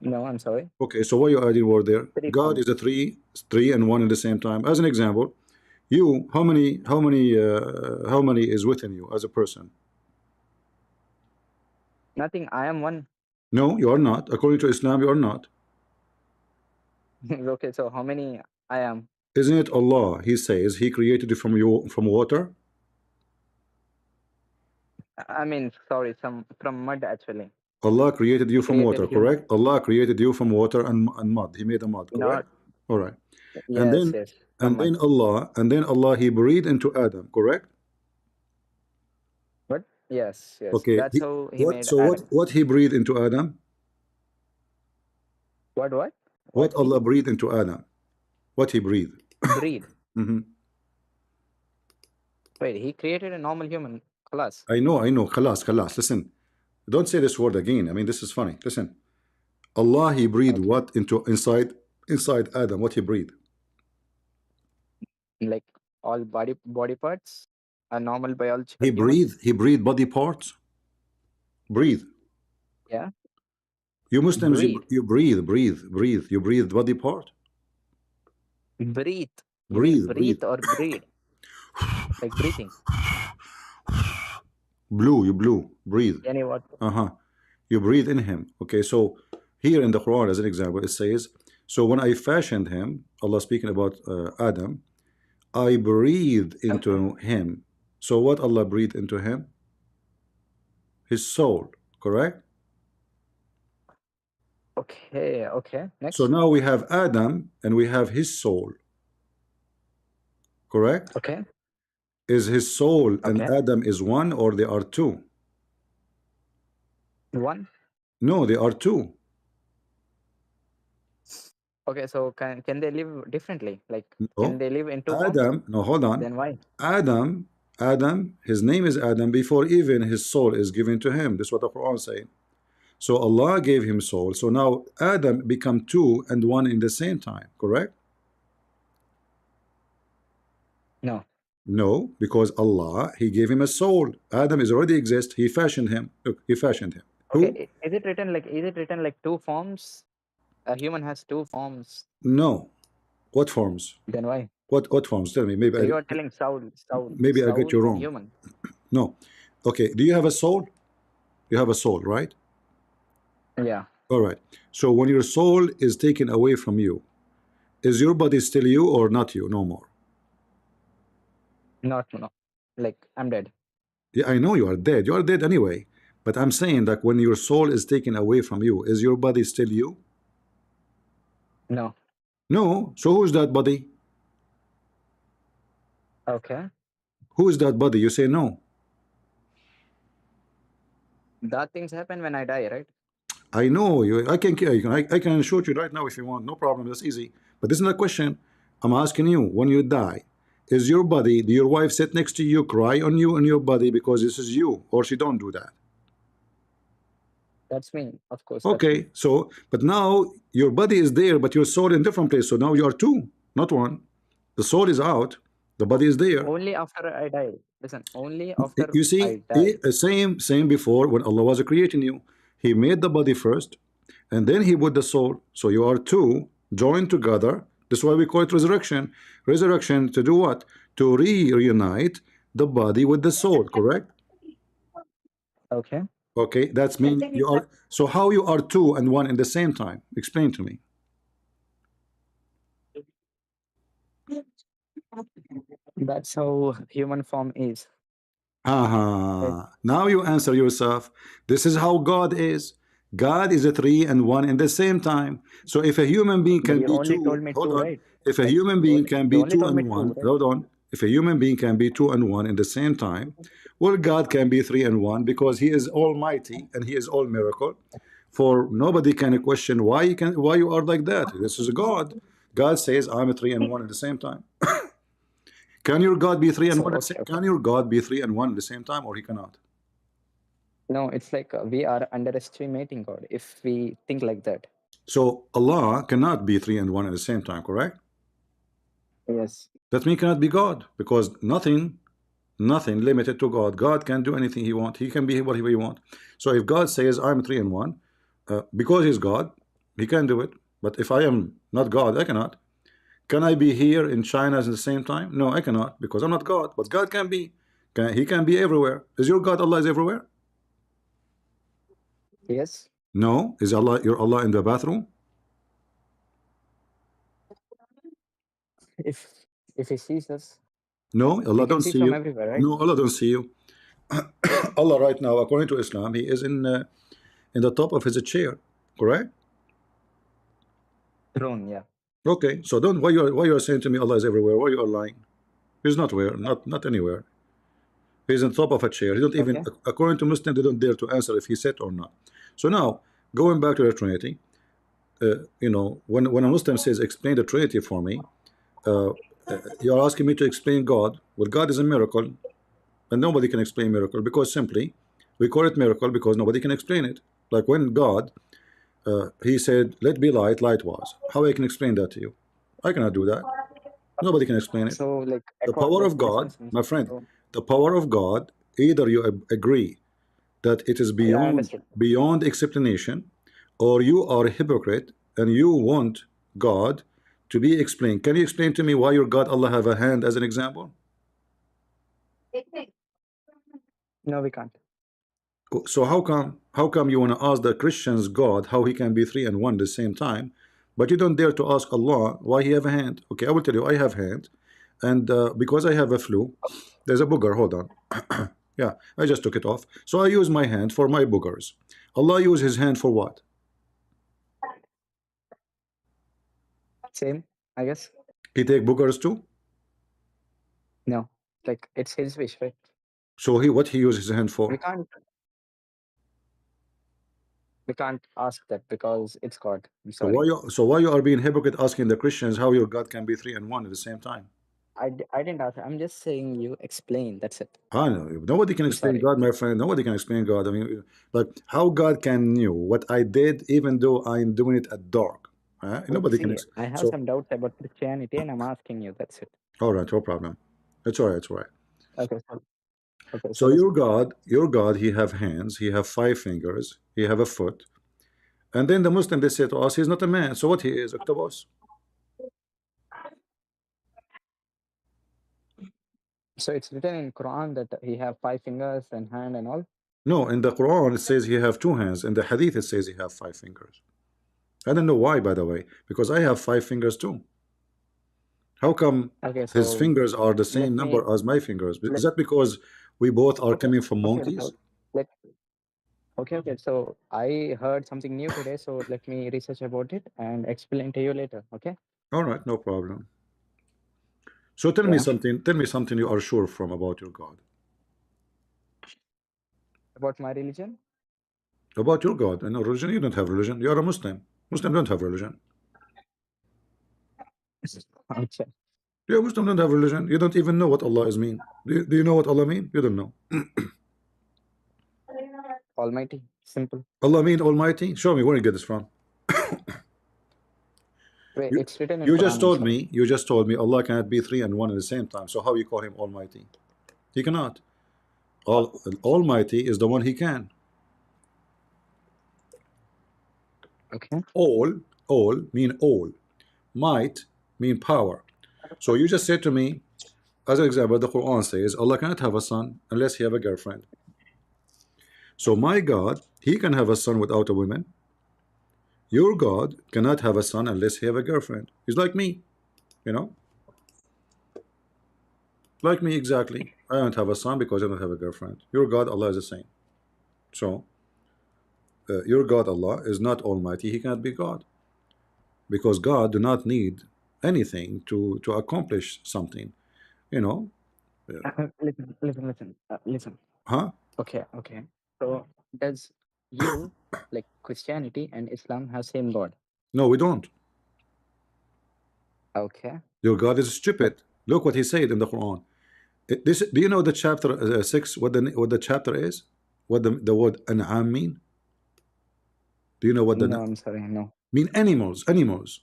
S2: No, I'm sorry.
S1: Okay, so why you adding word there?
S2: 3
S1: God
S2: form.
S1: is a 3 and 1 at the same time. As an example, you how many is within you as a person?
S2: Nothing. I am one.
S1: No, you are not. According to Islam, you are not.
S2: Okay. So how many I am?
S1: Isn't it Allah? He says He created you from water.
S2: I mean, sorry, from mud actually.
S1: Allah created you
S2: He
S1: from
S2: created
S1: water,
S2: human.
S1: correct? Allah created you from water and mud. He made a mud,
S2: Not
S1: correct? All right. And
S2: yes,
S1: then
S2: yes, from mud.
S1: Allah He breathed into Adam, correct?
S2: But yes.
S1: Okay.
S2: That's how he made Adam.
S1: What He breathed into Adam?
S2: What?
S1: What
S2: What he
S1: Allah breathed into Adam? What He breathed?
S2: breathe?
S1: hmm
S2: Wait, he created a normal human class.
S1: I know. Khalas. Listen, don't say this word again. I mean, this is funny. Listen, Allah He breathed
S2: Okay.
S1: what into inside Adam? What He breathed?
S2: Like all body parts, a normal biological human.
S1: He breathed body parts. Breathe.
S2: Yeah.
S1: You Muslims,
S2: Breathe.
S1: you breathe. You breathe body part.
S2: Breathe. You mean breathe or breathe? Like breathing.
S1: You breathe.
S2: Any what?
S1: You breathe in him. Okay, so here in the Quran, as an example, it says, so when I fashioned him, Allah speaking about Adam, I breathed into him. So what Allah breathed into him? His soul, correct?
S2: Okay, okay. Next.
S1: So now we have Adam and we have his soul, correct?
S2: Okay.
S1: Is his soul and
S2: Okay.
S1: Adam is one, or they are two?
S2: One.
S1: No, they are two.
S2: Okay, so can they live differently? Like
S1: No.
S2: can they live in two forms?
S1: Adam, no, hold on.
S2: Then why?
S1: Adam, his name is Adam before even his soul is given to him. This is what the Quran is saying. So Allah gave him soul. So now Adam become two and one in the same time, correct?
S2: No.
S1: No, because Allah, he gave him a soul. Adam is already exist. He fashioned him. Look, he fashioned him. Who?
S2: Okay, is it written like two forms? A human has two forms.
S1: No. What forms?
S2: Then why?
S1: What forms? Tell me. Maybe
S2: So you are telling soul.
S1: maybe I get you
S2: and
S1: wrong.
S2: Human.
S1: No. Okay. Do you have a soul? You have a soul, right?
S2: Yeah.
S1: All right. So when your soul is taken away from you, is your body still you or not you no more?
S2: No. Like I'm dead.
S1: Yeah, I know you are dead. You are dead anyway. But I'm saying that when your soul is taken away from you, is your body still you?
S2: No.
S1: No. So who's that body?
S2: Okay.
S1: Who is that body? You say no.
S2: That things happen when I die, right?
S1: I know you. I can shoot you right now if you want. No problem. That's easy. But this is not a question. I'm asking you. When you die, is your body? Do your wife sit next to you, cry on you and your body because this is you, or she don't do that?
S2: That's me, of course.
S1: Okay. So, but now your body is there, but your soul in different place. So now you are two, not one. The soul is out. The body is there.
S2: Only after I die. Listen. Only after
S1: You see,
S2: I die.
S1: same before when Allah was creating you. He made the body first, and then he put the soul. So you are two joined together. That's why we call it resurrection. Resurrection to do what? To reunite the body with the soul, correct?
S2: Okay.
S1: Okay, that's mean you are. So how you are two and one in the same time? Explain to me.
S2: That's how human form is.
S1: Now you answer yourself. This is how God is. God is a three and one in the same time. So if a human being can
S2: You
S1: be
S2: only
S1: two,
S2: told me
S1: hold
S2: two,
S1: on.
S2: right?
S1: If a human being can be
S2: only
S1: two
S2: told me
S1: and
S2: two,
S1: one,
S2: right?
S1: hold on. If a human being can be two and one in the same time, well, God can be three and one because He is Almighty and He is all miracle. For nobody can question why you are like that. This is God. God says I'm a three and one at the same time. Can your God be three and
S2: So,
S1: one?
S2: okay.
S1: Can your God be three and one at the same time, or He cannot?
S2: No, it's like we are underestimating God if we think like that.
S1: So Allah cannot be three and one at the same time, correct?
S2: Yes.
S1: That means He cannot be God because nothing limited to God. God can do anything He wants. He can be whatever He wants. So if God says I'm three and one, because He's God, He can do it. But if I am not God, I cannot. Can I be here in China at the same time? No, I cannot because I'm not God. But God can be. He can be everywhere. Is your God Allah is everywhere?
S2: Yes.
S1: No. Is Allah your Allah in the bathroom?
S2: If He sees us,
S1: No, Allah
S2: He can
S1: don't
S2: see
S1: see
S2: from
S1: you.
S2: everywhere, right?
S1: No, Allah don't see you. Allah right now, according to Islam, He is in the top of His chair, correct?
S2: Throne, yeah.
S1: Okay, so don't why you are saying to me Allah is everywhere? Why you are lying? He's not where, not anywhere. He's on top of a chair. He don't even,
S2: Okay.
S1: according to Muslim, they don't dare to answer if he said or not. So now, going back to the Trinity, you know, when a Muslim says explain the Trinity for me, you are asking me to explain God. Well, God is a miracle, and nobody can explain miracle because simply we call it miracle because nobody can explain it. Like when God, He said, "Let be light," light was. How I can explain that to you? I cannot do that. Nobody can explain it.
S2: So like
S1: The power of God, my friend, the power of God. Either you agree that it is
S2: I understood.
S1: beyond explanation, or you are a hypocrite and you want God to be explained. Can you explain to me why your God Allah have a hand as an example?
S2: No, we can't.
S1: So how come you want to ask the Christians God how he can be three and one at the same time, but you don't dare to ask Allah why he have a hand? Okay, I will tell you, I have hand, and because I have a flu, there's a booger. Hold on. Yeah, I just took it off. So I use my hand for my boogers. Allah use his hand for what?
S2: Same, I guess.
S1: He take boogers too.
S2: No, like it's his wish, right?
S1: So what he use his hand
S2: We
S1: for?
S2: can't. We can't ask that because it's God. I'm
S1: So
S2: sorry.
S1: why you are being hypocrite asking the Christians how your God can be three and one at the same time?
S2: I didn't ask. I'm just saying you explain. That's it.
S1: I know nobody can
S2: I'm
S1: explain
S2: sorry.
S1: God, my friend. Nobody can explain God. I mean, like how God can knew what I did, even though I'm doing it at dark. Nobody can.
S2: See, I have
S1: So
S2: some doubts about Christianity, and I'm asking you. That's it.
S1: all right, no problem. It's all right. It's all right.
S2: Okay. Okay. So
S1: So
S2: listen.
S1: your God, he have hands, he have 5 fingers, he have a foot, and then the Muslim they say to us, he's not a man. So what he is? Octopus?
S2: So it's written in Quran that he have 5 fingers and hand and all.
S1: No, in the Quran it says he have 2 hands. In the Hadith it says he have 5 fingers. I don't know why, by the way, because I have 5 fingers too. How come
S2: Okay.
S1: his
S2: So
S1: fingers are the
S2: let
S1: same
S2: me.
S1: number as my fingers?
S2: Let,
S1: Is that because we both are
S2: okay.
S1: coming from
S2: Okay.
S1: monkeys?
S2: So let. Okay. So I heard something new today. So let me research about it and explain to you later. Okay.
S1: All right, no problem. So tell me
S2: Yeah.
S1: something. Tell me something you are sure from about your God.
S2: About my religion.
S1: About your God. And religion, you don't have religion. You are a Muslim. Muslim don't have religion.
S2: Okay.
S1: Yeah, Muslim don't have religion. You don't even know what Allah is mean. Do you know what Allah mean? You don't know.
S2: Almighty. Simple.
S1: Allah mean Almighty. Show me where you get this from.
S2: Wait,
S1: You
S2: it's written in
S1: you
S2: Quran.
S1: just
S2: I'm
S1: told
S2: sorry.
S1: me. You just told me Allah cannot be three and one at the same time. So how you call him Almighty? He cannot. Almighty is the one he can.
S2: Okay.
S1: All mean all. Might mean power. So you just said to me, as an example, the Quran says Allah cannot have a son unless he have a girlfriend. So my God, he can have a son without a woman. Your God cannot have a son unless he have a girlfriend. He's like me, you know, like me exactly. I don't have a son because I don't have a girlfriend. Your God, Allah is the same. So your God, Allah, is not Almighty. He cannot be God because God do not need anything to accomplish something. You know,
S2: Listen.
S1: huh?
S2: Okay. Okay. So does you like Christianity and Islam have same God?
S1: No, we don't.
S2: Okay.
S1: Your God is
S2: But
S1: stupid. Look what he said in the Quran. This, do you know the chapter 6? What the chapter is? What the word an'am mean? Do you know what the
S2: no, I'm sorry. No.
S1: mean? Animals, animals,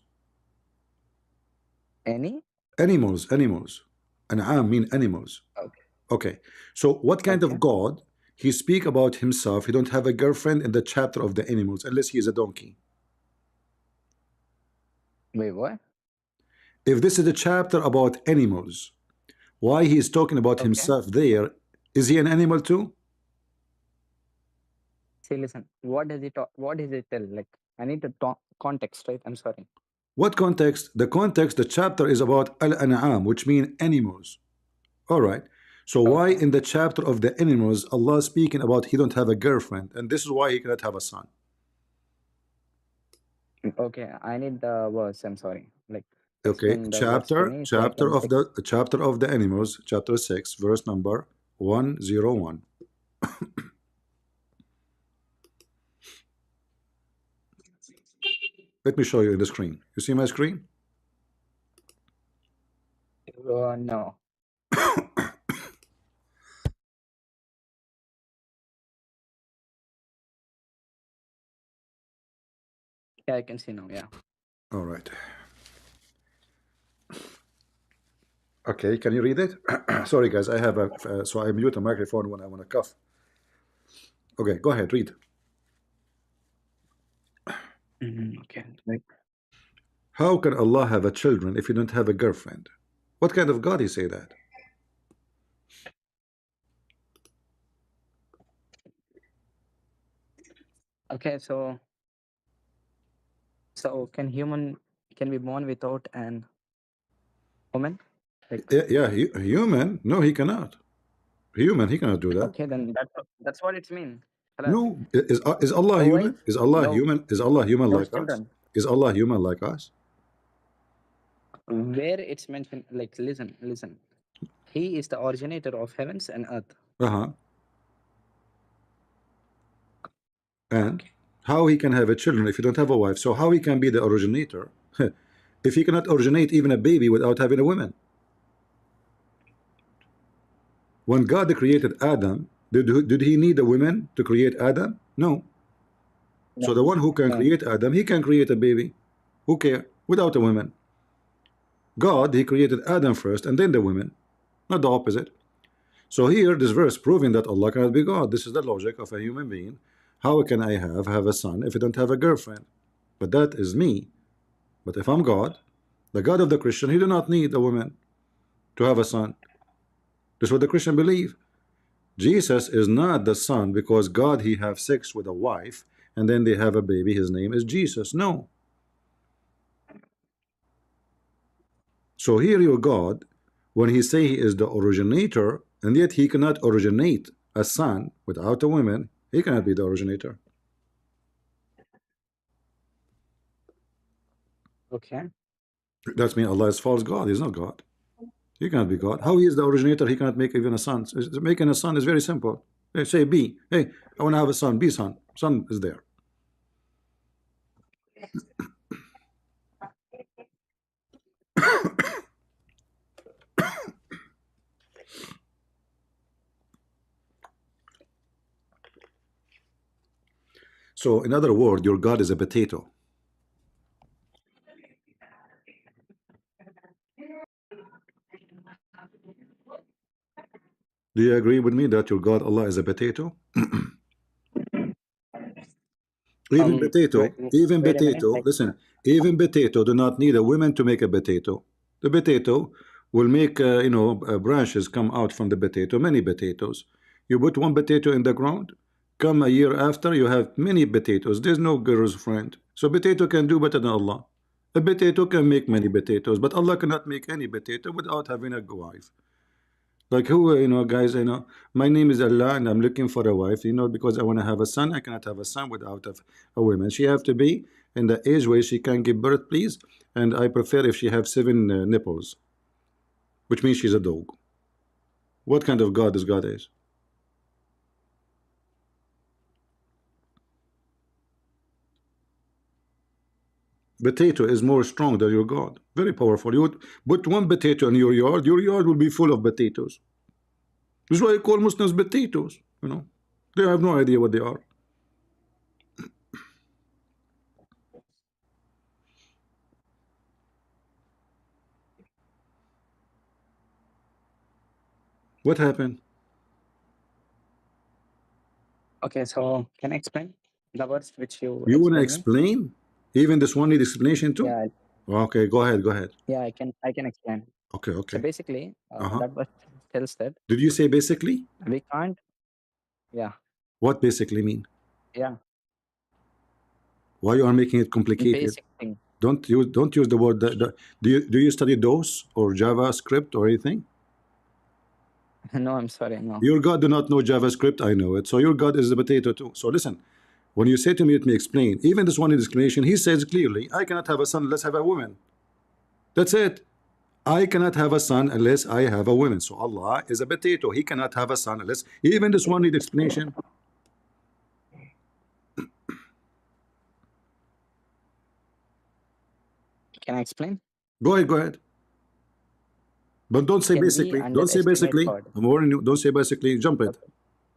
S2: Any?
S1: animals. An'am mean animals.
S2: Okay.
S1: Okay. So what kind
S2: Okay.
S1: of God he speak about himself? He don't have a girlfriend in the chapter of the animals unless he is a donkey.
S2: Wait, what?
S1: If this is a chapter about animals, why he is talking about
S2: Okay.
S1: himself there? Is he an animal too?
S2: See, listen. What does it talk? What does it tell? Like, I need the context, right? I'm sorry.
S1: What context? The context, the chapter is about al-an'am, which mean animals. All right. So why
S2: Okay.
S1: in the chapter of the animals, Allah is speaking about he don't have a girlfriend, and this is why he cannot have a son.
S2: Okay. I need the verse. I'm sorry. Like,
S1: Okay,
S2: explain the verse to
S1: chapter
S2: me so I
S1: chapter
S2: can.
S1: of the animals, chapter 6, verse number 101. Let me show you in the screen. You see my screen?
S2: No. Yeah, I can see now. Yeah.
S1: All right. Okay, can you read it? Sorry, guys, I have a so I mute the microphone when I want to cough. Okay, go ahead, read.
S2: Okay. Like,
S1: How can Allah have a children if you don't have a girlfriend? What kind of God he say that?
S2: okay, so can be born without an woman? Like,
S1: Yeah, human? No, he cannot. Human, he cannot do that.
S2: okay, then that's what it's mean. Halas.
S1: No, is Allah
S2: No
S1: human?
S2: wife,
S1: Is Allah
S2: no
S1: human? Is Allah human
S2: no
S1: like us?
S2: children.
S1: Is Allah human like us?
S2: Where it's mentioned, like, listen. He is the originator of heavens and earth.
S1: Uh-huh. And
S2: Okay.
S1: how he can have a children if you don't have a wife? So how he can be the originator if he cannot originate even a baby without having a woman? When God created Adam, did he need a woman to create Adam? No. So
S2: No,
S1: the one who can
S2: no.
S1: create Adam, he can create a baby. Who care? Without a woman. God, he created Adam first and then the women, not the opposite. So here, this verse proving that Allah cannot be God. This is the logic of a human being. How can I have a son if I don't have a girlfriend? But that is me. But if I'm God, the God of the Christian, he do not need a woman to have a son. This is what the Christian believe. Jesus is not the son because God he have sex with a wife and then they have a baby. His name is Jesus. No. So here your God, when he say he is the originator, and yet he cannot originate a son without a woman, he cannot be the originator.
S2: Okay.
S1: That means Allah is false God. He's not God. He cannot be God. How he is the originator? He cannot make even a son. Making a son is very simple. They say B. Hey, I want to have a son. B son. Son is there. So in other words, your God is a potato. Do you agree with me that your God Allah is a potato? Even
S2: Wait,
S1: potato, even
S2: wait a minute.
S1: potato,
S2: Like,
S1: listen, even potato do not need a woman to make a potato. The potato will make, branches come out from the potato, many potatoes. You put one potato in the ground, come a year after, you have many potatoes. There's no girl's friend. So potato can do better than Allah. A potato can make many potatoes, but Allah cannot make any potato without having a wife. Like who, guys, my name is Allah and I'm looking for a wife, because I want to have a son. I cannot have a son without a woman. She have to be in the age where she can give birth, please. And I prefer if she have 7 nipples, which means she's a dog. What kind of God this God is? Potato is more strong than your God. Very powerful. You would put one potato in your yard will be full of potatoes. This is why I call Muslims potatoes. They have no idea what they are. What happened?
S2: okay, so can I explain the words which you
S1: You want to
S2: explained me?
S1: explain? Even this one need explanation too?
S2: Yeah,
S1: Okay, go ahead, go ahead.
S2: yeah, I can explain.
S1: Okay,
S2: So
S1: okay.
S2: basically,
S1: Uh-huh.
S2: that verse tells that
S1: Did you say basically?
S2: we can't. Yeah,
S1: What basically mean?
S2: yeah,
S1: Why you are making it complicated?
S2: basic thing.
S1: Don't use the word do you study DOS or JavaScript or anything?
S2: No, I'm sorry, no.
S1: Your God do not know JavaScript, I know it. So your God is the potato too. So listen, when you say to me, let me explain, even this one in explanation, he says clearly, I cannot have a son unless I have a woman. That's it. I cannot have a son unless I have a woman. So Allah is a potato. He cannot have a son unless even this one need explanation.
S2: Can I explain?
S1: Go ahead, go ahead. But don't say
S2: Can we
S1: basically. Don't say
S2: underestimate
S1: basically.
S2: God?
S1: I'm warning you. Don't say basically. Jump it.
S2: Okay,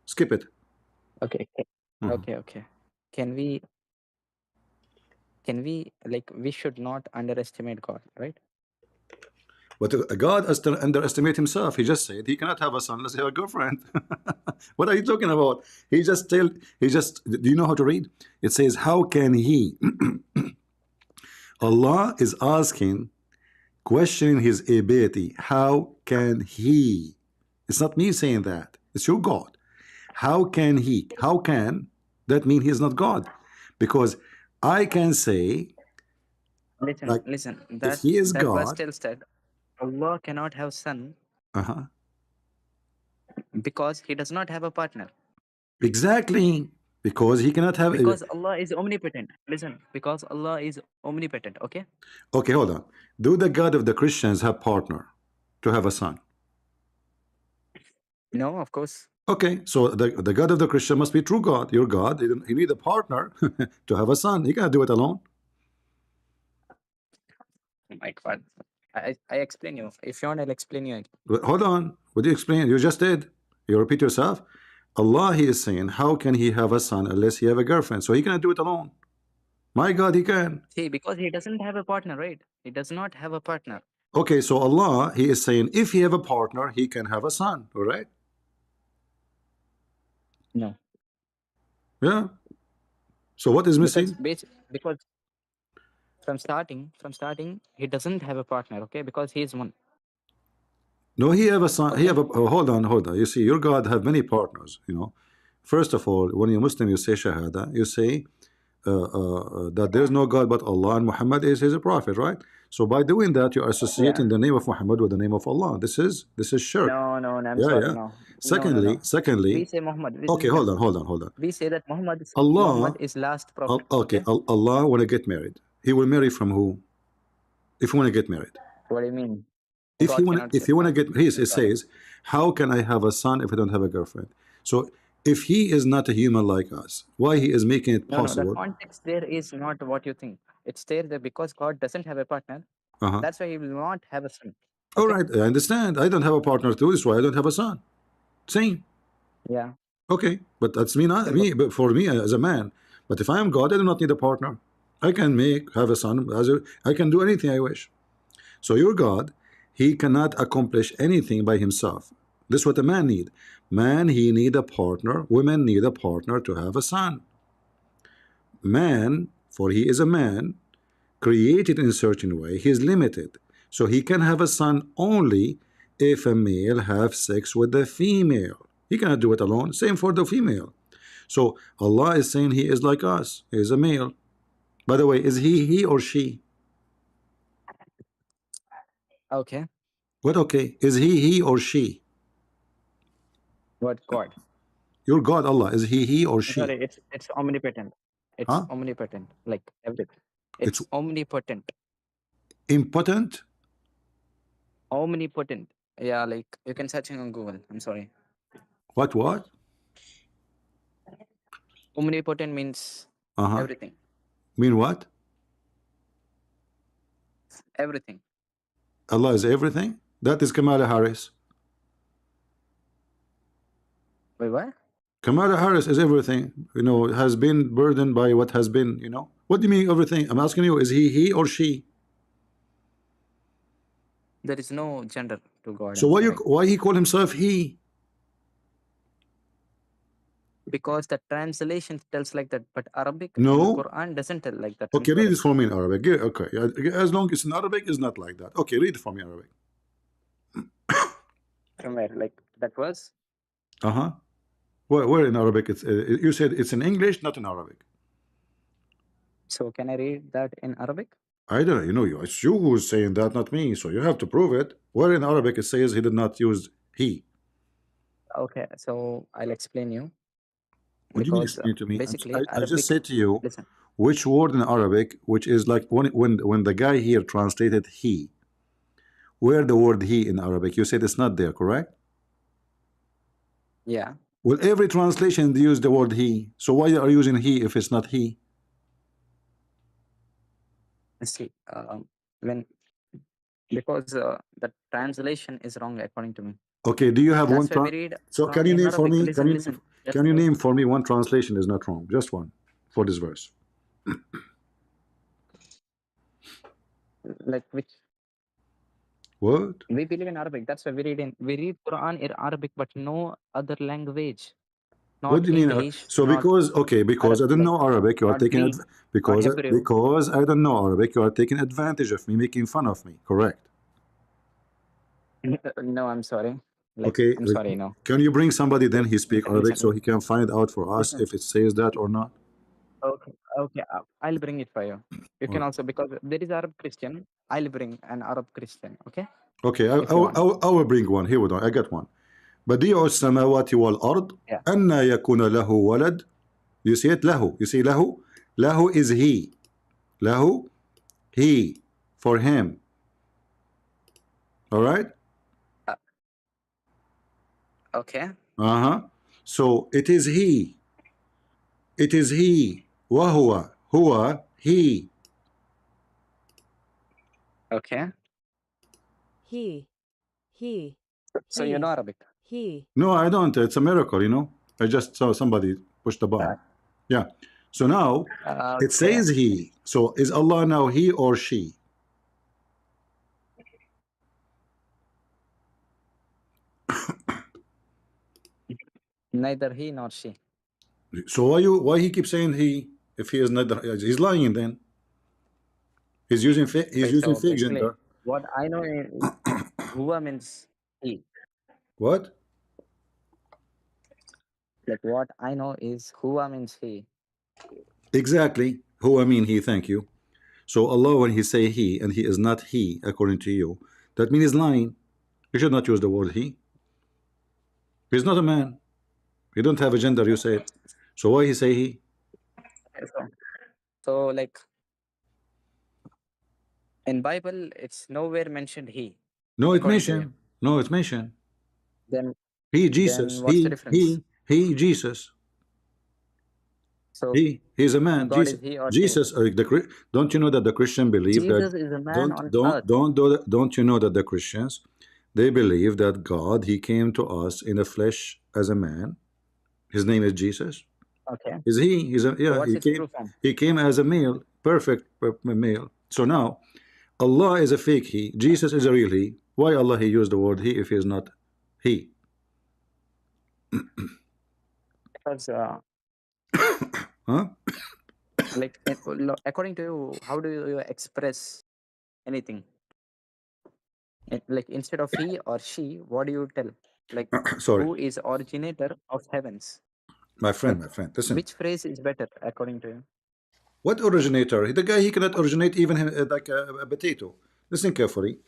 S1: Skip it.
S2: okay,
S1: Mhm.
S2: okay. Can we like we should not underestimate God, right?
S1: But God underestimate himself. He just said he cannot have a son unless he have a girlfriend. What are you talking about? He just do you know how to read? It says, how can he? Allah is asking, questioning his ability. How can he? It's not me saying that. It's your God. How can he? How can that mean he is not God? Because I can say,
S2: Listen,
S1: like,
S2: listen.
S1: if he is
S2: That verse
S1: God,
S2: tells that Allah cannot have son
S1: uh-huh,
S2: because he does not have a partner.
S1: exactly, because he cannot have.
S2: Because Allah is omnipotent. Listen, because Allah is omnipotent. Okay.
S1: Okay, hold on. Do the God of the Christians have partner to have a son?
S2: No, of course.
S1: Okay, so the God of the Christian must be true God. Your God, he need a partner to have a son. He cannot do it alone.
S2: Oh my God. I explain you. If you want, I'll explain you.
S1: Hold on. What do you explain? You just did. You repeat yourself. Allah, he is saying, how can he have a son unless he have a girlfriend? So he cannot do it alone. My God, he can.
S2: See, because he doesn't have a partner, right? He does not have a partner.
S1: Okay, so Allah, he is saying, if he have a partner, he can have a son. All right?
S2: No.
S1: Yeah. So what is missing?
S2: Because from starting, he doesn't have a partner, okay? Because he is one.
S1: No, he have a son. He
S2: Okay.
S1: have a. Oh, hold on. You see, your God have many partners. You know, first of all, when you're Muslim, you say Shahada. You say that there is no God but Allah, and Muhammad is his prophet, right? So by doing that, you are associating the name of Muhammad with the name of Allah. This is shirk.
S2: No, I'm
S1: Yeah,
S2: sorry,
S1: yeah.
S2: no.
S1: Secondly,
S2: We say Muhammad.
S1: okay, hold on.
S2: We say that Muhammad
S1: Allah,
S2: is last prophet.
S1: okay, Allah want to get married. He will marry from who? If you want to get married.
S2: What do you mean?
S1: If you want to get, it says, how can I have a son if I don't have a girlfriend? So if he is not a human like us, why he is making it
S2: No,
S1: possible?
S2: the context there is not what you think. It's there that because God doesn't have a partner, that's why he will not have a son.
S1: All right, I understand. I don't have a partner too, that's why I don't have a son. Same.
S2: Yeah.
S1: Okay, but that's me, not me. But for me as a man. But if I am God, I do not need a partner. I can have a son. I can do anything I wish. So your God, he cannot accomplish anything by himself. This is what a man need. Man, he need a partner. Women need a partner to have a son. Man, for he is a man, created in a certain way, he is limited. So he can have a son only if a male have sex with a female. He cannot do it alone. Same for the female. So Allah is saying he is like us. He is a male. By the way, is he or she?
S2: Okay.
S1: What okay? Is he or she?
S2: What God?
S1: Your God, Allah, is he or she?
S2: Sorry, it's omnipotent. It's omnipotent, like everything. It's omnipotent.
S1: Impotent?
S2: Omnipotent. Yeah, like you can search it on Google. I'm sorry.
S1: What?
S2: Omnipotent means everything.
S1: Mean what?
S2: Everything.
S1: Allah is everything? That is Kamala Harris.
S2: Wait, what?
S1: Kamala Harris is everything, you know, has been burdened by what has been, you know. What do you mean everything? I'm asking you, is he or she?
S2: There is no gender to God.
S1: So why he call himself he?
S2: Because the translation tells like that, but Arabic
S1: No.
S2: Quran doesn't tell like that.
S1: Okay, read it for me in Arabic. Okay, as long as it's in Arabic, it's not like that. Okay, read it for me in Arabic.
S2: From where? Like that was?
S1: Where in Arabic? It's you said it's in English, not in Arabic.
S2: So can I read that in Arabic?
S1: I don't know. You know, it's you who's saying that, not me. So you have to prove it. Where in Arabic it says he did not use he?
S2: Okay, so I'll explain you.
S1: What do you mean explain to me?
S2: Basically,
S1: I just said to you,
S2: listen.
S1: Which word in Arabic, which is like when the guy here translated he, where the word he in Arabic, you said it's not there, correct?
S2: Yeah.
S1: Well, every translation they use the word he. So why are you using he if it's not he?
S2: See, because the translation is wrong according to me.
S1: Okay, do you have
S2: That's
S1: one?
S2: why we read
S1: So can you name
S2: Arabic.
S1: for me?
S2: Listen,
S1: Can you name for me one translation is not wrong? Just one for this verse.
S2: Like which?
S1: What?
S2: We believe in Arabic. That's why we read Quran in Arabic, but no other language.
S1: What
S2: Not
S1: do you mean?
S2: English,
S1: So
S2: not
S1: because okay, because I don't
S2: Like
S1: know Arabic, you are
S2: not
S1: taking
S2: Greek, not Hebrew.
S1: because I don't know Arabic, you are taking advantage of me, making fun of me. Correct?
S2: No, I'm sorry. Like,
S1: Okay.
S2: I'm sorry. No.
S1: Can you bring somebody then he speak Arabic so
S2: Listen,
S1: he can find out for us
S2: listen.
S1: if it says that or not?
S2: Okay, okay. I'll bring it for you. You
S1: All
S2: can
S1: right.
S2: also, because there is Arab Christian. I'll bring an Arab Christian. Okay,
S1: Okay,
S2: if you want.
S1: I will bring one. Here we go. I got one. بديع السماوات والأرض
S2: Yeah.
S1: أن يكون له ولد. You see it? له. You see له? له is he. له, he, for him. All right?
S2: Okay.
S1: So it is he. It is he. وهو. هو. He.
S2: Okay.
S5: He.
S2: So you know Arabic.
S5: He.
S1: No, I don't. It's a miracle, you know. I just saw somebody push the button. Yeah. So now it
S2: Okay.
S1: says he. So is Allah now he or she?
S2: Neither he nor she.
S1: So why he keeps saying he if he is not he's lying then? He's using
S2: Okay,
S1: using
S2: so
S1: fake
S2: basically,
S1: gender.
S2: what I know is huwa means he.
S1: What?
S2: Like what I know is huwa means he.
S1: Exactly. Who I mean he, thank you. So Allah when he say he and he is not he according to you, that means he's lying. You should not use the word he. He's not a man. He don't have a gender, you said. So why he say he?
S2: Okay, so like in Bible, it's nowhere mentioned he.
S1: No, it
S2: According to you.
S1: mentioned. No, it's mentioned.
S2: Then
S1: He Jesus.
S2: what's the difference?
S1: He Jesus.
S2: So
S1: He's a man.
S2: God is
S1: Jesus.
S2: he or she.
S1: Jesus. Don't you know that the Christian believe that?
S2: Jesus is a man on earth.
S1: Don't you know that the Christians they believe that God he came to us in the flesh as a man. His name is Jesus.
S2: Okay.
S1: Is he? He's a
S2: So what's its true form?
S1: He came as a male, perfect male. So now Allah is a fake he. Jesus is a real he. Why Allah he used the word he if he is not he?
S2: Because
S1: Huh?
S2: like according to you, how do you express anything? Like instead of he or she, what do you tell? Like
S1: Sorry,
S2: who is originator of heavens?
S1: my friend,
S2: Like
S1: listen.
S2: which phrase is better according to you?
S1: What originator? The guy he cannot originate even like a potato. Listen carefully.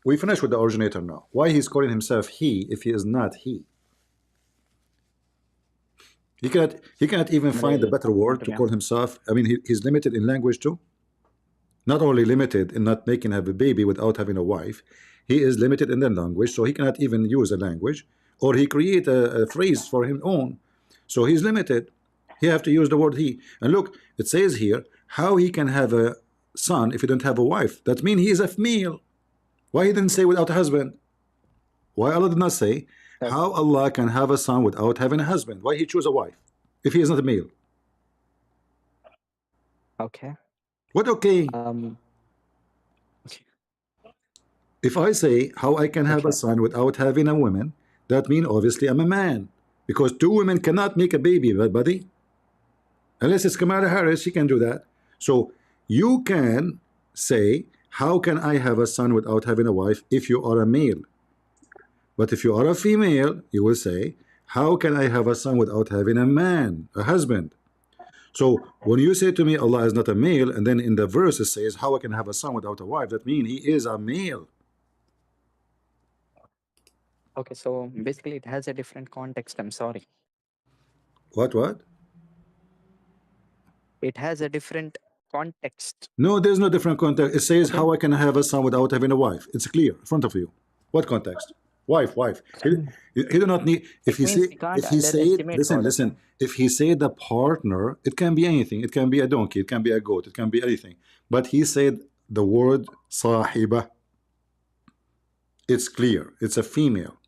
S1: We finish with the originator now. Why he's calling himself he if he is not he? He cannot even find a
S2: Malay,
S1: better word to
S2: continue.
S1: call himself. I mean he's limited in language too. Not only limited in not making have a baby without having a wife, he is limited in the language, so he cannot even use a language, or he create a phrase for him own. So he's limited. He have to use the word he. And look, it says here how he can have a son if he don't have a wife. That means he is a male. Why he didn't say without a husband? Why Allah did not say how Allah can have a son without having a husband? Why he choose a wife if he is not a male?
S2: Okay.
S1: What okay? If I say how I can have a son without having a woman, that means obviously I'm a man. Because two women cannot make a baby, buddy. Unless it's Kamala Harris, she can do that. So you can say, how can I have a son without having a wife if you are a male? But if you are a female, you will say, how can I have a son without having a man, a husband? So when you say to me, Allah is not a male, and then in the verse it says, how I can have a son without a wife, that means he is a male.
S2: Okay, so basically it has a different context. I'm sorry.
S1: What?
S2: It has a different context.
S1: No, there's no different context. It says how I can have a son without having a wife. It's clear in front of you. What context? Wife. He do not need. If he say, listen. If he say the partner, it can be anything. It can be a donkey. It can be a goat. It can be anything. But he said the word sahiba. It's clear. It's a female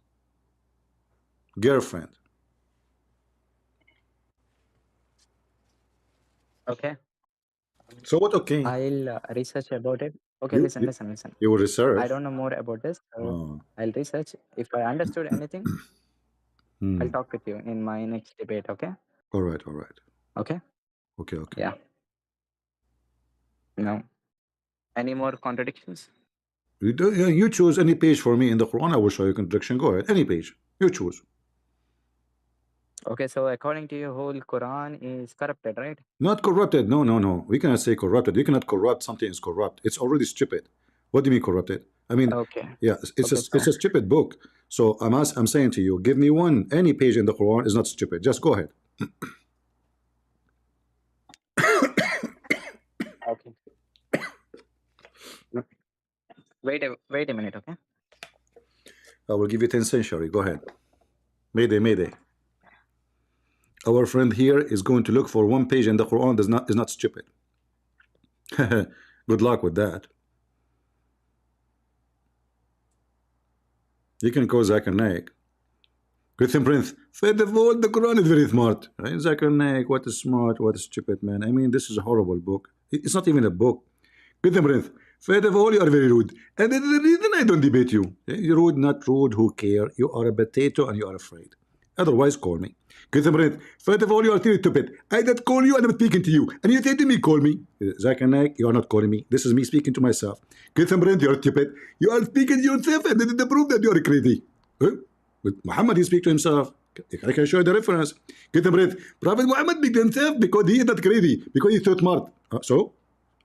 S1: girlfriend.
S2: Okay.
S1: So what? Okay.
S2: I'll research about it. Okay, listen.
S1: You will
S2: I
S1: research.
S2: don't know more about this.
S1: Oh.
S2: I'll research. If I understood anything,
S1: Hmm.
S2: I'll talk with you in my next debate. Okay.
S1: All right. All right.
S2: Okay.
S1: Okay.
S2: Yeah. No. Any more contradictions?
S1: You choose any page for me in the Quran. I will show you contradiction. Go ahead. Any page. You choose.
S2: Okay. So according to you, whole Quran is corrupted, right?
S1: Not corrupted. No, no, no. We cannot say corrupted. You cannot corrupt something is corrupt. It's already stupid. What do you mean corrupted? I mean,
S2: Okay.
S1: yeah, it's
S2: Okay.
S1: it's a stupid book. So I'm saying to you, give me any page in the Quran is not stupid. Just go ahead.
S2: Okay. Wait a minute. Okay.
S1: I will give you 10th century. Go ahead. Mayday, Mayday. Our friend here is going to look for one page in the Quran that is not stupid. Good luck with that. You can call Zakir Naik. Christian Prince. First of all, the Quran is very smart. Right? Zakir Naik, what is smart, what is stupid, man. I mean, this is a horrible book. It's not even a book. Christian Prince. First of all, you are very rude. And that's the reason I don't debate you. You're rude, not rude, who care? You are a potato and you are afraid. Otherwise, call me. Christian Prince. First of all, you are very stupid. I don't call you and I'm speaking to you. And you say to me, call me. Zakir Naik, you are not calling me. This is me speaking to myself. Christian Prince, you are stupid. You are speaking to yourself and this is the proof that you are crazy. Huh? With Muhammad, he speaks to himself. I can show you the reference. Prophet Muhammad speaks to himself because he is not crazy, because he's so smart. So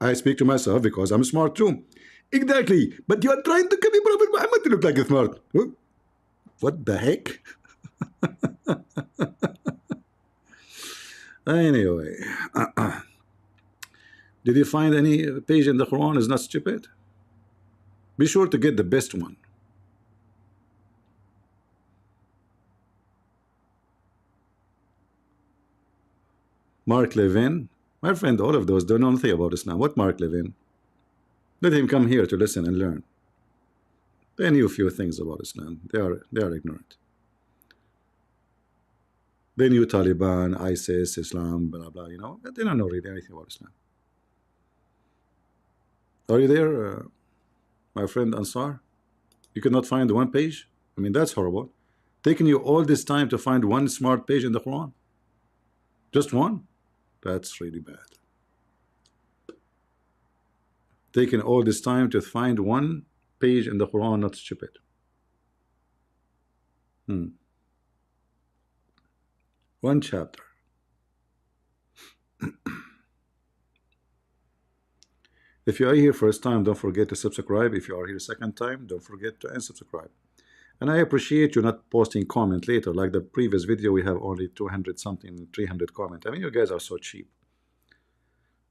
S1: I speak to myself because I'm smart too. Exactly. But you are trying to copy Prophet Muhammad to look like a smart. Huh? What the heck? Anyway, did you find any page in the Quran is not stupid? Be sure to get the best one. Mark Levin, my friend, all of those don't know nothing about Islam. What Mark Levin? Let him come here to listen and learn. They knew a few things about Islam. They are ignorant. They knew Taliban, ISIS, Islam, blah blah. You know, they don't know really anything about Islam. Are you there, my friend Ansar? You could not find one page. I mean, that's horrible. Taking you all this time to find one smart page in the Quran. Just one. That's really bad. Taking all this time to find one page in the Quran, not stupid. One chapter. If you are here first time, don't forget to subscribe. If you are here second time, don't forget to unsubscribe. And I appreciate you not posting comment later. Like the previous video, we have only 200 something, 300 comment. I mean, you guys are so cheap.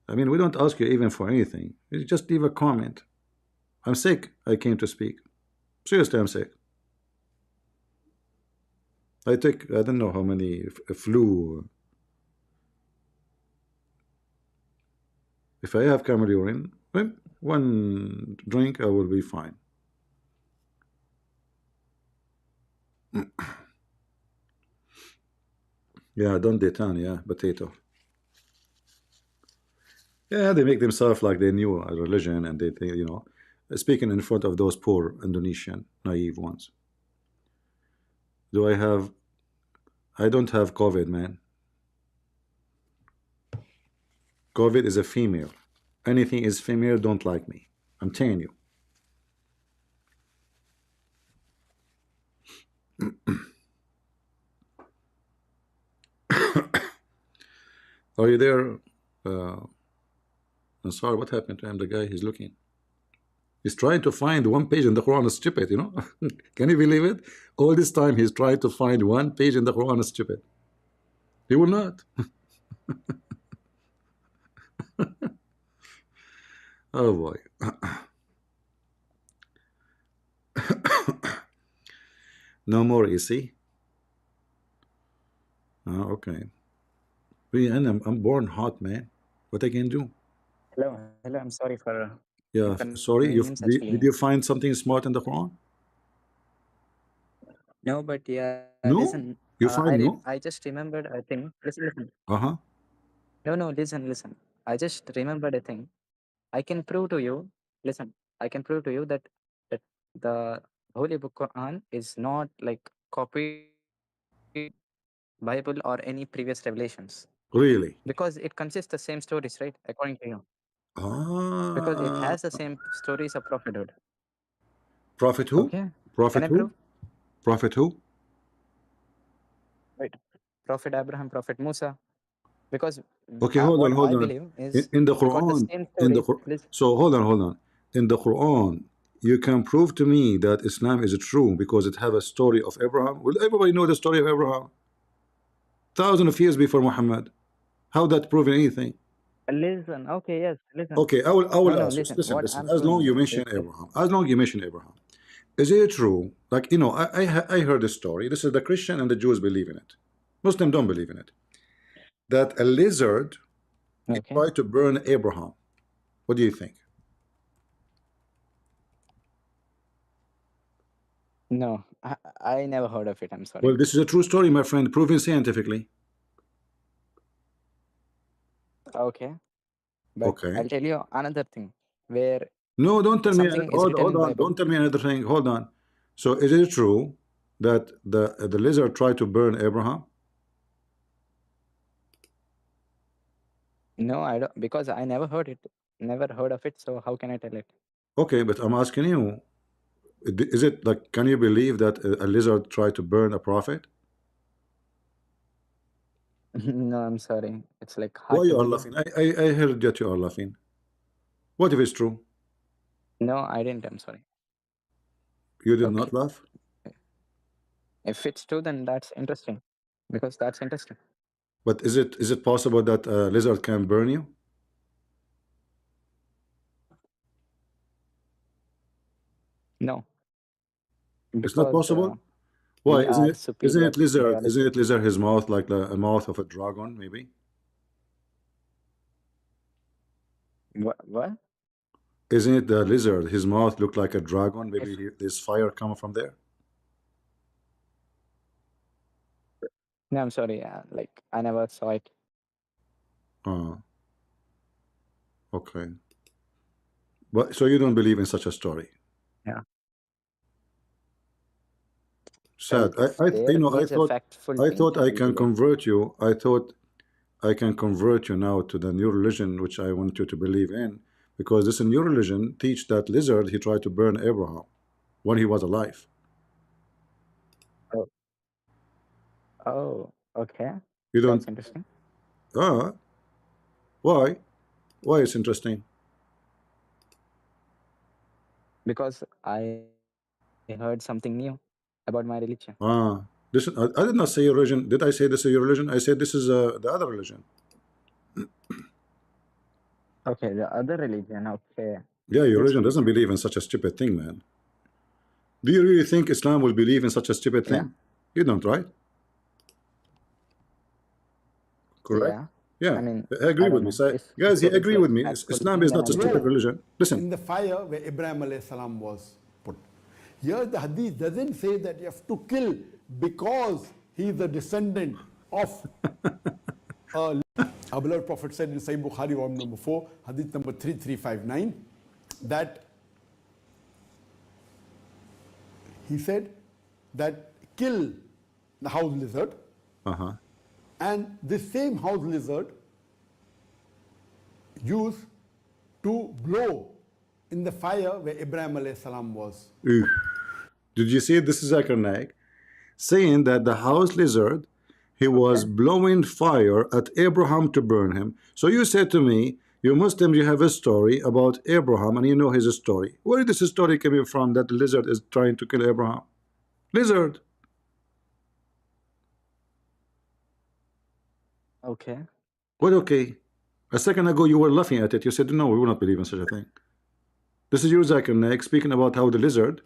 S1: I mean, we don't ask you even for anything. You just leave a comment. I'm sick. I came to speak. Seriously, I'm sick. I don't know how many flu. If I have camel urine, one drink, I will be fine. Yeah, don't detain, yeah, potato. Yeah, they make themselves like they knew a religion and they think, you know, speaking in front of those poor Indonesian naive ones. I don't have COVID, man. COVID is a female. Anything is female, don't like me. I'm telling you. Are you there? I'm sorry, what happened to him? The guy, he's looking. He's trying to find one page in the Quran is stupid, you know? Can you believe it? All this time he's trying to find one page in the Quran is stupid. He will not. Oh boy. No more EC. Oh, okay. And I'm born hot, man. What I can do?
S2: Hello. I'm sorry for
S1: Yeah, sorry.
S2: inconvenience.
S1: Did
S2: Actually,
S1: you find something smart in the Quran?
S2: no. But yeah,
S1: No?
S2: listen.
S1: You find no?
S2: I just remembered a thing. Listen.
S1: Uh-huh.
S2: No. Listen. I just remembered a thing. I can prove to you listen, I can prove to you that the Holy Book Quran is not like copied from Bible or any previous revelations
S1: Really?
S2: because it consists the same stories, right? According to you, because it
S1: Ah,
S2: has the same stories of prophethood.
S1: Prophet who?
S2: Okay, can
S1: Prophet
S2: I
S1: who?
S2: prove?
S1: Prophet who?
S2: Right, Prophet Abraham, Prophet Musa. Because
S1: Okay, hold on,
S2: what
S1: hold
S2: I
S1: on.
S2: believe is
S1: In the
S2: we got the
S1: Quran,
S2: same
S1: in the
S2: stories. Listen,
S1: so hold on. In the Quran, you can prove to me that Islam is true because it have a story of Abraham. Will everybody know the story of Abraham? Thousands of years before Muhammad. How that proving anything?
S2: listen. Okay, yes, listen.
S1: Okay, I
S2: No,
S1: will
S2: no,
S1: ask you.
S2: listen.
S1: Listen,
S2: What
S1: listen.
S2: I'm
S1: As
S2: showing
S1: long you
S2: you
S1: mention
S2: is the
S1: Abraham, as long you mention Abraham, is it true? Like I heard this story. This is the Christian and the Jews believe in it. Muslim don't believe in it. That a lizard he
S2: okay.
S1: tried to burn Abraham. What do you think?
S2: No, I never heard of it. I'm sorry.
S1: Well, this is a true story, my friend, proven scientifically.
S2: Okay, but
S1: Okay.
S2: I'll tell you another thing where
S1: No, don't tell me.
S2: something is written
S1: Hold
S2: in
S1: on.
S2: Bible.
S1: Don't tell me another thing. Hold on. So, is it true that the lizard tried to burn Abraham?
S2: No, I don't because I never heard it. Never heard of it. So how can I tell it?
S1: Okay, but I'm asking you, is it like, can you believe that a lizard tried to burn a prophet?
S2: No, I'm sorry. It's like
S1: Why
S2: hard to
S1: you are
S2: believe.
S1: laughing? I heard that you are laughing. What if it's true?
S2: No, I didn't. I'm sorry.
S1: You did
S2: Okay.
S1: not laugh?
S2: If it's true, then that's interesting because that's interesting.
S1: But is it possible that a lizard can burn you?
S2: No,
S1: It's not
S2: because
S1: possible? Why?
S2: we
S1: Isn't
S2: are
S1: it? Isn't
S2: superior
S1: it lizard? Isn't
S2: biology.
S1: it lizard? His mouth like a mouth of a dragon, maybe?
S2: What?
S1: Isn't it the lizard? His mouth looked like a dragon. Maybe
S2: If
S1: there's fire coming from there.
S2: no, I'm sorry. Like I never saw it.
S1: Uh, okay. But so you don't believe in such a story?
S2: Yeah. Well,
S1: Sad.
S2: if
S1: You
S2: there
S1: know,
S2: is a factful
S1: I
S2: thing,
S1: thought
S2: I
S1: I
S2: will
S1: can
S2: believe.
S1: convert you. I thought I can convert you now to the new religion, which I want you to believe in, because this new religion teach that lizard he tried to burn Abraham when he was alive.
S2: Oh, oh, okay.
S1: You
S2: That's
S1: don't?
S2: interesting
S1: Ah, why? Why it's interesting?
S2: because I heard something new about my religion.
S1: Ah, this I did not say your religion. Did I say this is your religion? I said this is the other religion.
S2: Okay, the other religion. Okay,
S1: Yeah, your
S2: which
S1: religion doesn't
S2: religion?
S1: believe in such a stupid thing, man. Do you really think Islam will believe in such a stupid
S2: Yeah,
S1: thing? You don't, right? Correct?
S2: yeah. I
S1: Yeah,
S2: mean,
S1: agree
S2: I
S1: with
S2: don't
S1: me.
S2: know.
S1: So, guys, he
S2: If it's
S1: agree
S2: like
S1: with me.
S2: factful
S1: Islam
S2: thing,
S1: is
S2: then
S1: not a
S2: I'll
S1: stupid
S2: believe.
S1: religion.
S6: In
S1: Listen,
S6: the fire where Ibrahim alayhi salam was put. Here the hadith doesn't say that you have to kill because he is a descendant of our beloved Prophet said in Sahih Bukhari, volume number 4, hadith number 3359, that he said that kill the house lizard,
S1: uh-huh.
S6: and this same house lizard used to blow in the fire where Ibrahim alayhi salam was
S1: Ooh.
S6: put.
S1: Did you see this is Zakir Naik saying that the house lizard he was
S2: Okay.
S1: blowing fire at Abraham to burn him? So you said to me, you Muslims, you have a story about Abraham and you know his story. Where is this story coming from that the lizard is trying to kill Abraham? Lizard.
S2: Okay.
S1: What okay? A second ago you were laughing at it. You said no, we will not believe in such a thing. This is your Zakir Naik speaking about how the lizard,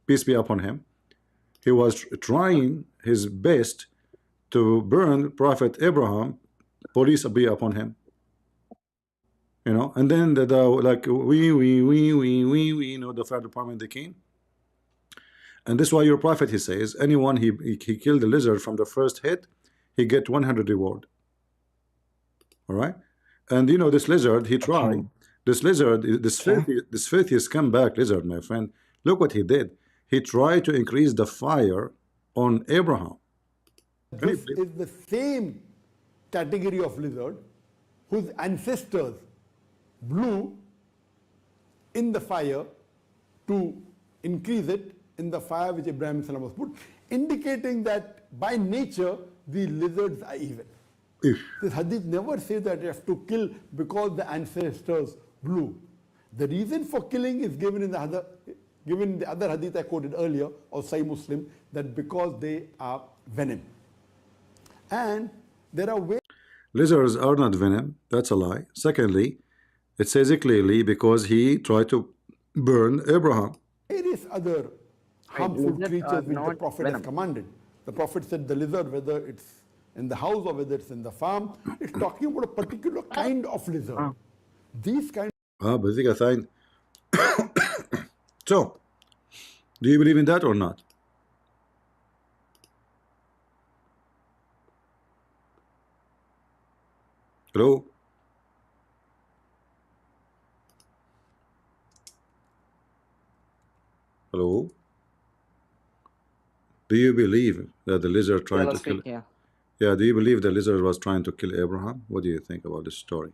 S1: peace be upon him, he was trying his best to burn Prophet Abraham, police be upon him. You know, and then the like we you know the fire department they came. And this is why your prophet he says anyone he killed the lizard from the first hit, he get 100 reward. All right. And you know this lizard he tried
S2: Okay.
S1: This lizard, this filthy scumbag lizard, my friend, look what he did. He tried to increase the fire on Abraham.
S6: This is the same category of lizard whose ancestors blew in the fire to increase it in the fire which Ibrahim salam was put, indicating that by nature the lizards are evil. This hadith never says that you have to kill because the ancestors blew. The reason for killing is given in the other hadith I quoted earlier of Sahih Muslim, that because they are venom. And there are ways.
S1: Lizards are not venom. That's a lie. Secondly, it says it clearly because he tried to burn Abraham.
S6: Various other harmful creatures which the Prophet has commanded. The Prophet said the lizard, whether it's in the house or whether it's in the farm, it's talking about a particular kind of lizard. These kind.
S1: But I think so. Do you believe in that or not? Hello? Hello? Do you believe that the lizard trying to kill? Yeah, do you believe the lizard was trying to kill Abraham? What do you think about this story?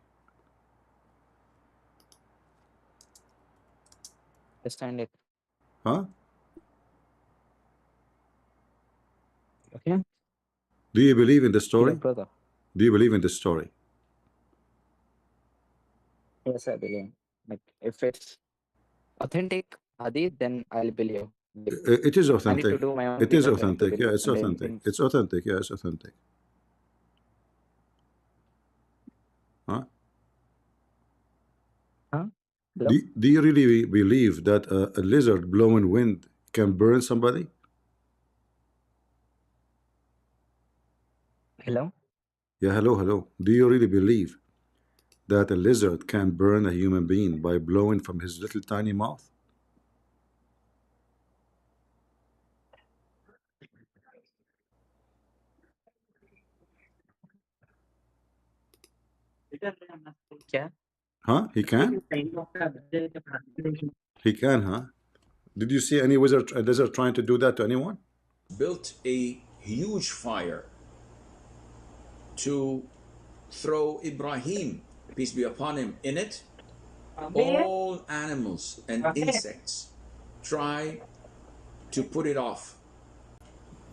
S2: Understand it.
S1: Huh?
S2: Okay.
S1: Do you believe in the story?
S2: Yeah, brother.
S1: Do you believe in this story?
S2: Yes, I believe. Like, if it's authentic hadith, then I'll believe.
S1: It is
S2: I need
S1: authentic.
S2: to do my own
S1: It is
S2: research to
S1: authentic. Yeah,
S2: believe
S1: it's
S2: in
S1: authentic.
S2: things.
S1: It's authentic. Yeah, it's authentic. Huh?
S2: Huh? Hello?
S1: Do you really believe that a lizard blowing wind can burn somebody?
S2: Hello?
S1: Yeah, hello, hello. Do you really believe that a lizard can burn a human being by blowing from his little tiny mouth?
S2: Yeah.
S1: Huh? He can? He can, huh? Did you see any lizard trying to do that to anyone?
S7: Built a huge fire to throw Ibrahim, peace be upon him, in it. All animals and insects try to put it off.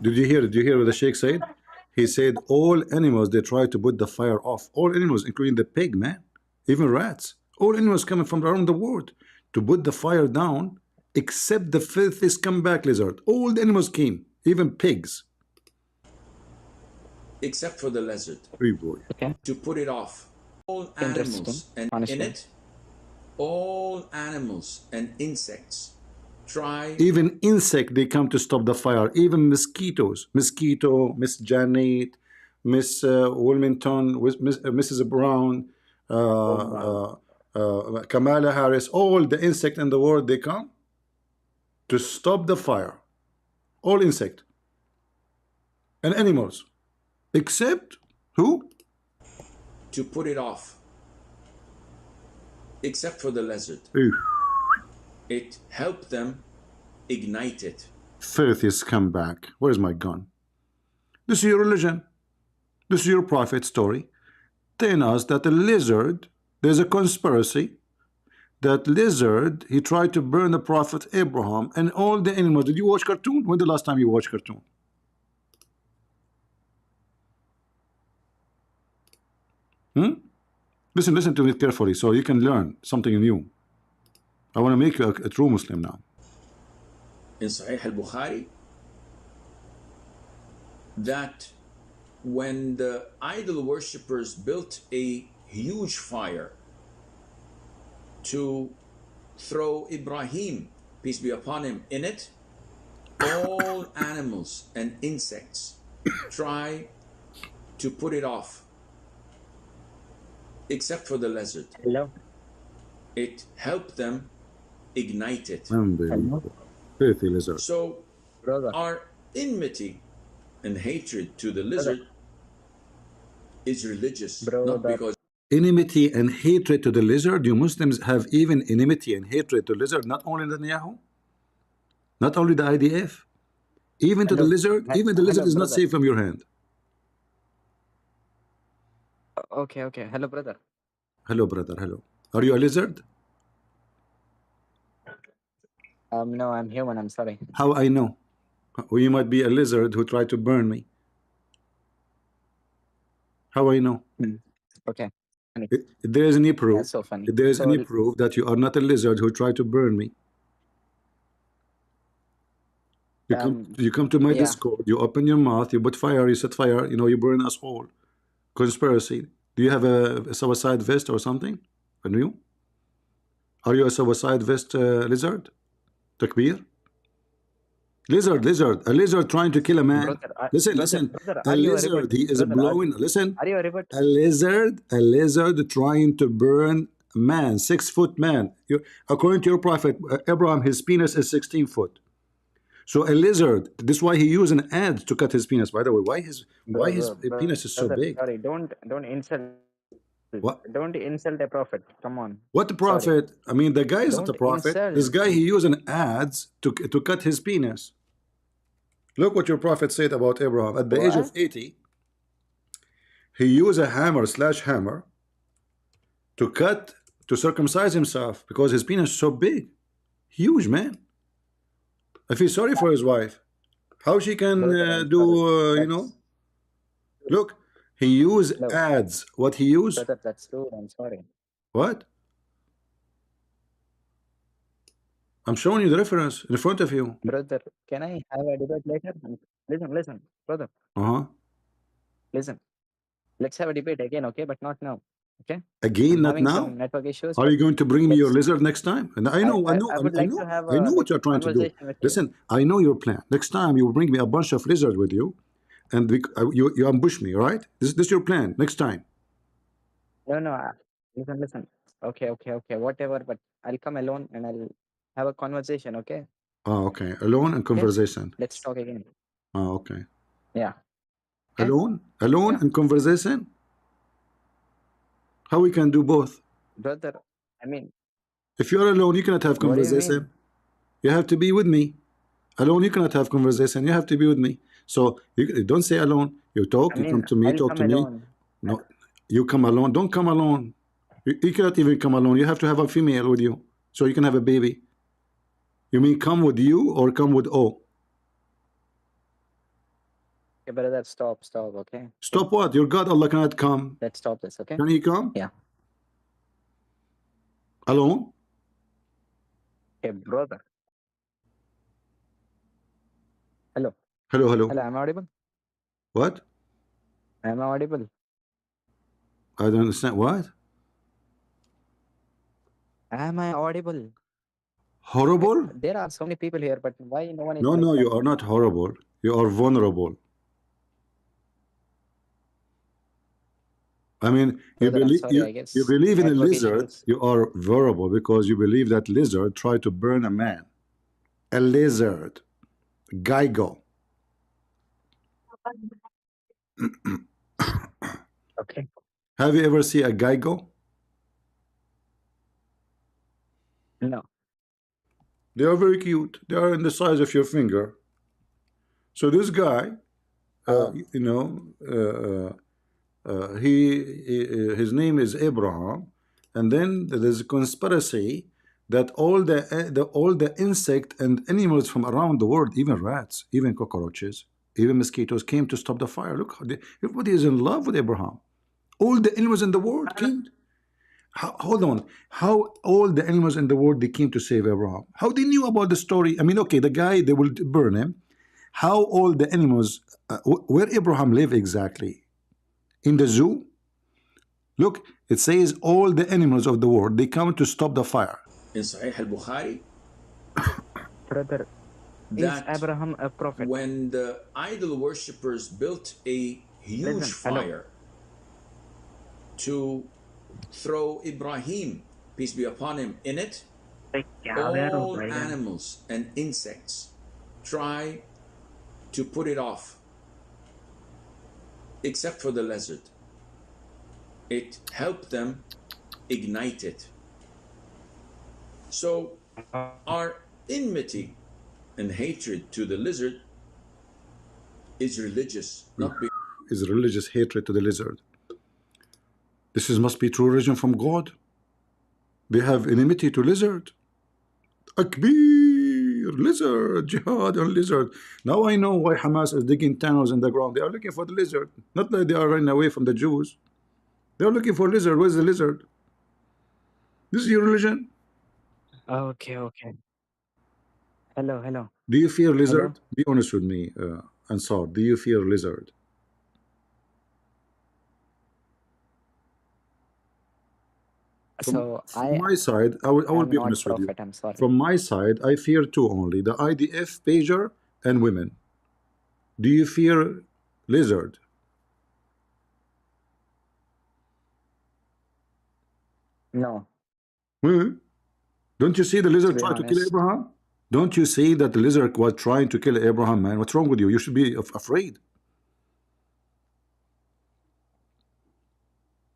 S1: Did you hear what the Sheikh said? He said all animals, they try to put the fire off. All animals, including the pig, man. Even rats. All animals coming from around the world to put the fire down, except the filthy scumbag lizard. All the animals came, even pigs.
S7: Except for the lizard.
S1: Hey boy.
S2: Okay.
S7: To put it off. All animals and in it, all animals and insects try.
S1: Even insect, they come to stop the fire. Even mosquitoes. Mosquito, Miss Janet, Miss Wilmington, Mrs. Brown, Kamala Harris, all the insect in the world, they come to stop the fire. All insect and animals, except who?
S7: To put it off. Except for the lizard.
S1: Ooh.
S7: It helped them ignite it.
S1: Filthy scumbag. Where's my gun? This is your religion. This is your prophet story. Telling us that the lizard, there's a conspiracy. That lizard, he tried to burn the prophet Abraham and all the animals. Did you watch cartoon? When the last time you watched cartoon? Listen to me carefully so you can learn something new. I want to make you a true Muslim now.
S7: In Sahih al-Bukhari, that when the idol worshippers built a huge fire to throw Ibrahim, peace be upon him, in it, all animals and insects try to put it off, except for the lizard.
S2: Hello.
S7: It helped them ignite it.
S1: Unbelievable. Filthy lizard.
S7: So
S2: Brother.
S7: our enmity and hatred to the lizard is religious, not because
S1: enmity and hatred to the lizard? You Muslims have even enmity and hatred to lizard, not only Netanyahu, not only the IDF, even to the lizard. Even the lizard is not safe from your hand.
S2: Okay, okay. Hello, brother.
S1: Hello, brother. Hello. Are you a lizard?
S2: No, I'm human. I'm sorry.
S1: How I know? Well, you might be a lizard who tried to burn me. How I know?
S2: Okay.
S1: If there is any proof,
S2: That's so funny.
S1: if there is any proof that you are not a lizard who tried to burn me, you come to my Discord, you open your mouth, you put fire, you set fire, you know, you burn us all. Conspiracy. Do you have a suicide vest or something? A new? Are you a suicide vest lizard? Takbir? Lizard, a lizard trying to kill a man.
S2: Brother,
S1: listen.
S2: Brother,
S1: A lizard, he is blowing. Listen.
S2: Are you a rivet?
S1: A lizard trying to burn a man, 6-foot man. According to your prophet Abraham, his penis is 16 foot. So a lizard. This is why he used an adze to cut his penis. By the way, why his penis is so big?
S2: Sorry, don't insult.
S1: What?
S2: Don't insult a prophet. Come on.
S1: What the prophet? Sorry. I mean, the guy is not a prophet.
S2: Insult.
S1: This guy, he used an adze to cut his penis. Look what your prophet said about Abraham. At the age of 80, he used a hammer/hammer to circumcise himself because his penis is so big. Huge, man. I feel sorry for his wife. How she can you know? Look, he used adze. What he used?
S2: That's true. I'm sorry.
S1: What? I'm showing you the reference in front of you.
S2: Brother, can I have a debate later? Listen, brother. Listen. Let's have a debate again, okay? But not now. Okay?
S1: Again, not now?
S2: Network issues.
S1: Are you going to bring me your lizard next time? And I know what you're trying to do. Listen, I know your plan. Next time you will bring me a bunch of lizards with you, and you ambush me, right? This is your plan. Next time.
S2: No. Listen. Okay. Whatever. But I'll come alone and I'll have a conversation. Okay?
S1: Oh, okay. Alone and conversation.
S2: Okay? Let's talk again.
S1: Oh, okay.
S2: Yeah.
S1: Okay? Alone and conversation. How we can do both?
S2: Brother, I mean,
S1: if you're alone, you cannot have conversation. You have to be with me. Alone, you cannot have conversation. You have to be with me. So you don't say alone. You talk. You come to me. Talk to me. No, you come alone. Don't come alone. You cannot even come alone. You have to have a female with you so you can have a baby. You mean come with you or come with O?
S2: Okay, brother, stop, okay?
S1: Stop what? Your God, Allah cannot come.
S2: Let's stop this, okay?
S1: Can he come?
S2: Yeah.
S1: Alone?
S2: Okay, brother. Hello.
S1: Hello.
S2: Am I audible?
S1: What?
S2: Am I audible?
S1: I don't understand. What?
S2: Am I audible?
S1: Horrible?
S2: There are so many people here, but why no one is...
S1: No, you are not horrible. You are vulnerable. I mean, you believe in a lizard, you are vulnerable because you believe that lizard tried to burn a man. A lizard. Geigo.
S2: Okay.
S1: Have you ever seen a geigo?
S2: No.
S1: They are very cute. They are in the size of your finger. So this guy, you know, his name is Abraham, and then there's a conspiracy that all the insect and animals from around the world, even rats, even cockroaches, even mosquitoes, came to stop the fire. Look, everybody is in love with Abraham. All the animals in the world came. Hold on. How all the animals in the world, they came to save Abraham? How they knew about the story? I mean, okay, the guy, they will burn him. How all the animals, where Abraham lived exactly? In the zoo? Look, it says all the animals of the world, they come to stop the fire.
S7: In Sahih al-Bukhari,
S2: brother, is Abraham a prophet?
S7: When the idol worshippers built a huge fire to throw Ibrahim, peace be upon him, in it, all animals and insects try to put it off, except for the lizard. it helped them ignite it. So our enmity and hatred to the lizard is religious, not
S1: is religious hatred to the lizard. This is must be true religion from God. They have enmity to lizard. Akbir, lizard, jihad on lizard. Now I know why Hamas is digging tunnels in the ground. They are looking for the lizard. Not like they are running away from the Jews. They are looking for lizard. Where's the lizard? This is your religion.
S2: Okay, okay. Hello, hello.
S1: Do you fear lizard?
S2: Hello?
S1: Be honest with me, Ansar. Do you fear lizard?
S2: So
S1: From my side, I will
S2: I'm
S1: be
S2: not
S1: honest with you.
S2: prophet, I'm sorry.
S1: From my side, I fear two only: the IDF, pager, and women. Do you fear lizard?
S2: No,
S1: Hmm? Don't you see the
S2: to
S1: lizard
S2: be
S1: try to kill
S2: honest.
S1: Abraham? Don't you see that the lizard was trying to kill Abraham, man? What's wrong with you? You should be afraid.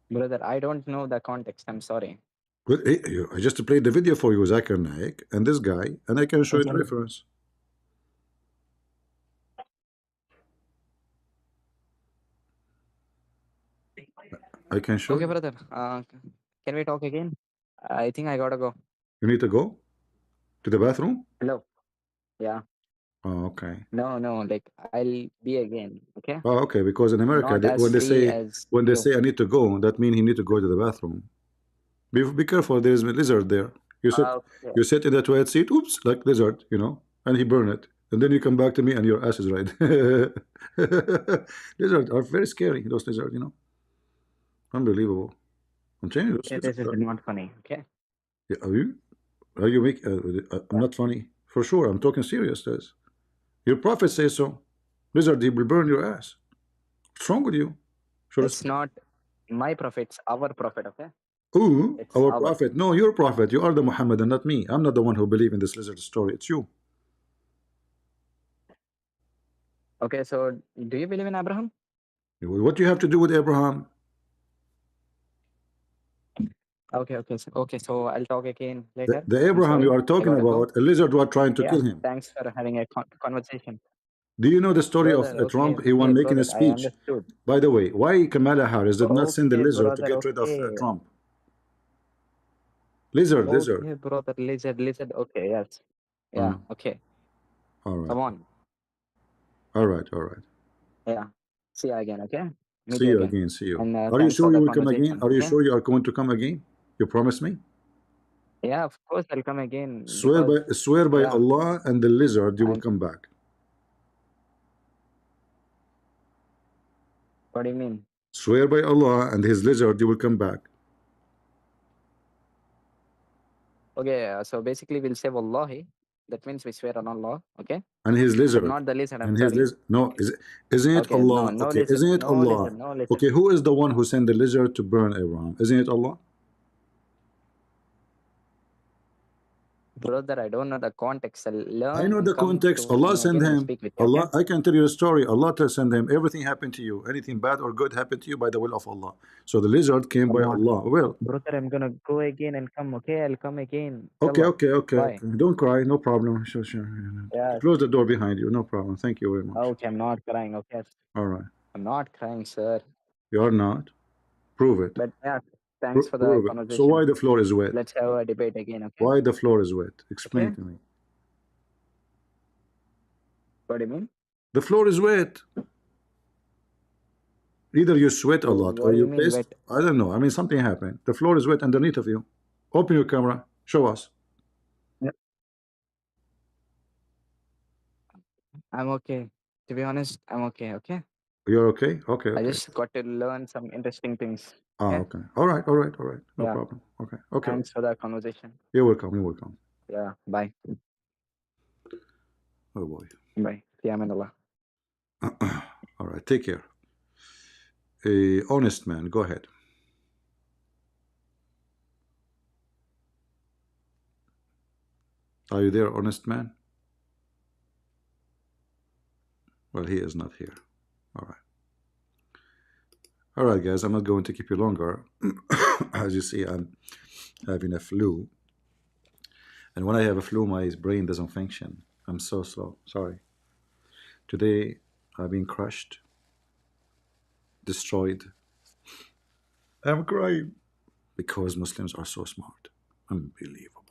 S2: Brother, I don't know the context, I'm sorry.
S1: But, hey, I just played the video for you, Zakir Naik, and this guy, and I can show you the
S2: Okay.
S1: reference. I can show
S2: Okay,
S1: you.
S2: brother. Can we talk again? I think I gotta go.
S1: You need to go to the bathroom?
S2: Hello. Yeah.
S1: Oh, okay.
S2: No, no, like I'll be again. Okay.
S1: Oh, okay. Because in America,
S2: Not as free as
S1: when they
S2: you.
S1: say I need to go, that means he need to go to the bathroom. Be careful. There is a lizard there.
S2: Okay.
S1: You sit in the toilet seat. Oops, like lizard, you know, and he burn it, and then you come back to me, and your ass is right. Lizards are very scary. Those lizards, you know, unbelievable. I'm telling you, those
S2: Okay, this
S1: lizards
S2: is
S1: are.
S2: not funny. Okay.
S1: Yeah, are you? Are you make? I'm not funny for sure. I'm talking serious. This. Your prophet says so. Lizard, he will burn your ass. What's wrong with you? Show
S2: It's
S1: respect.
S2: not my prophet, it's our prophet. Okay.
S1: Ooh,
S2: It's
S1: our
S2: our.
S1: prophet. No, your prophet. You are the Muhammad and not me. I'm not the one who believe in this lizard story. It's you.
S2: Okay. So, do you believe in Abraham?
S1: What do you have to do with Abraham?
S2: Okay. Okay. So I'll talk again
S1: The,
S2: later.
S1: the
S2: I'm
S1: Abraham
S2: sorry.
S1: you are
S2: I
S1: talking
S2: gotta go.
S1: about, a lizard was trying to
S2: Yeah.
S1: kill him.
S2: Thanks for having a conversation,
S1: Do you know the story of
S2: brother. Okay.
S1: Trump? He
S2: Okay,
S1: was making a
S2: brother. I
S1: speech.
S2: understood.
S1: By the way, why Kamala Harris did not send the
S2: Okay,
S1: lizard to
S2: brother.
S1: get rid of
S2: Okay.
S1: Trump? Lizard.
S2: Okay, brother. Lizard. Okay. Yes. Yeah. Okay.
S1: All right.
S2: Come on.
S1: All right. All right.
S2: Yeah. See you again. Okay. Meet
S1: See
S2: you
S1: you
S2: again.
S1: again. See you.
S2: And
S1: Are you
S2: thanks for
S1: sure
S2: the
S1: you will come again?
S2: conversation.
S1: Are you
S2: Okay.
S1: sure you are going to come again? You promise me?
S2: Yeah. Of course, I'll come again because
S1: Swear by
S2: yeah,
S1: Allah and the lizard you will
S2: I'm.
S1: come back.
S2: What do you mean?
S1: Swear by Allah and his lizard you will come back.
S2: Okay. So basically, we'll say Wallahi. That means we swear on Allah. Okay.
S1: And his
S2: But
S1: lizard.
S2: not the lizard. I'm
S1: And his
S2: sorry.
S1: lizard. No, isn't it
S2: Okay. No.
S1: Allah?
S2: No
S1: Okay,
S2: lizard.
S1: isn't it
S2: No
S1: Allah?
S2: lizard. No lizard.
S1: Okay, who is the one who sent the lizard to burn Abraham? Isn't it Allah?
S2: Brother, I don't know the context. I'll
S1: I
S2: learn
S1: know
S2: and
S1: the
S2: come
S1: context.
S2: to
S1: Allah
S2: you
S1: sent
S2: again and
S1: him.
S2: speak with you. Okay.
S1: Allah, I can tell you a story. Allah to send him. Everything happened to you. Anything bad or good happened to you by the will of Allah. So the lizard came by
S2: Come on.
S1: Allah. Well,
S2: Brother, I'm gonna go again and come. Okay, I'll come again.
S1: okay,
S2: Yalla.
S1: okay, okay,
S2: Bye.
S1: okay. Don't cry. No problem. Sure, sure.
S2: Yeah.
S1: Close the door behind you. No problem. Thank you very much.
S2: Okay, I'm not crying. Okay.
S1: All right.
S2: I'm not crying, sir.
S1: You are not. Prove it.
S2: But yeah, thanks for the
S1: Prove it. So
S2: conversation.
S1: why the floor is wet?
S2: Let's have a debate again. Okay.
S1: Why the floor is wet? Explain
S2: Okay.
S1: to me.
S2: What do you mean?
S1: The floor is wet. Either you sweat a lot
S2: What
S1: or
S2: do you
S1: you
S2: mean
S1: pissed.
S2: wet?
S1: I don't know. I mean, something happened. The floor is wet underneath of you. Open your camera. Show us.
S2: Yep. I'm okay. To be honest, I'm okay. Okay.
S1: You're okay? Okay,
S2: I
S1: okay.
S2: just got to learn some interesting things.
S1: Ah,
S2: Okay.
S1: okay. All right, all right, all right. No
S2: Yeah.
S1: problem. Okay, okay.
S2: Thanks for the conversation.
S1: You're welcome. You're welcome.
S2: Yeah. Bye.
S1: Oh boy.
S2: Bye. Fiamanallah.
S1: All right. Take care. A honest man. Go ahead. Are you there, honest man? Well, he is not here. All right. All right, guys, I'm not going to keep you longer. As you see, I'm having a flu. And when I have a flu, my brain doesn't function. I'm so slow. Sorry. Today, I've been crushed, destroyed. I'm crying because Muslims are so smart. Unbelievable.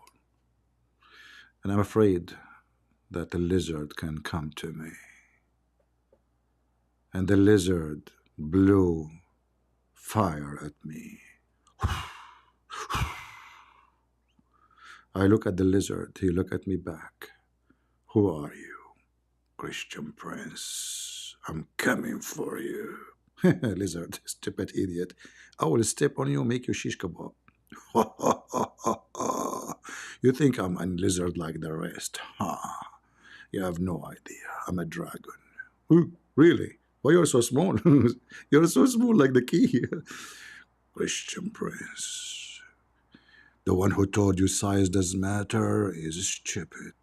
S1: And I'm afraid that the lizard can come to me. And the lizard blew fire at me. I look at the lizard, he look at me back. Who are you? Christian Prince. I'm coming for you. Lizard, stupid idiot. I will step on you, make you shish kebab. You think I'm a lizard like the rest? Huh? You have no idea. I'm a dragon. Really? Why you're so small? You're so small like the key. Christian Prince. The one who told you size doesn't matter is stupid.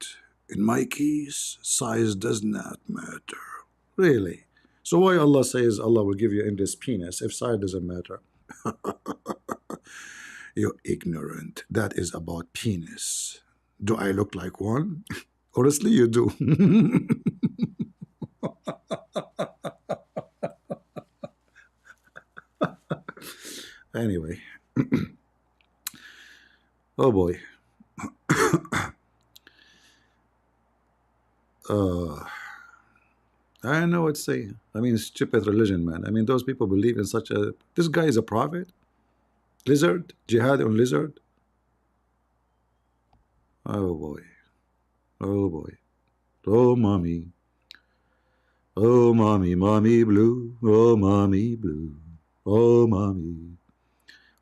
S1: In my case, size does not matter. Really? So why Allah says Allah will give you endless penis if size doesn't matter? You're ignorant. That is about penis. Do I look like one? Honestly, you do. Anyway. Oh boy. I know what to say. I mean, stupid religion, man. I mean, those people believe in such a... This guy is a prophet? Lizard? Jihad on lizard? Oh boy. Oh boy. Oh mommy. Oh mommy, mommy blue. Oh mommy blue. Oh mommy.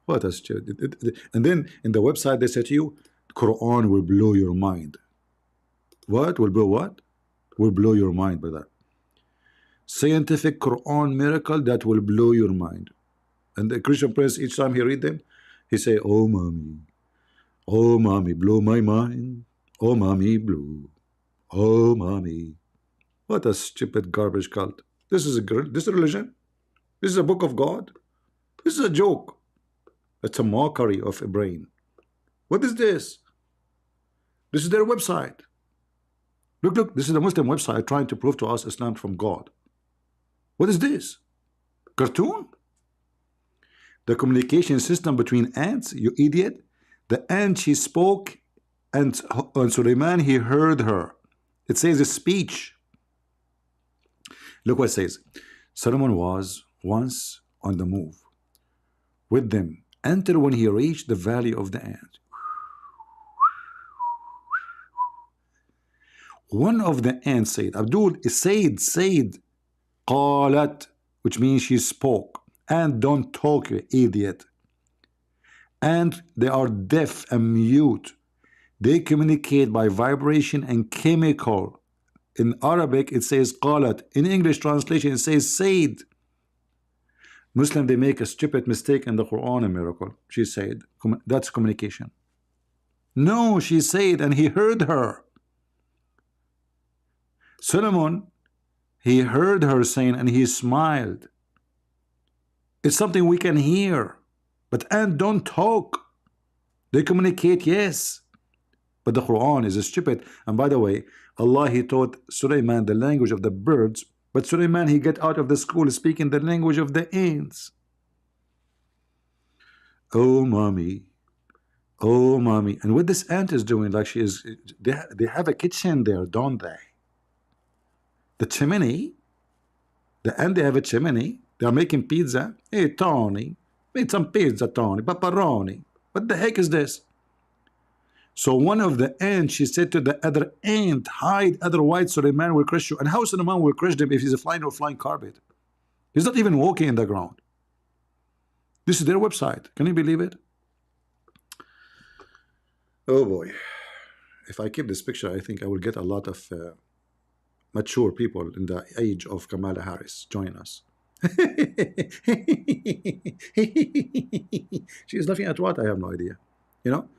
S1: What a stupid... And then in the website they say to you, Quran will blow your mind. What? Will blow what? Will blow your mind by that. Scientific Quran miracle that will blow your mind. And the Christian Prince, each time he read them, he say, oh mommy, blow my mind. Oh mommy, blue. Oh mommy. What a stupid garbage cult. This is this religion? This is a book of God? This is a joke. It's a mockery of a brain. What is this? This is their website. Look, this is a Muslim website trying to prove to us Islam from God. What is this? Cartoon? The communication system between ants, you idiot. The ant, she spoke, and on Suleiman, he heard her. It says a speech. Look what it says. Solomon was once on the move with them until when he reached the valley of the ant. One of the ants said, Abdul, said, قالت, which means she spoke. And don't talk, you idiot. And they are deaf and mute. They communicate by vibration and chemical. In Arabic, it says قالت. In English translation, it says said. Muslim, they make a stupid mistake in the Quran, a miracle. She said, that's communication. No, she said, and he heard her. Solomon, he heard her saying, and he smiled. It's something we can hear. But and don't talk. They communicate, yes. But the Quran is stupid. And by the way, Allah, he taught Sulaiman the language of the birds. But Sulaiman, he get out of the school speaking the language of the ants. Oh, mommy. Oh, mommy. And what this ant is doing, like she is, they have a kitchen there, don't they? The chimney, and they have a chimney. They are making pizza. Hey, Tony, made some pizza, Tony. Pepperoni. What the heck is this? So one of the ants, she said to the other ant, hide, otherwise Suleiman will crush you. And how Suleiman will crush them if he's flying or flying carpet? He's not even walking in the ground. This is their website. Can you believe it? Oh boy. If I keep this picture, I think I will get a lot of mature people in the age of Kamala Harris join us. She is laughing at what? I have no idea. You know,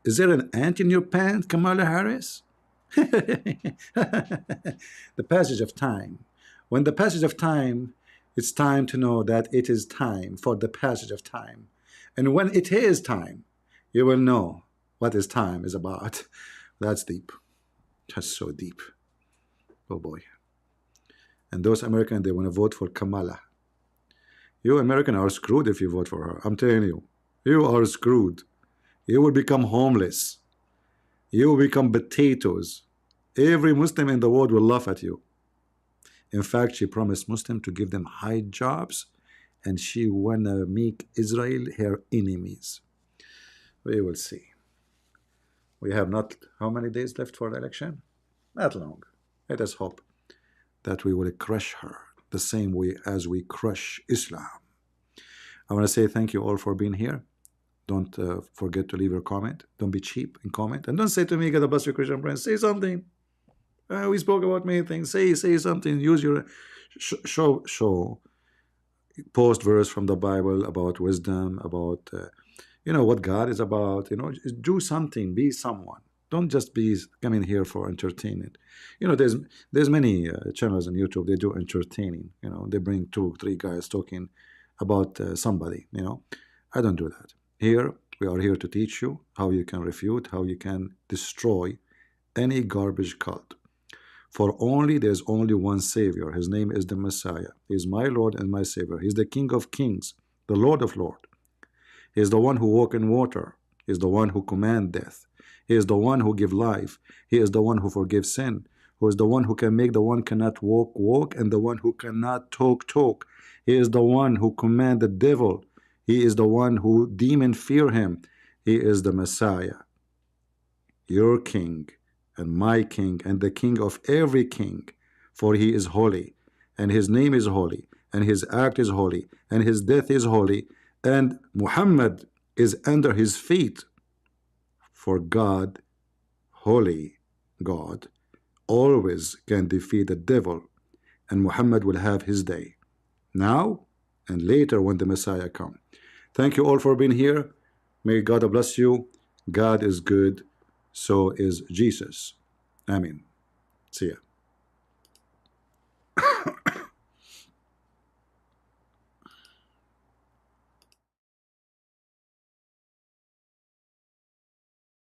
S1: is there an ant in your pants, Kamala Harris? The passage of time. When the passage of time It's time to know that it is time for the passage of time. And when it is time, you will know what is time is about. That's deep. That's so deep. Oh boy. And those Americans, they want to vote for Kamala. You Americans are screwed if you vote for her. I'm telling you. You are screwed. You will become homeless. You will become potatoes. Every Muslim in the world will laugh at you. In fact, she promised Muslims to give them high jobs, and she wanna make Israel her enemies. We will see. We have not how many days left for the election? Not long. Let us hope that we will crush her the same way as we crush Islam. I want to say thank you all for being here. Don't forget to leave your comment. Don't be cheap in comment. And don't say to me, get a bus your Christian friends. Say something. We spoke about many things. Say something. Use your show. Post verse from the Bible about wisdom, about what God is about. Do something. Be someone. Don't just be coming here for entertainment. There's many channels on YouTube. They do entertaining. They bring 2-3 guys talking about somebody. I don't do that. Here we are here to teach you how you can refute, how you can destroy any garbage cult. For there's only one Savior. His name is the Messiah. He is my Lord and my Savior. He's the King of Kings, the Lord of Lords. He is the one who walks in water. He is the one who commands death. He is the one who gives life. He is the one who forgives sin. Who is the one who can make the one cannot walk, and the one who cannot talk. He is the one who commands the devil. He is the one who demons fear him. He is the Messiah, your King, and my King, and the King of every king. For he is holy, and his name is holy, and his act is holy, and his death is holy, and Muhammad is under his feet. For God, holy God, always can defeat the devil, and Muhammad will have his day, now and later when the Messiah comes. Thank you all for being here. May God bless you. God is good. So is Jesus. Amen. See ya.